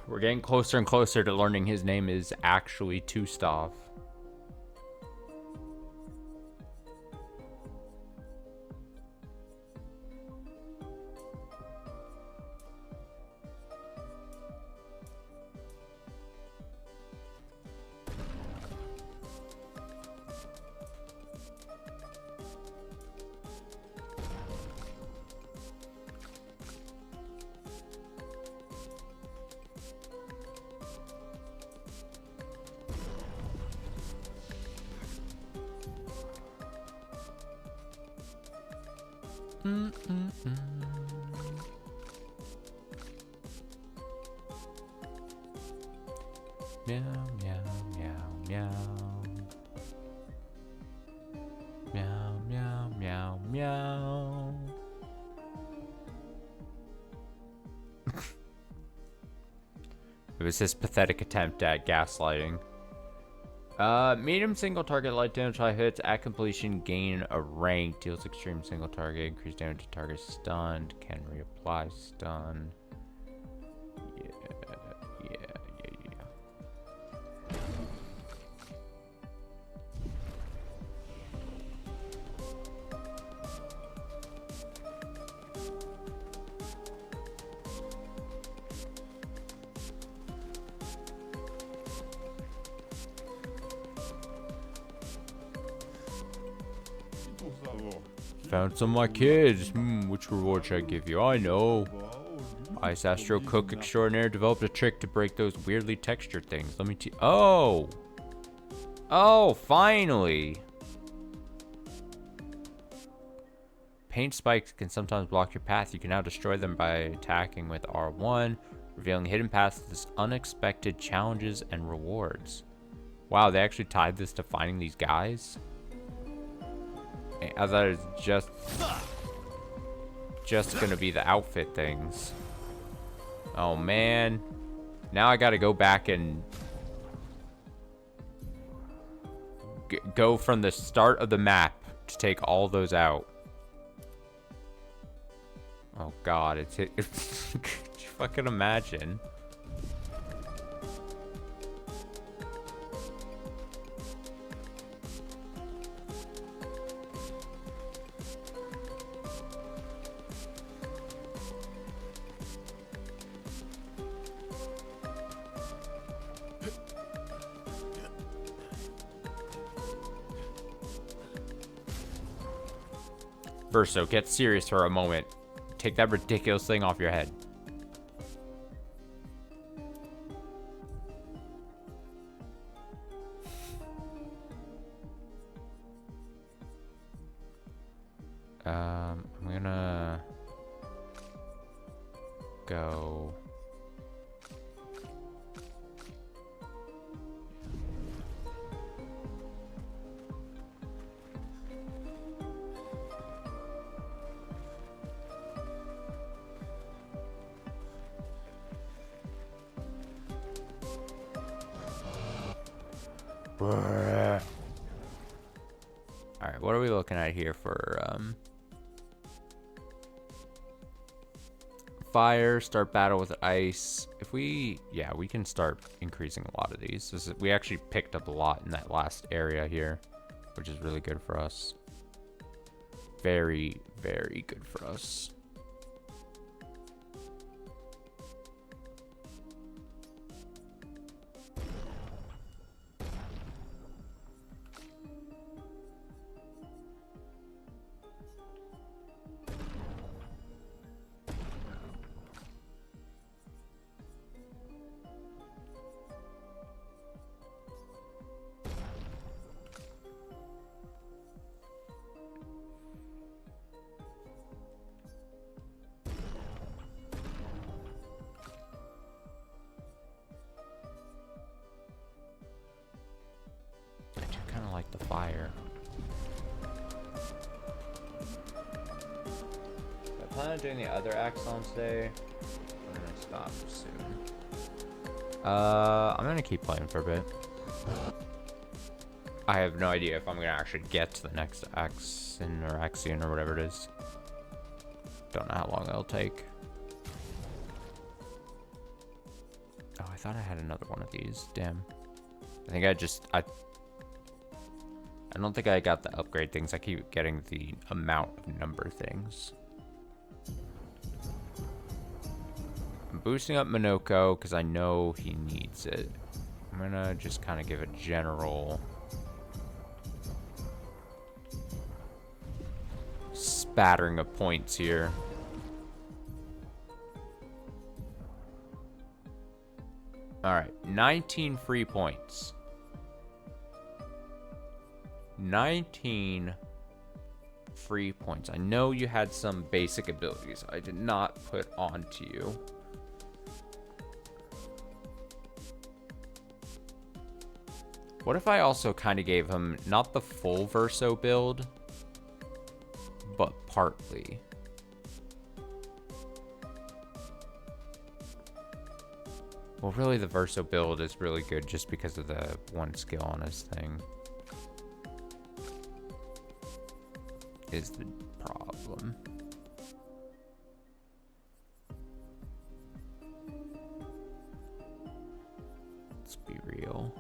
We're getting closer and closer to learning his name is actually Tustav. Meow, meow, meow, meow. Meow, meow, meow, meow. It was his pathetic attempt at gaslighting. Medium single target light damage, high hits at completion, gain a rank, deals extreme single target, increase damage to target stunned, can reapply stun. Yeah. Found some of my kids. Which reward should I give you? I know. Ice Astro Cook Extraordinaire developed a trick to break those weirdly textured things. Let me Oh! Oh, finally! Paint spikes can sometimes block your path. You can now destroy them by attacking with R1, revealing hidden paths to unexpected challenges and rewards. Wow, they actually tied this to finding these guys? I thought it was just gonna be the outfit things. Oh man. Now I gotta go back and go from the start of the map to take all those out. Oh god, could you fucking imagine? Verso, get serious for a moment. Take that ridiculous thing off your head. I'm gonna go. Alright, what are we looking at here for fire? Start battle with ice. If we, yeah, we can start increasing a lot of these. We actually picked up a lot in that last area here, which is really good for us. Very, very good for us. The fire. I plan on doing the other Axon today. I'm gonna stop soon. I'm gonna keep playing for a bit. I have no idea if I'm gonna actually get to the next Axon or Axion or whatever it is. Don't know how long it'll take. Oh, I thought I had another one of these. Damn. I think I don't think I got the upgrade things. I keep getting the amount of number things. I'm boosting up Minoko because I know he needs it. I'm gonna just kind of give a general spattering of points here. Alright, 19 free points. 19 free points. I know you had some basic abilities I did not put onto you. What if I also kind of gave him not the full Verso build, but partly? Well, really the Verso build is really good just because of the one skill on his thing. Is the problem. Let's be real.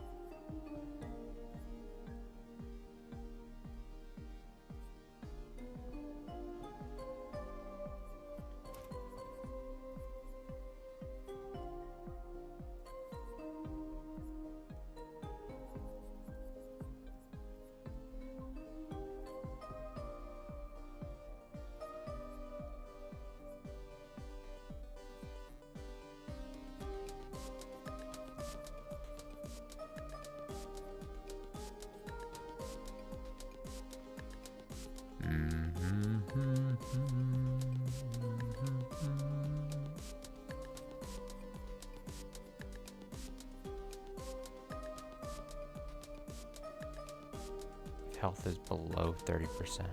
Health is below 30%.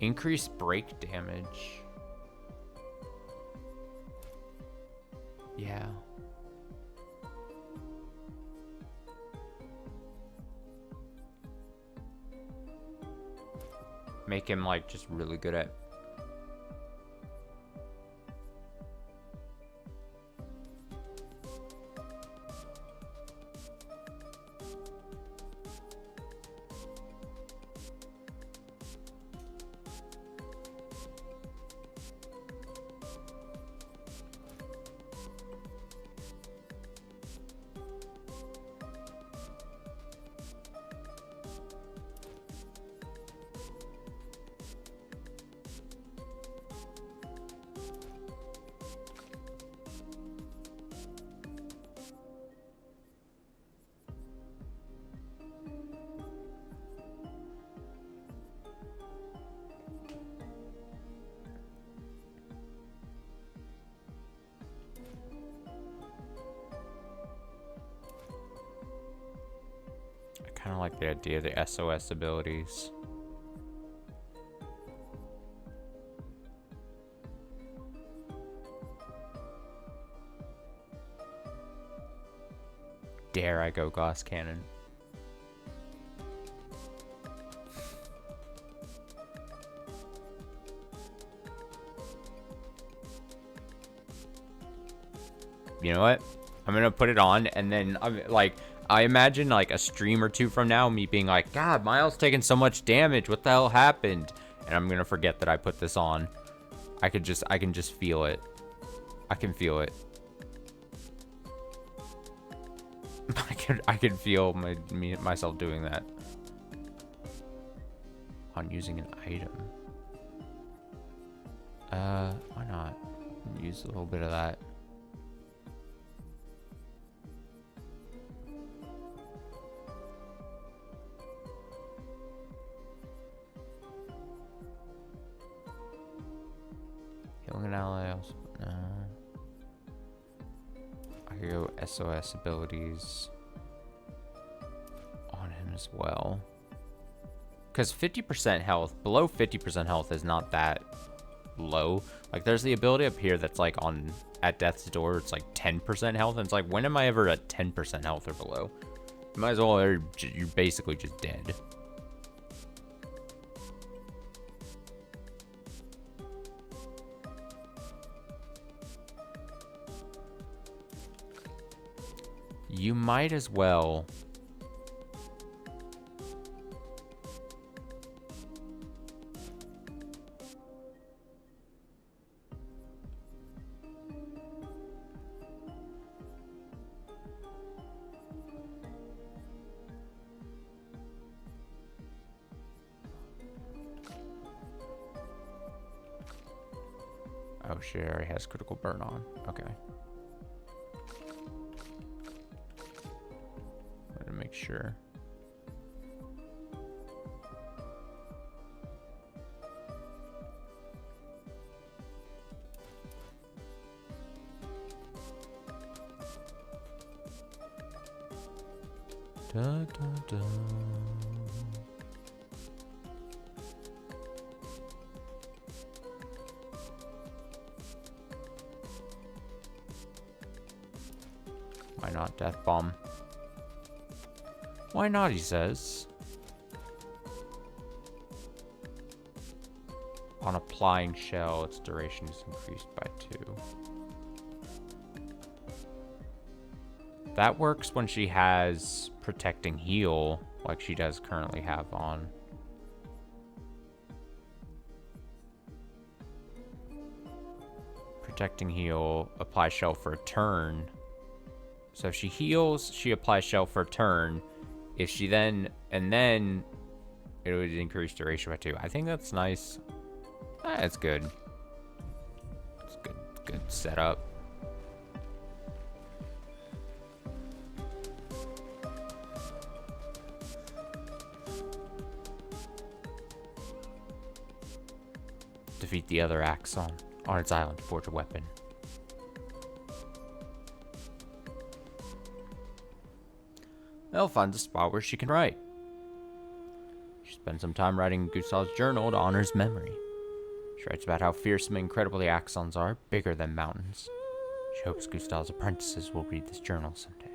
Increased break damage. Yeah. Make him like just really good at kind of like the idea of the SOS abilities. Dare I go glass cannon? You know what? I'm gonna put it on, and then I'm like, I imagine like a stream or two from now, me being like, God, Miles taking so much damage. What the hell happened? And I'm gonna forget that I put this on. I can just feel it. I can feel it. I can feel myself doing that. On using an item. Why not? Use a little bit of that. Healing an ally also. No. I could go SOS abilities on him as well. Because 50% health, below 50% health is not that low. Like, there's the ability up here that's like on at death's door, it's like 10% health, and it's like, when am I ever at 10% health or below? You might as well, you're basically just dead. You might as well. Oh, she already has critical burn on. Okay. Gotta make sure. Da, da, da. Why not Death Bomb? Why not, he says. On applying shell, its duration is increased by 2. That works when she has protecting heal, like she does currently have on. Protecting heal, apply shell for a turn. So if she heals, she applies shell for a turn. If she then, and then it would increase duration by 2. I think that's nice. That's good. It's good, good setup. Defeat the other axe on its island to forge a weapon. Elle finds a spot where she can write. She spends some time writing in Gustav's journal to honor his memory. She writes about how fearsome and incredible the axons are, bigger than mountains. She hopes Gustav's apprentices will read this journal someday.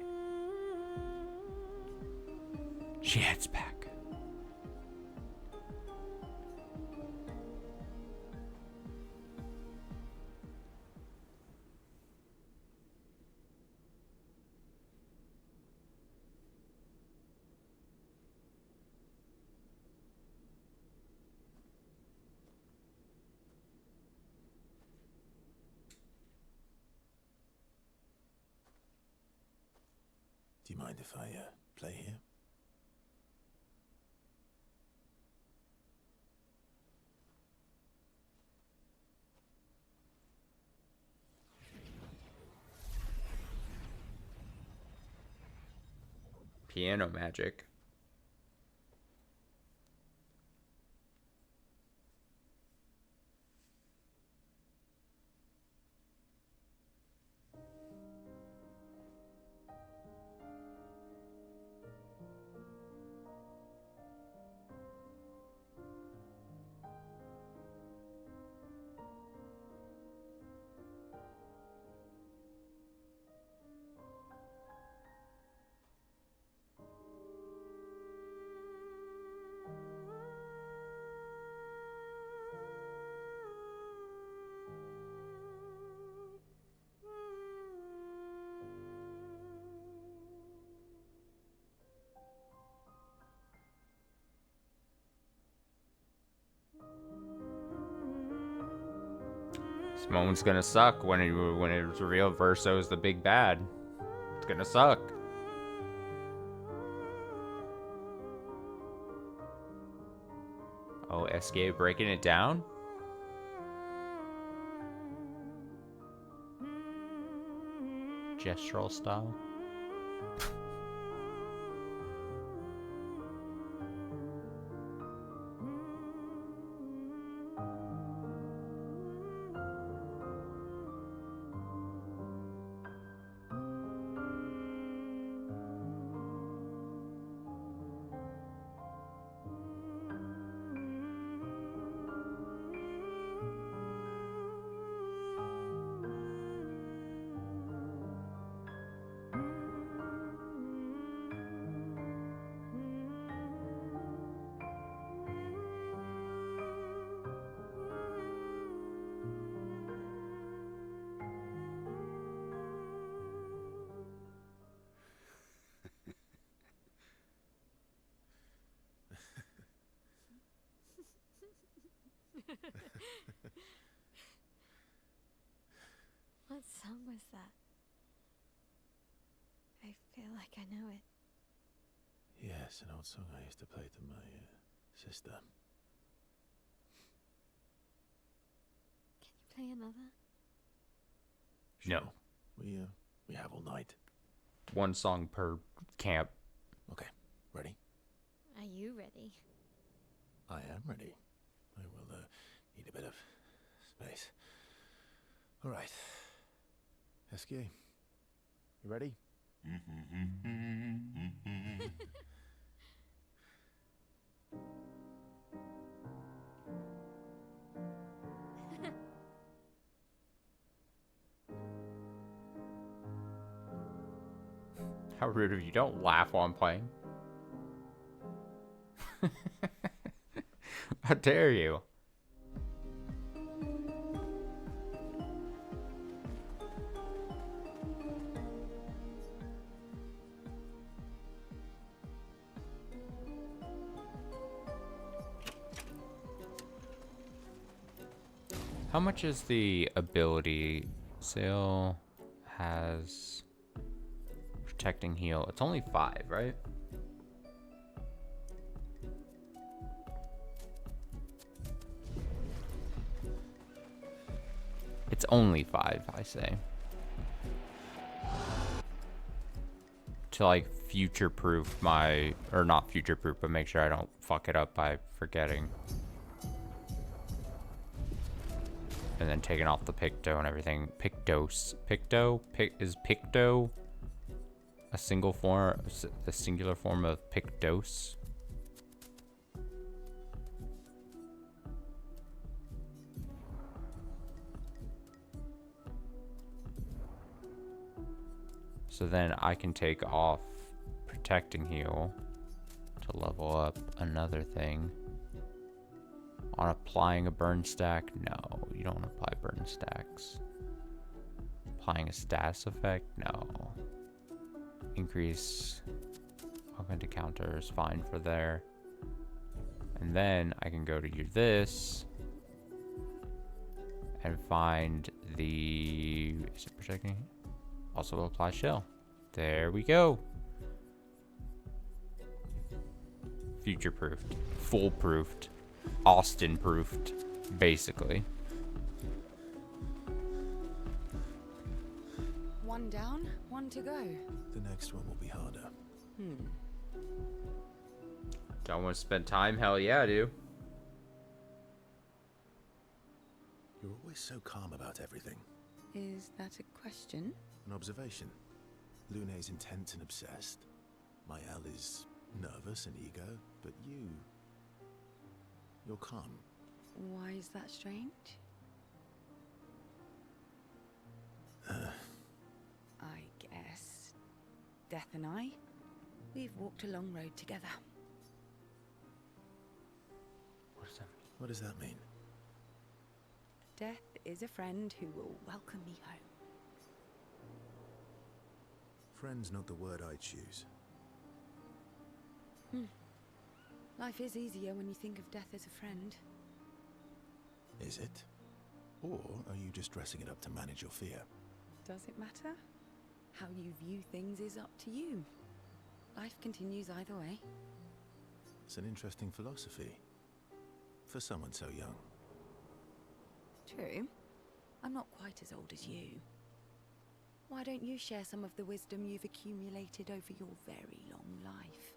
She heads back. Do you mind if I play here? Piano magic. This moment's gonna suck when it's revealed Verso is the big bad. It's gonna suck. Oh, SK breaking it down? Gestural style? What song was that? I feel like I know it. Yes, an old song I used to play to my sister. Can you play another? No. We have all night. One song per camp. Okay, ready? Are you ready? I am ready. I will need a bit of space. All right. SK, you ready? How rude of you. Don't laugh while I'm playing. How dare you? How much is the ability? Sail has protecting heal. It's only 5, right? It's only 5, I say. To like future-proof my, or not future-proof, but make sure I don't fuck it up by forgetting. And then taking off the Picto and everything. Pictos. Picto? Is Picto a single form, the singular form of Pictos? So then I can take off protecting heal to level up another thing. On applying a burn stack? No, you don't want to apply burn stacks. Applying a status effect? No. Increase augmented counter is fine for there. And then I can go to this and find the, is it protecting? Also apply shell. There we go. Future-proofed. Fool-proofed. Austin-proofed, basically. One down, one to go. The next one will be harder. Don't want to spend time? Hell yeah, I do. You're always so calm about everything. Is that a question? An observation. Lune's intense and obsessed. Mael is nervous and eager, but you're calm. Why is that strange? I guess Death and I, we've walked a long road together. What does that mean? Death is a friend who will welcome me home. Friend's not the word I choose. Life is easier when you think of death as a friend. Is it? Or are you just dressing it up to manage your fear? Does it matter? How you view things is up to you. Life continues either way. It's an interesting philosophy. For someone so young. True. I'm not quite as old as you. Why don't you share some of the wisdom you've accumulated over your very long life?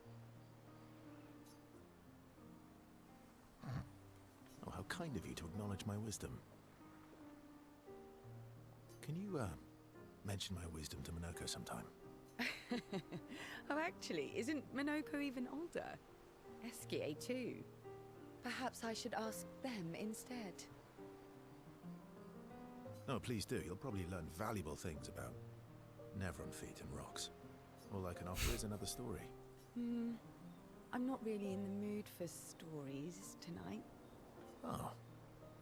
Oh, how kind of you to acknowledge my wisdom. Can you, mention my wisdom to Minoko sometime? Oh, actually, isn't Minoko even older? Eskie too. Perhaps I should ask them instead. No, please do. You'll probably learn valuable things about Nevron feet and rocks. All I can offer is another story. I'm not really in the mood for stories tonight. Oh,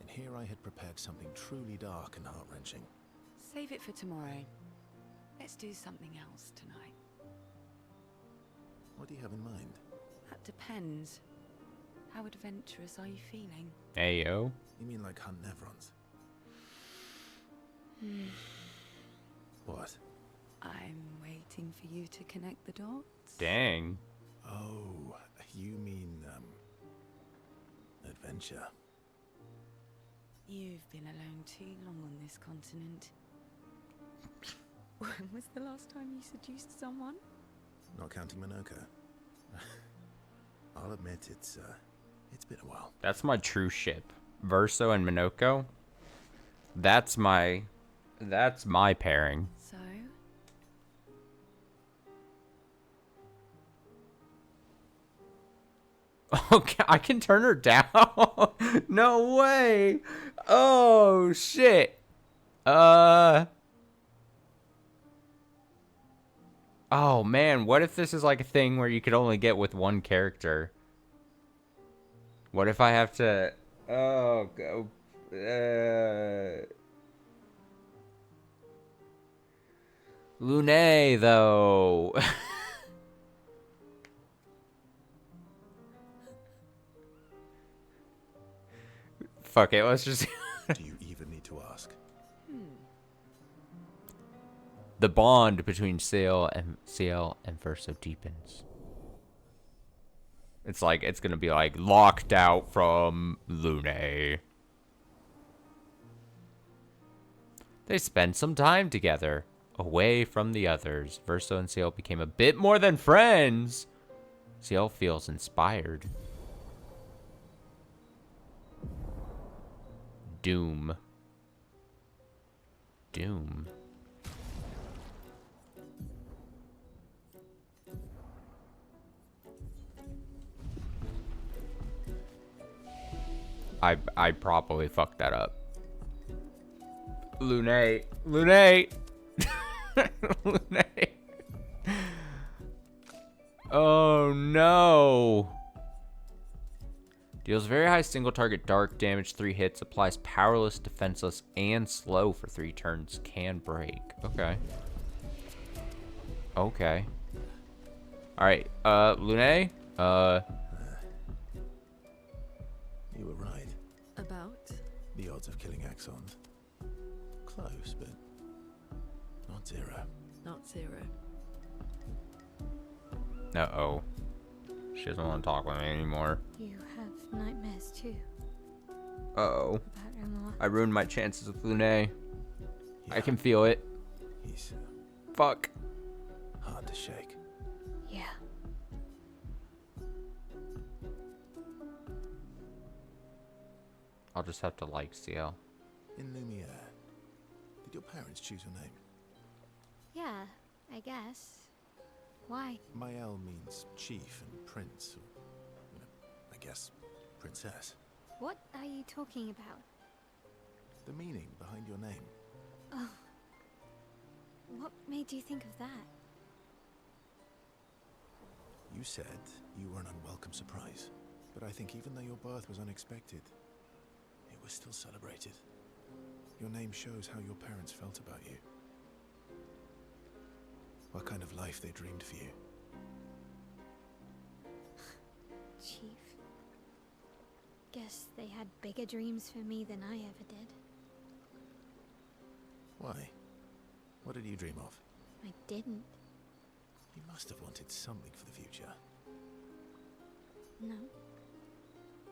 and here I had prepared something truly dark and heart-wrenching. Save it for tomorrow. Let's do something else tonight. What do you have in mind? That depends. How adventurous are you feeling? Ayo. You mean like hunt Nevrons? What? I'm waiting for you to connect the dots. Dang. Oh, you mean, adventure. You I've been alone too long on this continent. When was the last time you seduced someone? Not counting Minoka. I'll admit it's been a while. That's my true ship. Verso and Minoko. That's my pairing. So? Okay, I can turn her down. No way. Oh shit. Oh man, what if this is like a thing where you could only get with one character? What if I have to go Lune though. Fuck it, let's just Do you even need to ask? The bond between CL and Verso deepens. It's like it's gonna be like locked out from Lune. They spend some time together, away from the others. Verso and CL became a bit more than friends. CL feels inspired. Doom. I probably fucked that up. Lune. Lune. Oh no. Deals very high single target dark damage, 3 hits, applies powerless, defenseless, and slow for 3 turns. Can break. Okay. Okay. Alright, Lune? You were right. About? The odds of killing Axons. Close, but not 0. Not 0. Uh-oh. She doesn't want to talk with me anymore. You have nightmares too. Uh-oh. About Omar. I ruined my chances with Lune. Yeah. I can feel it. He's Fuck. hard to shake. Yeah. I'll just have to like CL. In Lumiere, did your parents choose your name? Yeah, I guess. Why? Mael means chief and prince, or, I guess, princess. What are you talking about? The meaning behind your name. Oh. What made you think of that? You said you were an unwelcome surprise, but I think even though your birth was unexpected, it was still celebrated. Your name shows how your parents felt about you. What kind of life they dreamed for you. Chief. Guess they had bigger dreams for me than I ever did. Why? What did you dream of? I didn't. You must have wanted something for the future. No.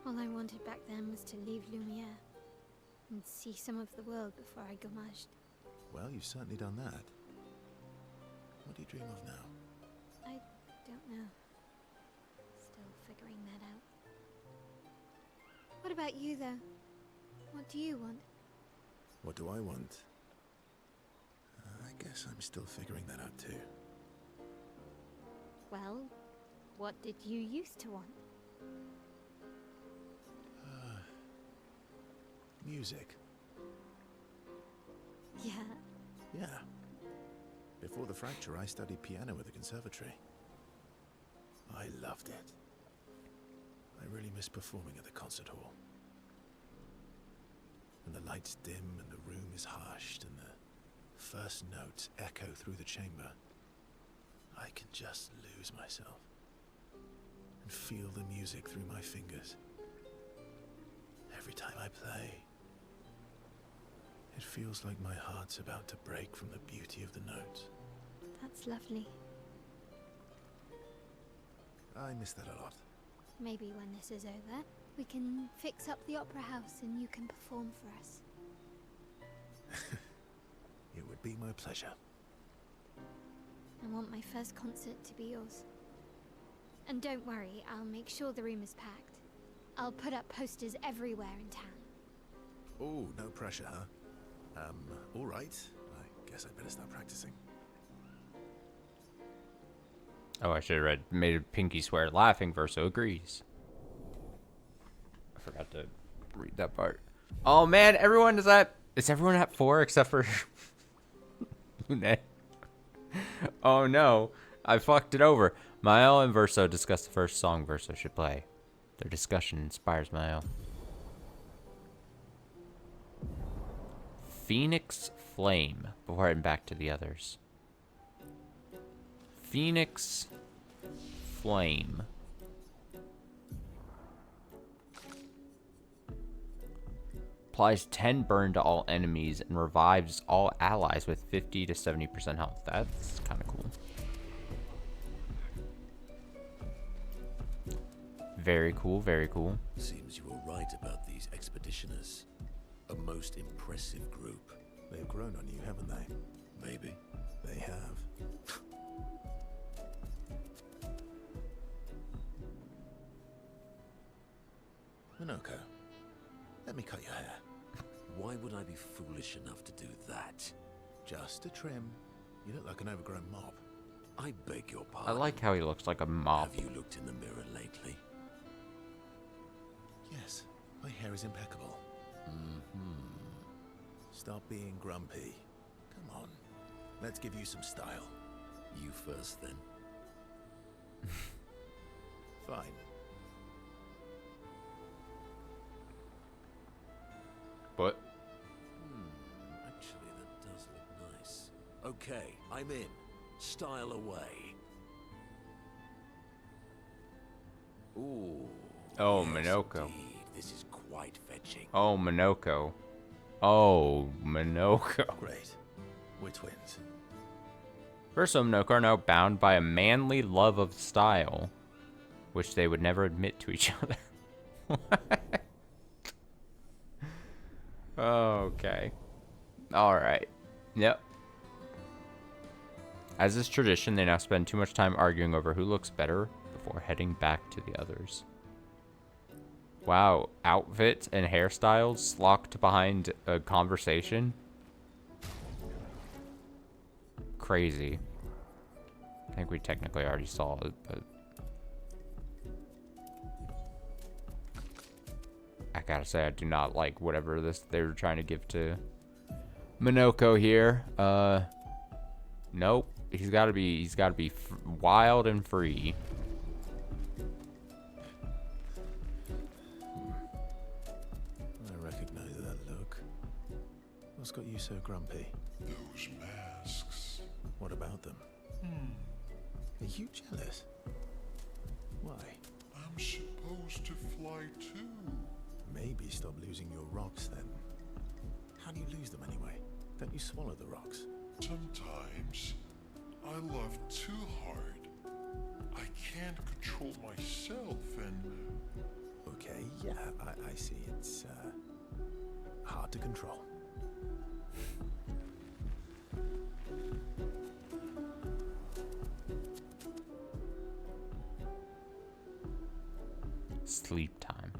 All I wanted back then was to leave Lumiere and see some of the world before I gommaged. Well, you've certainly done that. What do you dream of now? I don't know. Still figuring that out. What about you, though? What do you want? What do I want? I guess I'm still figuring that out too. Well, what did you used to want? Music. Yeah. Yeah. Before the fracture, I studied piano at the conservatory. I loved it. I really miss performing at the concert hall. When the lights dim and the room is hushed and the first notes echo through the chamber, I can just lose myself and feel the music through my fingers. Every time I play, it feels like my heart's about to break from the beauty of the notes. That's lovely. I miss that a lot. Maybe when this is over, we can fix up the opera house and you can perform for us. It would be my pleasure. I want my first concert to be yours. And don't worry, I'll make sure the room is packed. I'll put up posters everywhere in town. Oh, no pressure, huh? All right. I guess I'd better start practicing. Oh, I should have made Pinky swear laughing. Verso agrees. I forgot to read that part. Oh man, everyone is everyone at 4 except for Lune? Oh no, I fucked it over. Mael and Verso discuss the first song Verso should play. Their discussion inspires Mael. Phoenix Flame, before heading back to the others. Phoenix Flame. Applies 10 burn to all enemies and revives all allies with 50 to 70% health. That's kind of cool. Very cool, very cool. Seems you were right about these expeditioners. A most impressive group. They've grown on you, haven't they? Maybe. They have. Minoko, let me cut your hair. Why would I be foolish enough to do that? Just a trim. You look like an overgrown mop. I beg your I pardon. like how he looks like a mop. Have you looked in the mirror lately? Yes, my hair is impeccable. Stop being grumpy. Come on, let's give you some style. You first, then. Fine. What? Actually, that does look nice. Okay, I'm in. Style away. Ooh. Oh, yes, Minoko. Indeed. This is quite fetching. Oh, Minoko. Oh, Minoko. Great. We're twins. Verso and Minoko are now bound by a manly love of style, which they would never admit to each other. What? Okay. Alright. Yep. As is tradition, they now spend too much time arguing over who looks better before heading back to the others. Wow, outfits and hairstyles locked behind a conversation? Crazy. I think we technically already saw it, but... I gotta say, I do not like whatever they were trying to give to Minoko here. Nope. He's gotta be wild and free. I recognize that look. What's got you so grumpy? Those masks. What about them? Are you jealous? Why? I'm supposed to fly too. Maybe stop losing your rocks then. How do you lose them anyway? Don't you swallow the rocks? Sometimes I love too hard. I can't control myself and... Okay, yeah, I see. It's hard to control. Sleep time.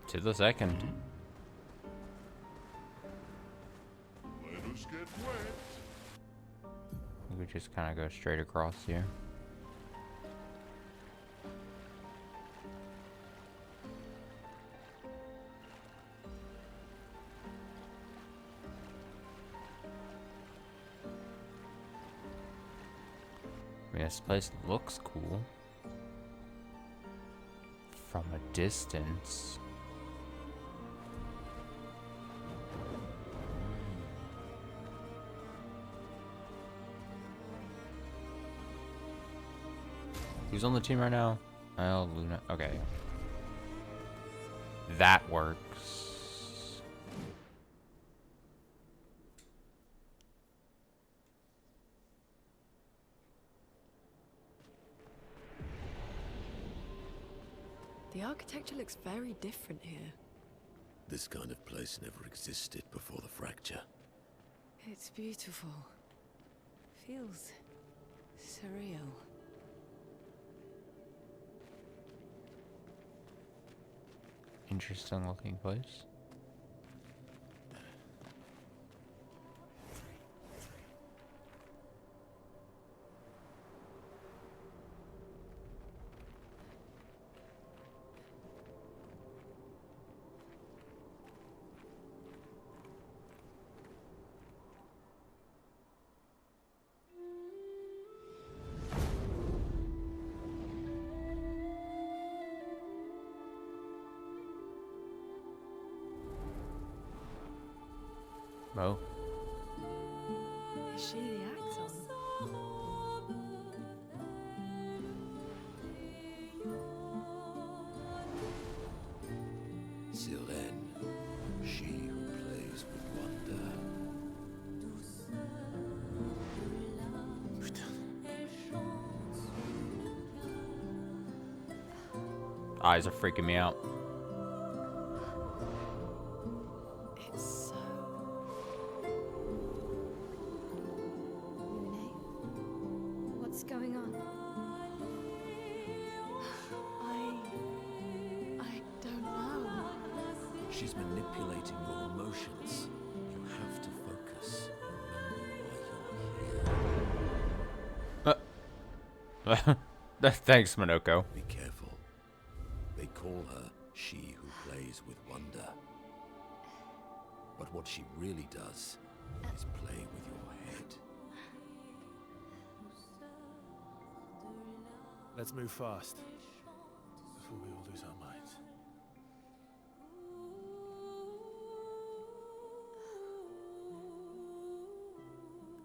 To the second. Let us get wet. We could just kind of go straight across here. I mean, this place looks cool from a distance. Who's on the team right now? Oh, Luna. Okay. That works. The architecture looks very different here. This kind of place never existed before the fracture. It's beautiful. Feels surreal. Interesting looking place. Oh. Is she the Axon? Sylvain, she who plays with wonder. Eyes are freaking me out. It's so... What's going on? I don't know. She's manipulating your emotions. You have to focus. Remember why you're here. Thanks, Minoko. Be careful. They call her she who plays with wonder. But what she really does is play with your head. Let's move fast before we all lose our minds.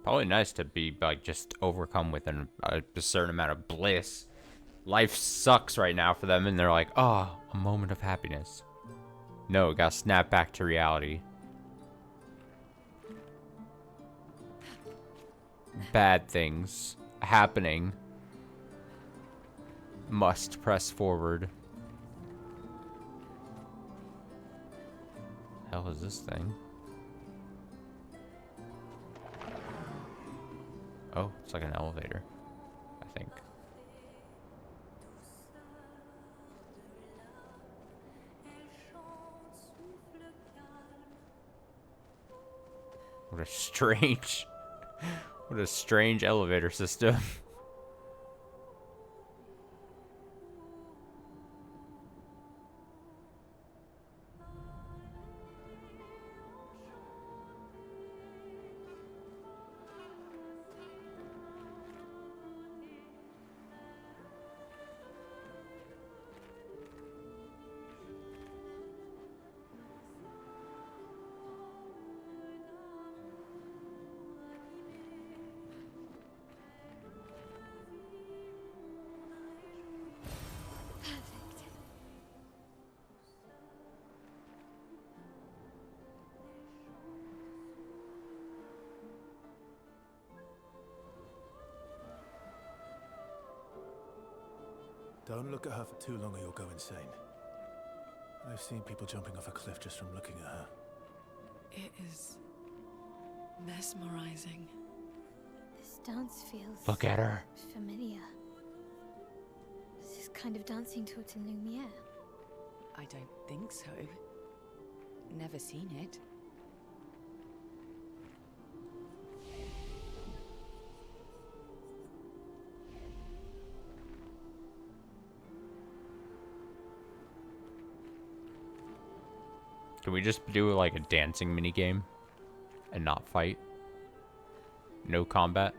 Probably nice to be like just overcome with a certain amount of bliss. Life sucks right now for them, and they're like, "Oh, a moment of happiness." No, gotta snap back to reality. Bad things happening. Must press forward. Hell is this thing? Oh, it's like an elevator, I think. What a strange elevator system. Don't look at her for too long or you'll go insane. I've seen people jumping off a cliff just from looking at her. It is mesmerizing. This dance feels Look at her. familiar. This is kind of dancing to it in Lumiere. I don't think so. Never seen it. Can we just do like a dancing minigame and not fight? No combat?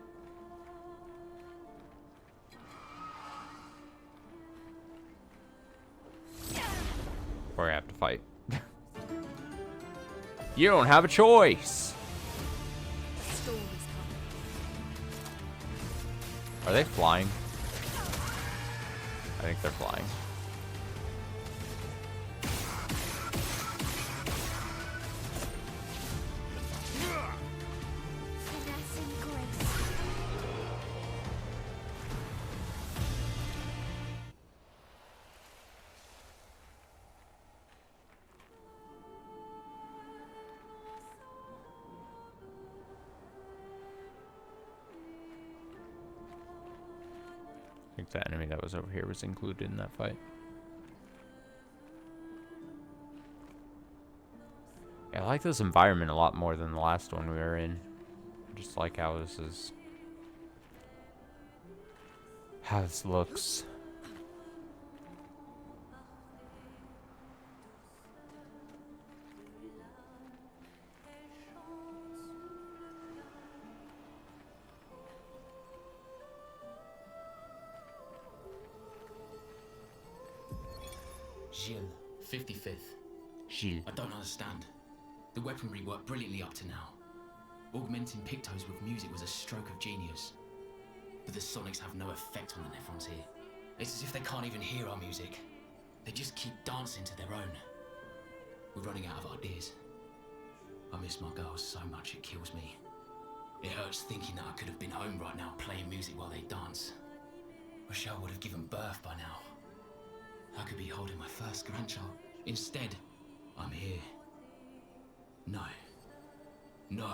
Or I have to fight. You don't have a choice. Storm is coming. Are they flying? I think they're flying. Finesse and grace. think the enemy that was over here was included in that fight. Yeah, I like this environment a lot more than the last one we were in. I just like how this is... how this looks. Gilles, 55th. Gilles. I don't understand. The weaponry worked brilliantly up to now. Augmenting pictos with music was a stroke of genius. But the sonics have no effect on the Nephrons here. It's as if they can't even hear our music. They just keep dancing to their own. We're running out of ideas. I miss my girls so much it kills me. It hurts thinking that I could have been home right now playing music while they dance. Rochelle would have given birth by now. I could be holding my first grandchild. Instead, I'm here. No. No.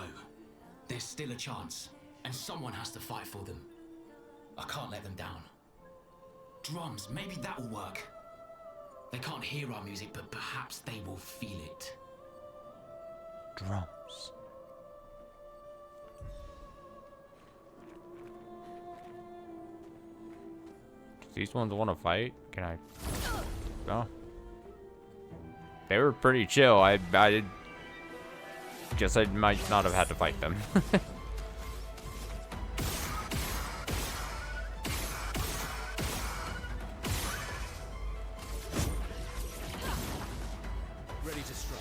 There's still a chance, and someone has to fight for them. I can't let them down. Drums, maybe that will work. They can't hear our music, but perhaps they will feel it. Drums. Do these ones want to fight? Can I? No. They were pretty chill. I guess I might not have had to fight them. Ready to strike.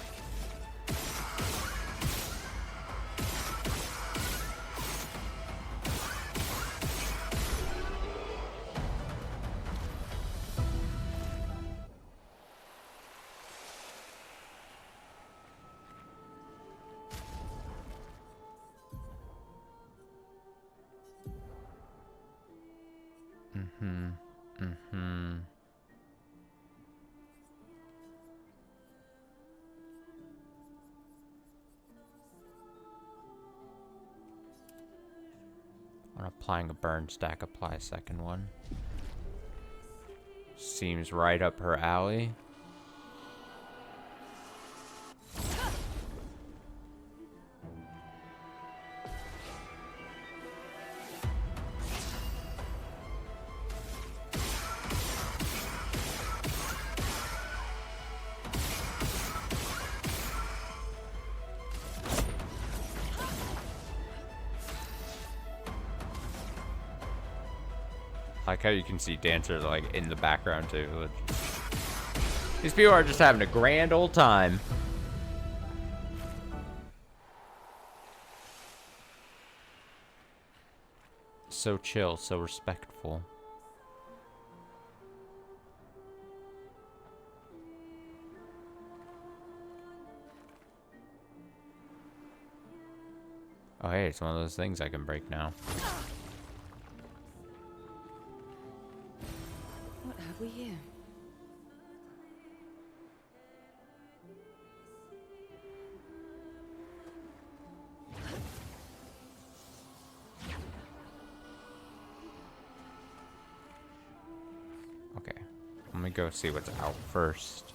When applying a burn stack, apply a second one. Seems right up her alley. Like how you can see dancers like in the background too. These people are just having a grand old time. So chill, so respectful. Oh hey, it's one of those things I can break now. What have we here? Okay, let me go see what's out first.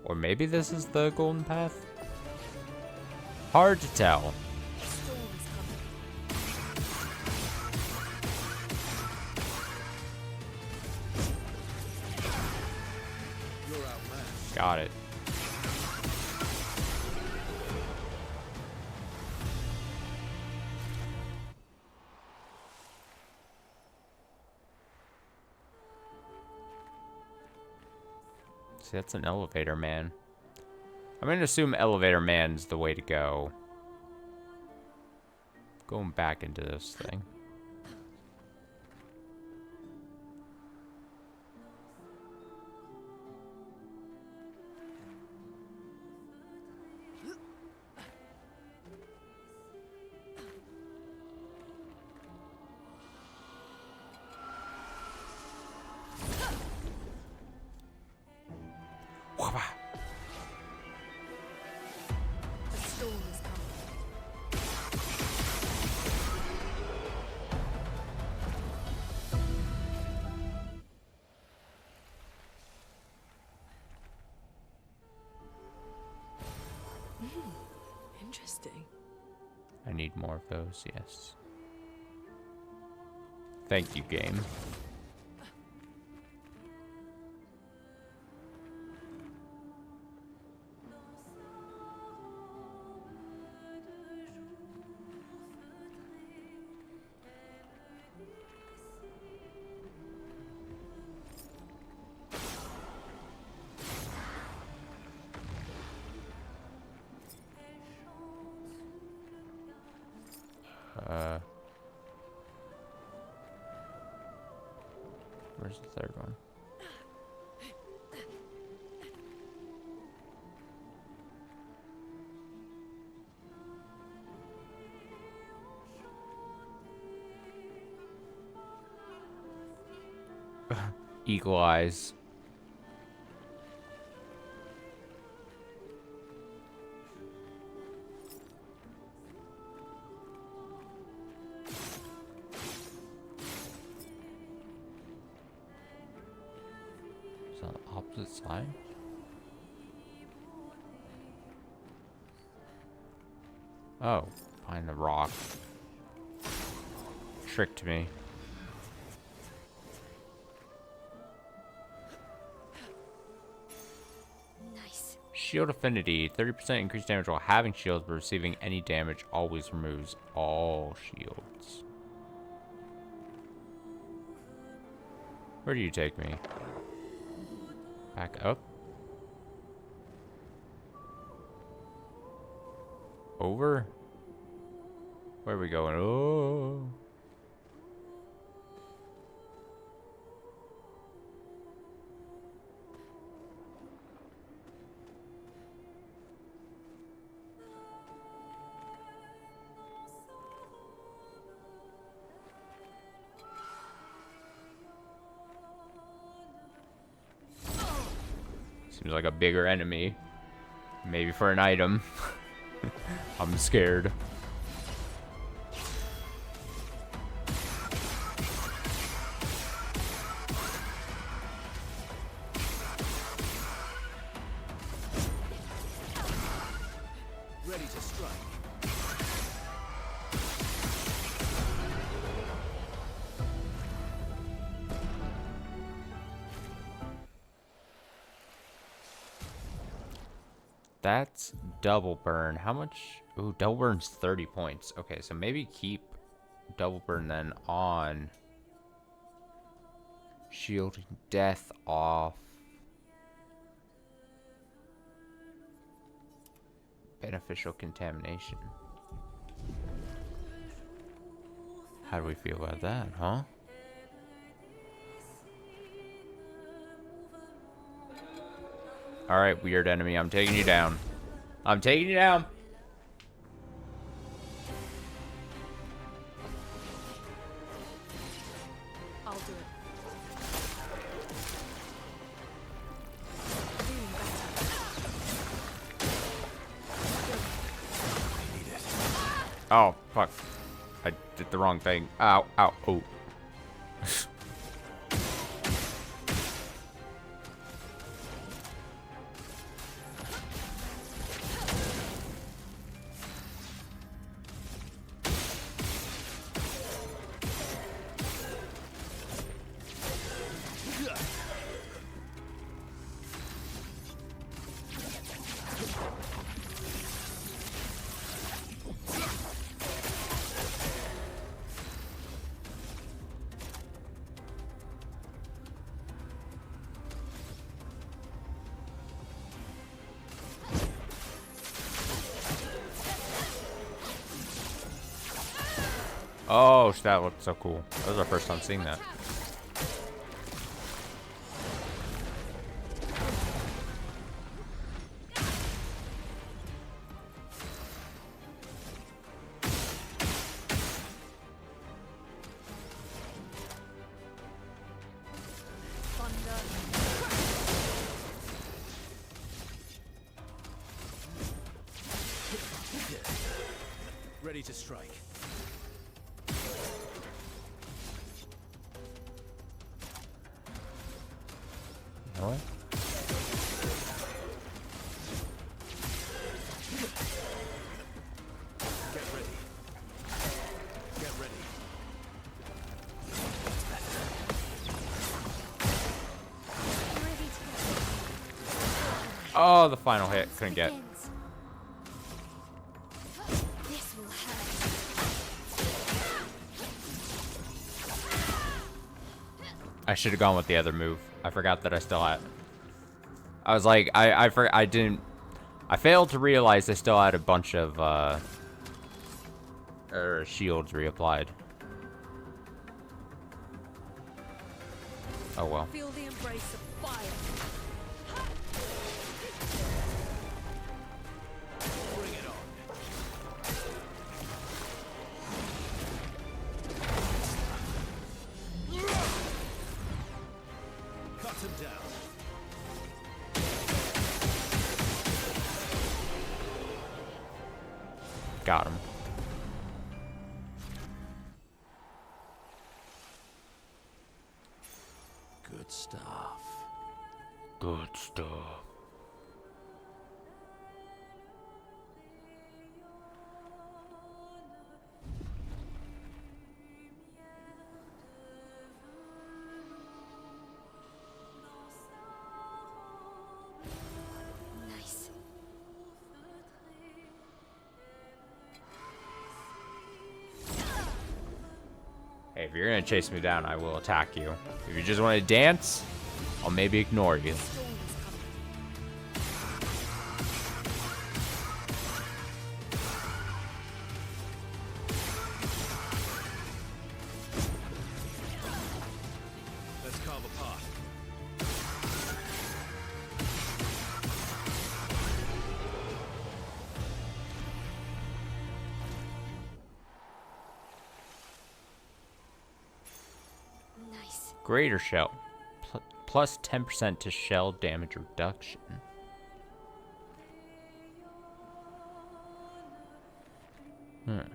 Or maybe this is the golden path? Hard to tell. Got it. See, that's an elevator man. I'm gonna assume elevator man's the way to go. Going back into this thing. interesting. I need more of those, yes. Thank you, game. Where's the third one? Eagle eyes. Is that on the opposite side? Oh, behind the rock. Tricked me. Nice. Shield affinity, 30% increased damage while having shields, but receiving any damage always removes all shields. Where do you take me? Back up? Over? Where are we going? Oh. Seems like a bigger enemy. Maybe for an item. I'm scared. Ready to strike. That's double burn. How much? Ooh, double burn's 30 points. Okay, so maybe keep double burn then on. Shielding death off. Beneficial contamination. How do we feel about that, huh? Alright, weird enemy. I'm taking you down. I'm taking you down. I'll do it. Oh, fuck. I did the wrong thing. Ow, ow, oh. Oh, that looked so cool. That was our first time seeing that. Ready to strike. You know what? Oh, the final hit. Couldn't get. This will hurt. I should have gone with the other move. I forgot that I still had. I was like, I didn't. I failed to realize I still had a bunch of shields reapplied. Oh well. Feel the embrace of fire. Bring it on. Cut him down. Got him. Good stuff. Good stuff. Nice. Hey, if you're gonna chase me down, I will attack you. If you just want to dance, I'll maybe ignore you. Let's carve a path. Nice. Greater shell. Plus 10% to shell damage reduction. And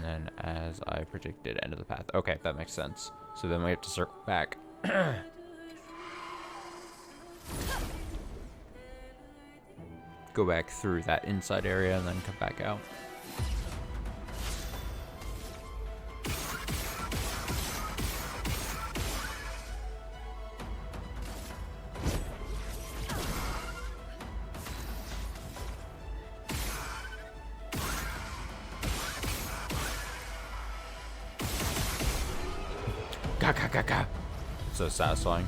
then, as I predicted, end of the path. Okay, that makes sense. So then we have to circle back. Go back through that inside area and then come back out. Ga. So satisfying.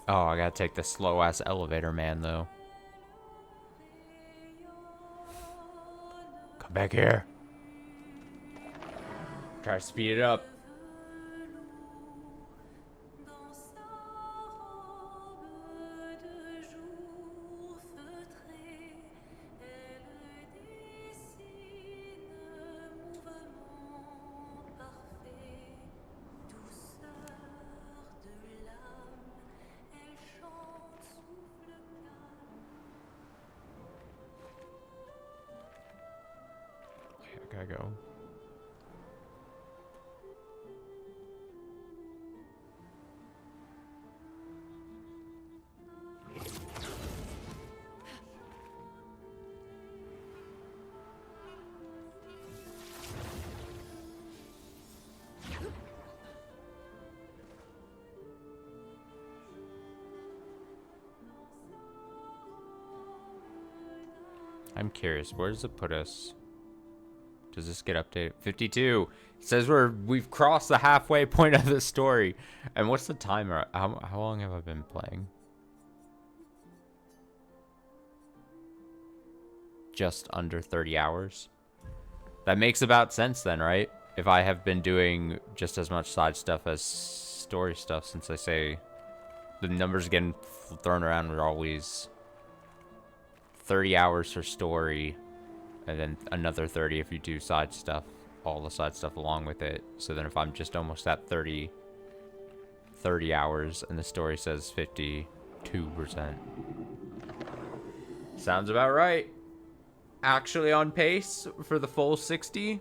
Oh, I gotta take the slow ass elevator man though. Come back here. Try to speed it up. I gotta go. I'm curious, where does it put us? Does this get updated? 52. It says we've crossed the halfway point of the story. And what's the timer? How long have I been playing? Just under 30 hours. That makes about sense then, right? If I have been doing just as much side stuff as story stuff, since I say the numbers getting thrown around are always 30 hours for story. And then another 30 if you do side stuff, all the side stuff along with it. So then if I'm just almost at 30 hours and the story says 52%. Sounds about right. Actually on pace for the full 60.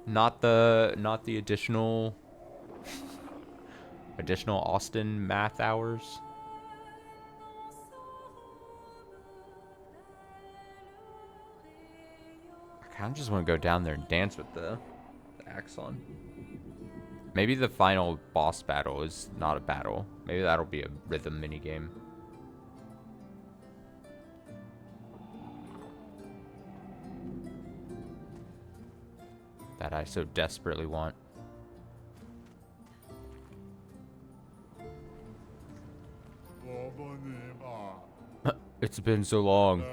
Not the additional Austin math hours. kind of just want to go down there and dance with the Axon. Maybe the final boss battle is not a battle. Maybe that'll be a rhythm minigame. That I so desperately want. It's been so long.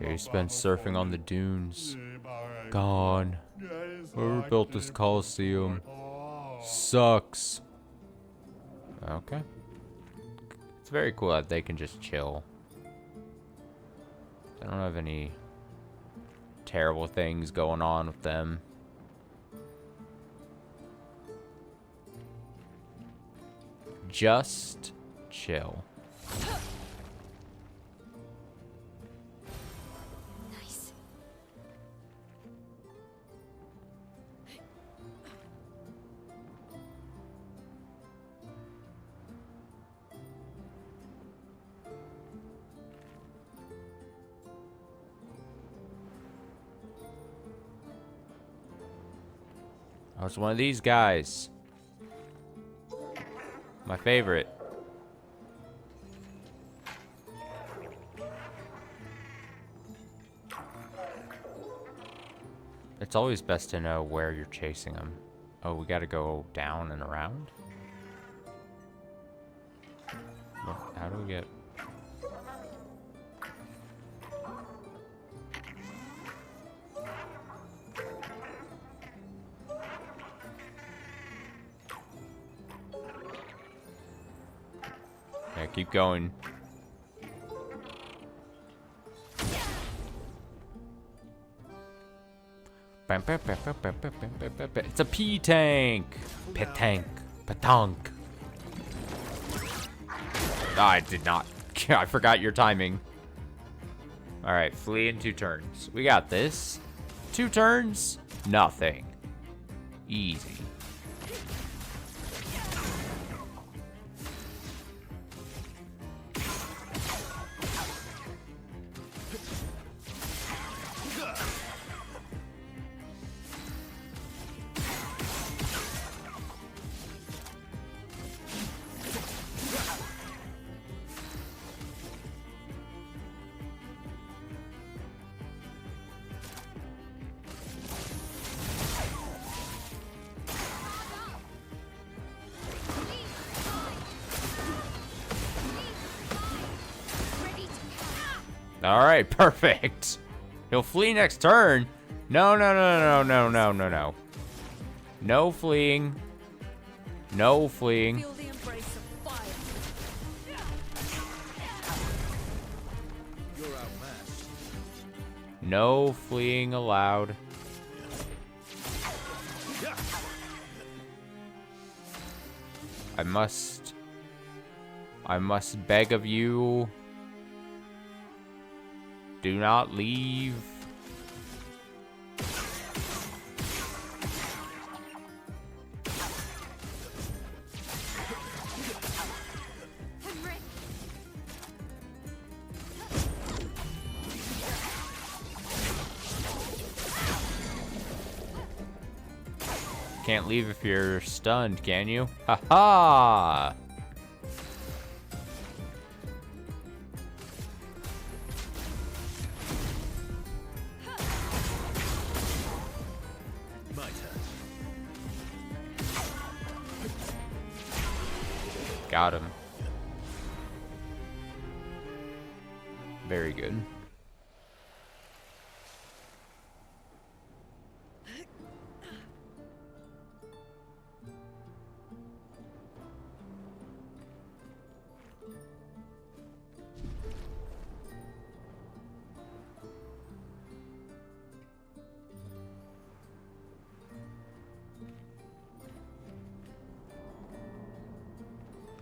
He spent surfing on the dunes. Gone. Whoever built this Coliseum sucks. Okay. It's very cool that they can just chill. I don't have any terrible things going on with them. Just chill. Nice. I was one of these guys. My favorite. It's always best to know where you're chasing them. Oh, we gotta go down and around? How do we get... Yeah, keep going. It's a P-tank. P-tank. P-tank. I did not. I forgot your timing. Alright, flee in 2 turns. We got this. 2 turns? Nothing. Easy. Alright, perfect. He'll flee next turn. No, no, no, no, no, no, no, no. No fleeing. No fleeing. Feel the embrace of fire. You're outmatched. No fleeing allowed. I must beg of you. Do not leave. Can't leave if you're stunned, can you? Ha ha! Got him. Very good.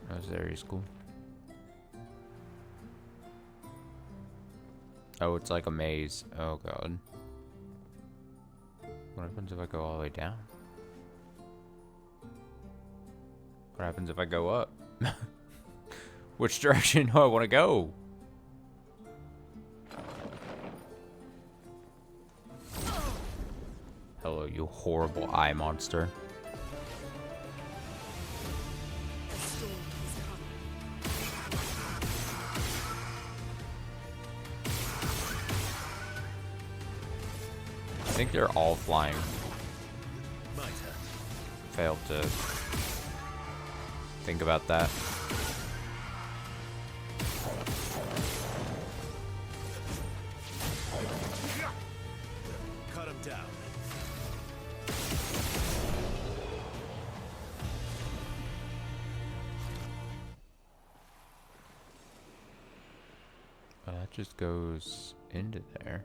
This area's cool. Oh, it's like a maze. Oh god. What happens if I go all the way down? What happens if I go up? Which direction do I want to go? Hello, you horrible eye monster. The storm is coming. I think they're all flying. My turn. Failed to think about that. Cut him down. That just goes into there.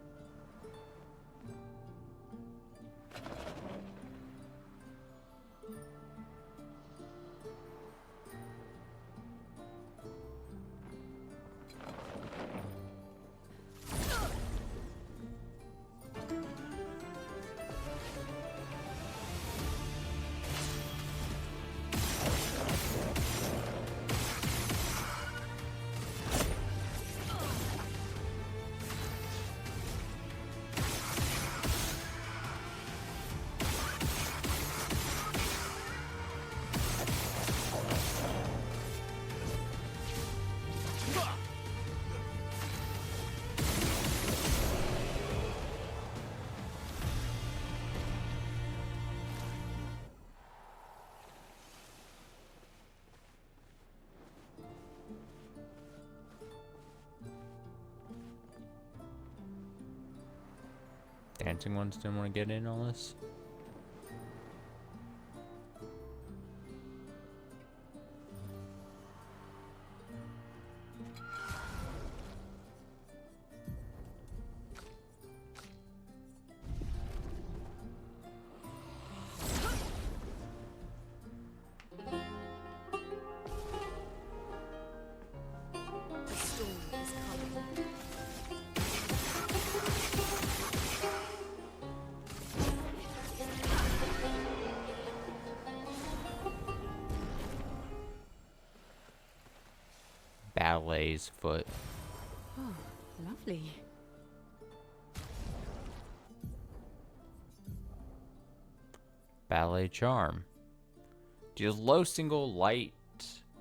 Dancing ones didn't want to get in on this. The storm is coming. Ballet's foot. Oh, lovely. Ballet charm. Deals low single light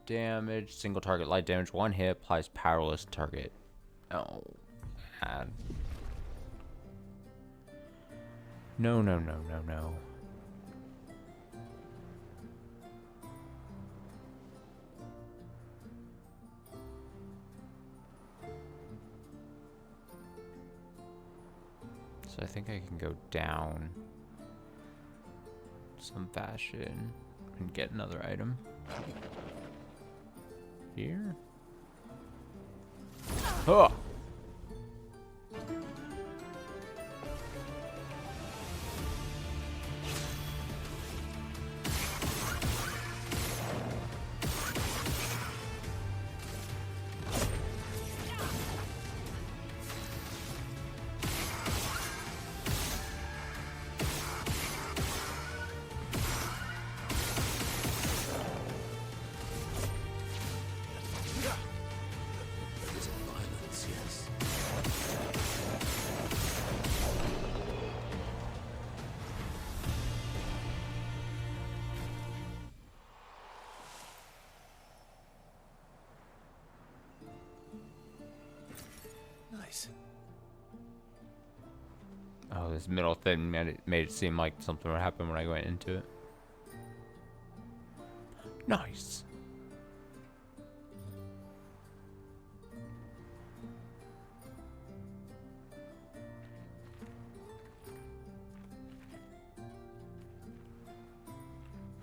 damage, single target light damage, one hit, applies powerless target. Oh, man. No, no, no, no, no. So I think I can go down some fashion and get another item. Here? Oh! There is a violence, yes. Nice. Oh, this middle thing made it seem like something would happen when I went into it. Nice.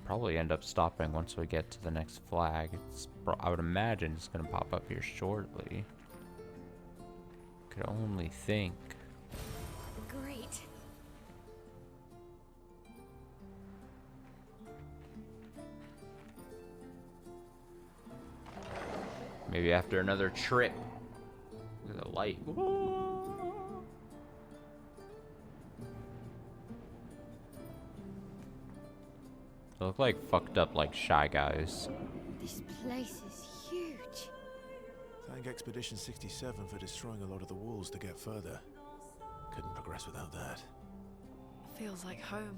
Probably end up stopping once we get to the next flag. I would imagine it's gonna pop up here shortly. Could only think. Great. Maybe after another trip. Look at the light. They look like fucked up like Shy Guys. This place is huge. Thank Expedition 67 for destroying a lot of the walls to get further. Couldn't progress without that. Feels like home.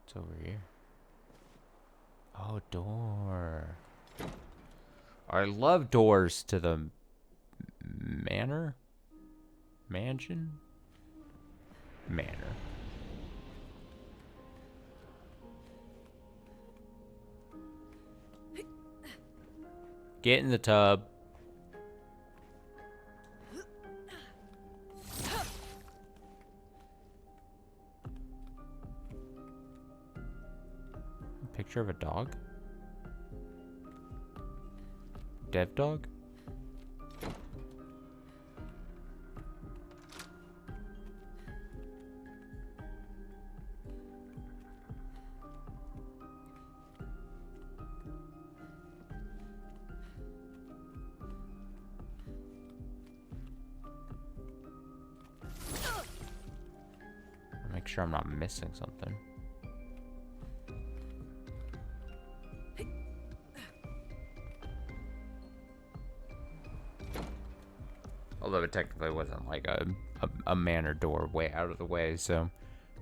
It's over here. Oh, door. I love doors to the manor? Mansion? Manor. Get in the tub. Picture of a dog? Dev dog? Make sure I'm not missing something. Although it technically wasn't like a manor door way out of the way, so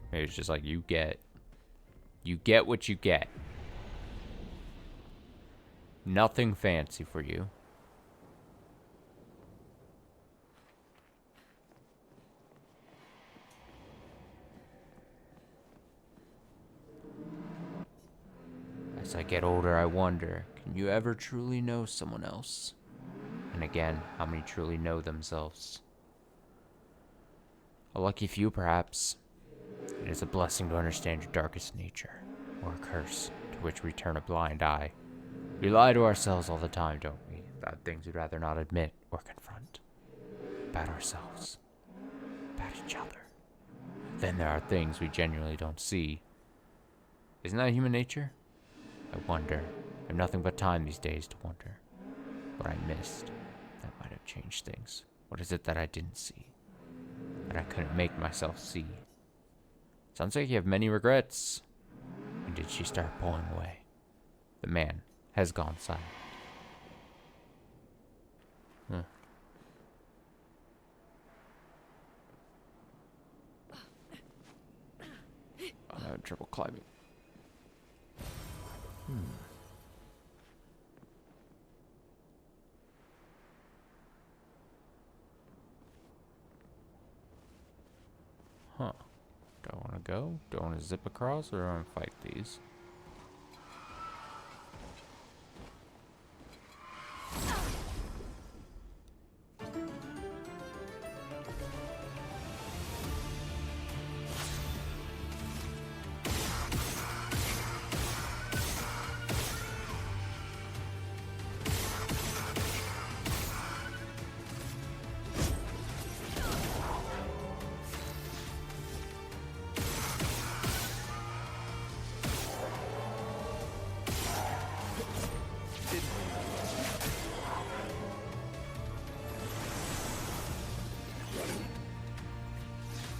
maybe it's just like you get what you get. Nothing fancy for you. As I get older, I wonder, can you ever truly know someone else? And again, how many truly know themselves? A lucky few, perhaps. It is a blessing to understand your darkest nature, or a curse to which we turn a blind eye. We lie to ourselves all the time, don't we? About things we'd rather not admit or confront. About ourselves. About each other. Then there are things we genuinely don't see. Isn't that human nature? I wonder. I have nothing but time these days to wonder. What I missed. That might have changed things. What is it that I didn't see? That I couldn't make myself see? Sounds like you have many regrets. When did she start pulling away? The man has gone silent. I'm having trouble climbing. Huh. Do I want to go? Do I want to zip across or do I want to fight these?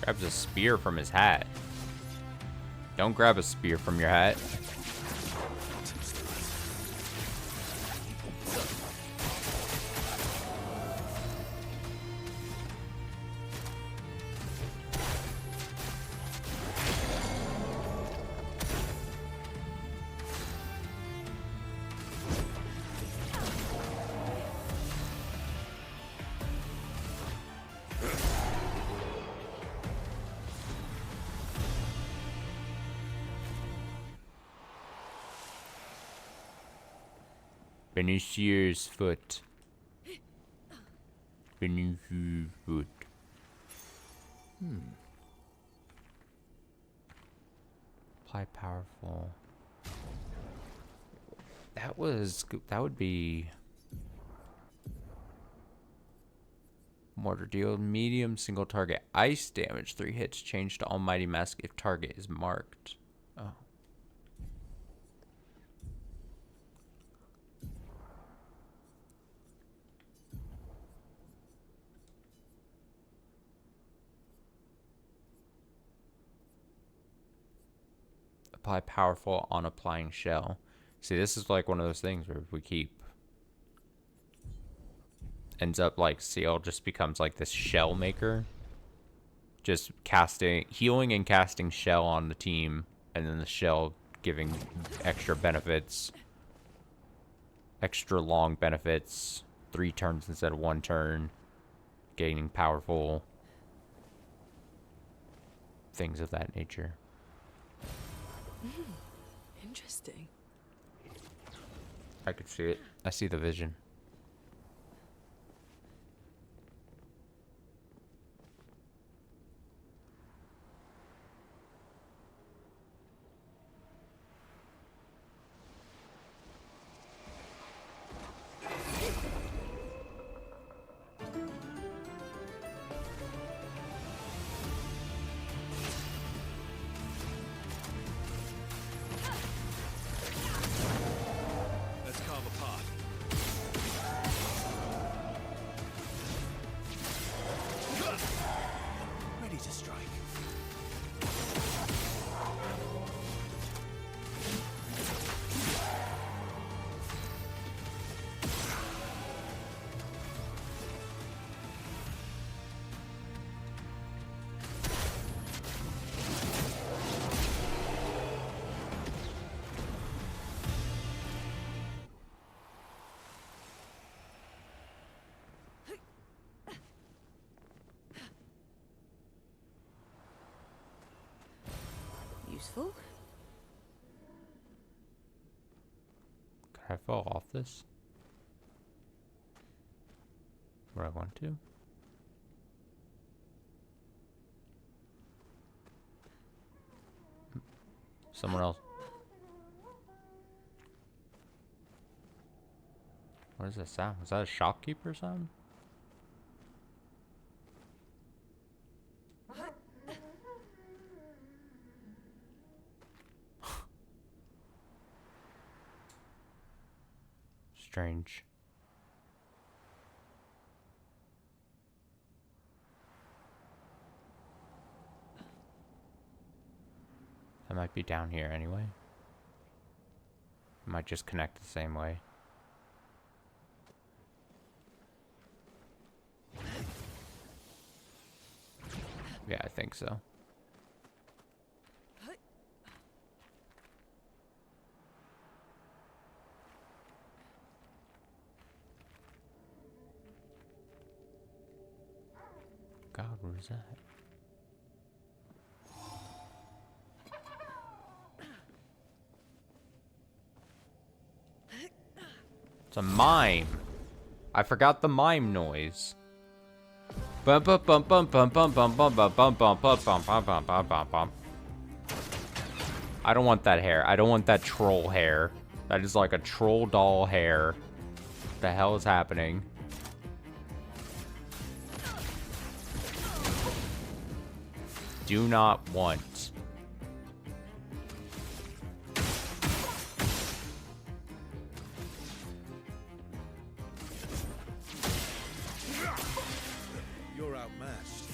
Grabs a spear from his hat. Don't grab a spear from your hat. Expeditious foot. Expeditious foot. Apply powerful. That would be mortar deal medium single target ice damage. 3 hits change to almighty mask if target is marked. Oh. Apply powerful on applying shell. See, this is like one of those things where if we keep ends up like CL just becomes like this shell maker. Just casting, healing and casting shell on the team, and then the shell giving extra benefits. Extra long benefits. 3 turns instead of 1 turn. Gaining powerful. Things of that nature. Interesting. I could see it. I see the vision. Let's carve a path. Ready to strike. Useful. Could I fall off this? Where I want to? Someone else. What is that sound? Is that a shopkeeper or something? Strange. That might be down here anyway. Might just connect the same way. Yeah, I think so. God, what is that? It's a mime. I forgot the mime noise. Bum bum bum bum bum bum bum bum bum bum bum bum bum bum bum bum bum bum. I don't want that hair. I don't want that troll hair. That is like a troll doll hair. What the hell is happening? Do not want. You're outmatched.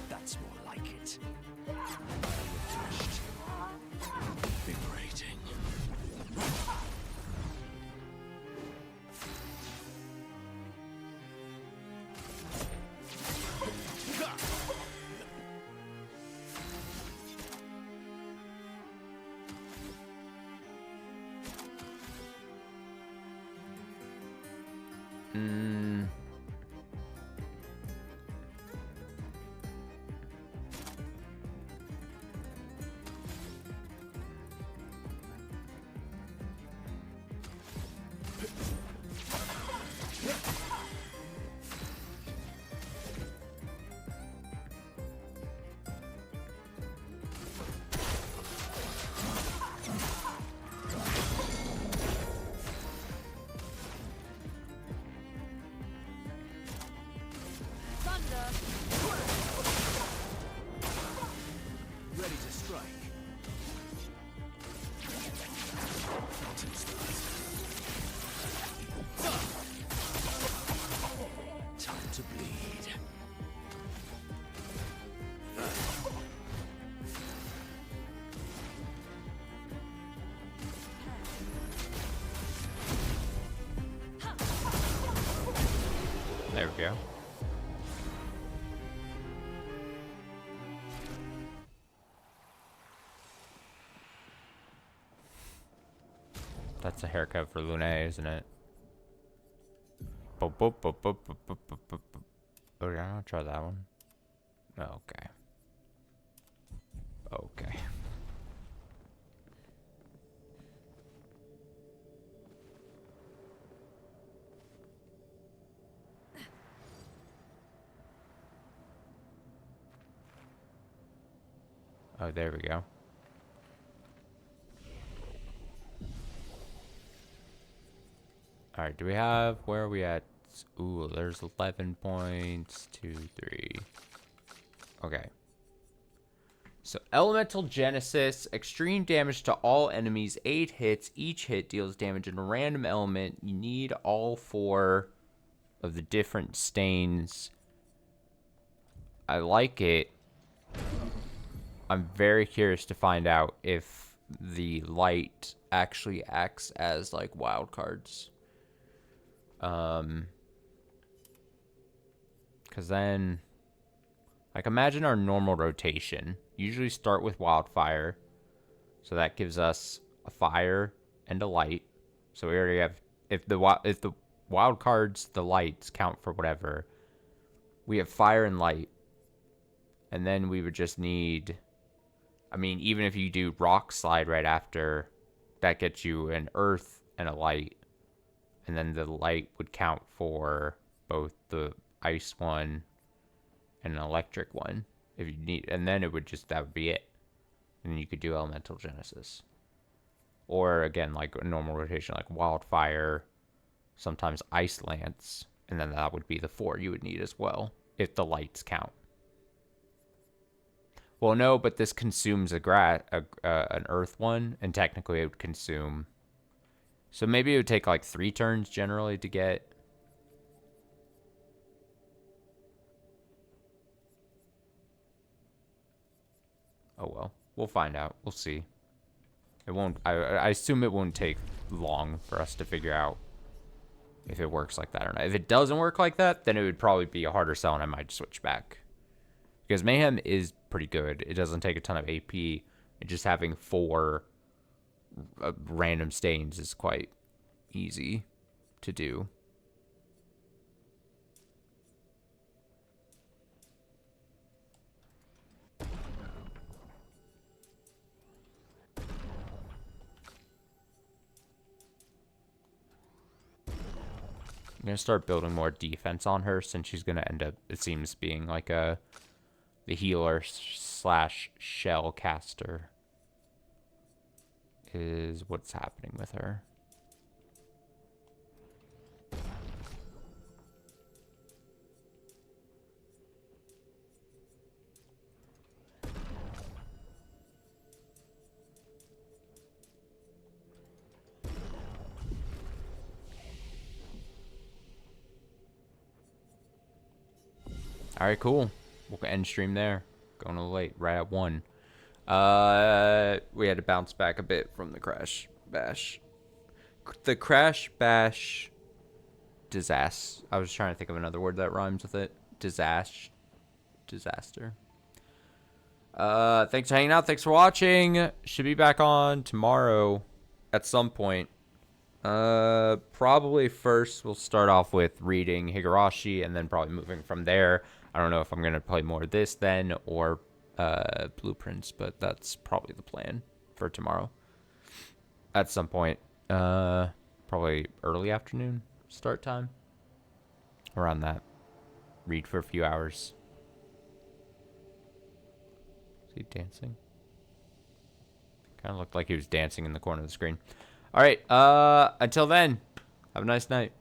That's more like it. Refreshed. Invigorating. There we go. That's a haircut for Lune, isn't it? Boop, boop, boop, boop, boop, boop, boop, boop, boop. Oh, yeah, I'll try that one. Okay. Okay. Oh, there we go. Alright, do we have... Where are we at? Ooh, there's 11 points. 2, 3. Okay. So, Elemental Genesis. Extreme damage to all enemies. 8 hits. Each hit deals damage in a random element. You need all 4 of the different stains. I like it. I'm very curious to find out if the light actually acts as, like, wild cards. Because then, like, imagine our normal rotation. Usually start with wildfire. So that gives us a fire and a light. So we already have, if the wild cards, the lights count for whatever, we have fire and light. And then we would just need, I mean, even if you do rock slide right after, that gets you an earth and a light. And then the light would count for both the ice one and an electric one. If you need, and then it would just, that would be it. And then you could do Elemental Genesis. Or again, like a normal rotation, like wildfire, sometimes ice lance. And then that would be the 4 you would need as well, if the lights count. Well, no, but this consumes an earth one, and technically it would consume. So maybe it would take like 3 turns generally to get. Oh well, we'll find out. We'll see. It won't. I assume it won't take long for us to figure out if it works like that or not. If it doesn't work like that, then it would probably be a harder sell, and I might switch back. Because Mayhem is pretty good. It doesn't take a ton of AP. And just having 4 random stains is quite easy to do. I'm gonna start building more defense on her since she's gonna end up, it seems, being like the healer slash shell caster is what's happening with her. All right, cool. We'll end stream there. Going a little late, right at 1. We had to bounce back a bit from the crash bash. The crash bash disaster. I was trying to think of another word that rhymes with it. Disaster. Thanks for hanging out. Thanks for watching. Should be back on tomorrow at some point. Probably first we'll start off with reading Higurashi and then probably moving from there. I don't know if I'm going to play more of this then or Blueprints, but that's probably the plan for tomorrow. At some point, probably early afternoon start time. Around that. Read for a few hours. Is he dancing? Kind of looked like he was dancing in the corner of the screen. All right, until then, have a nice night.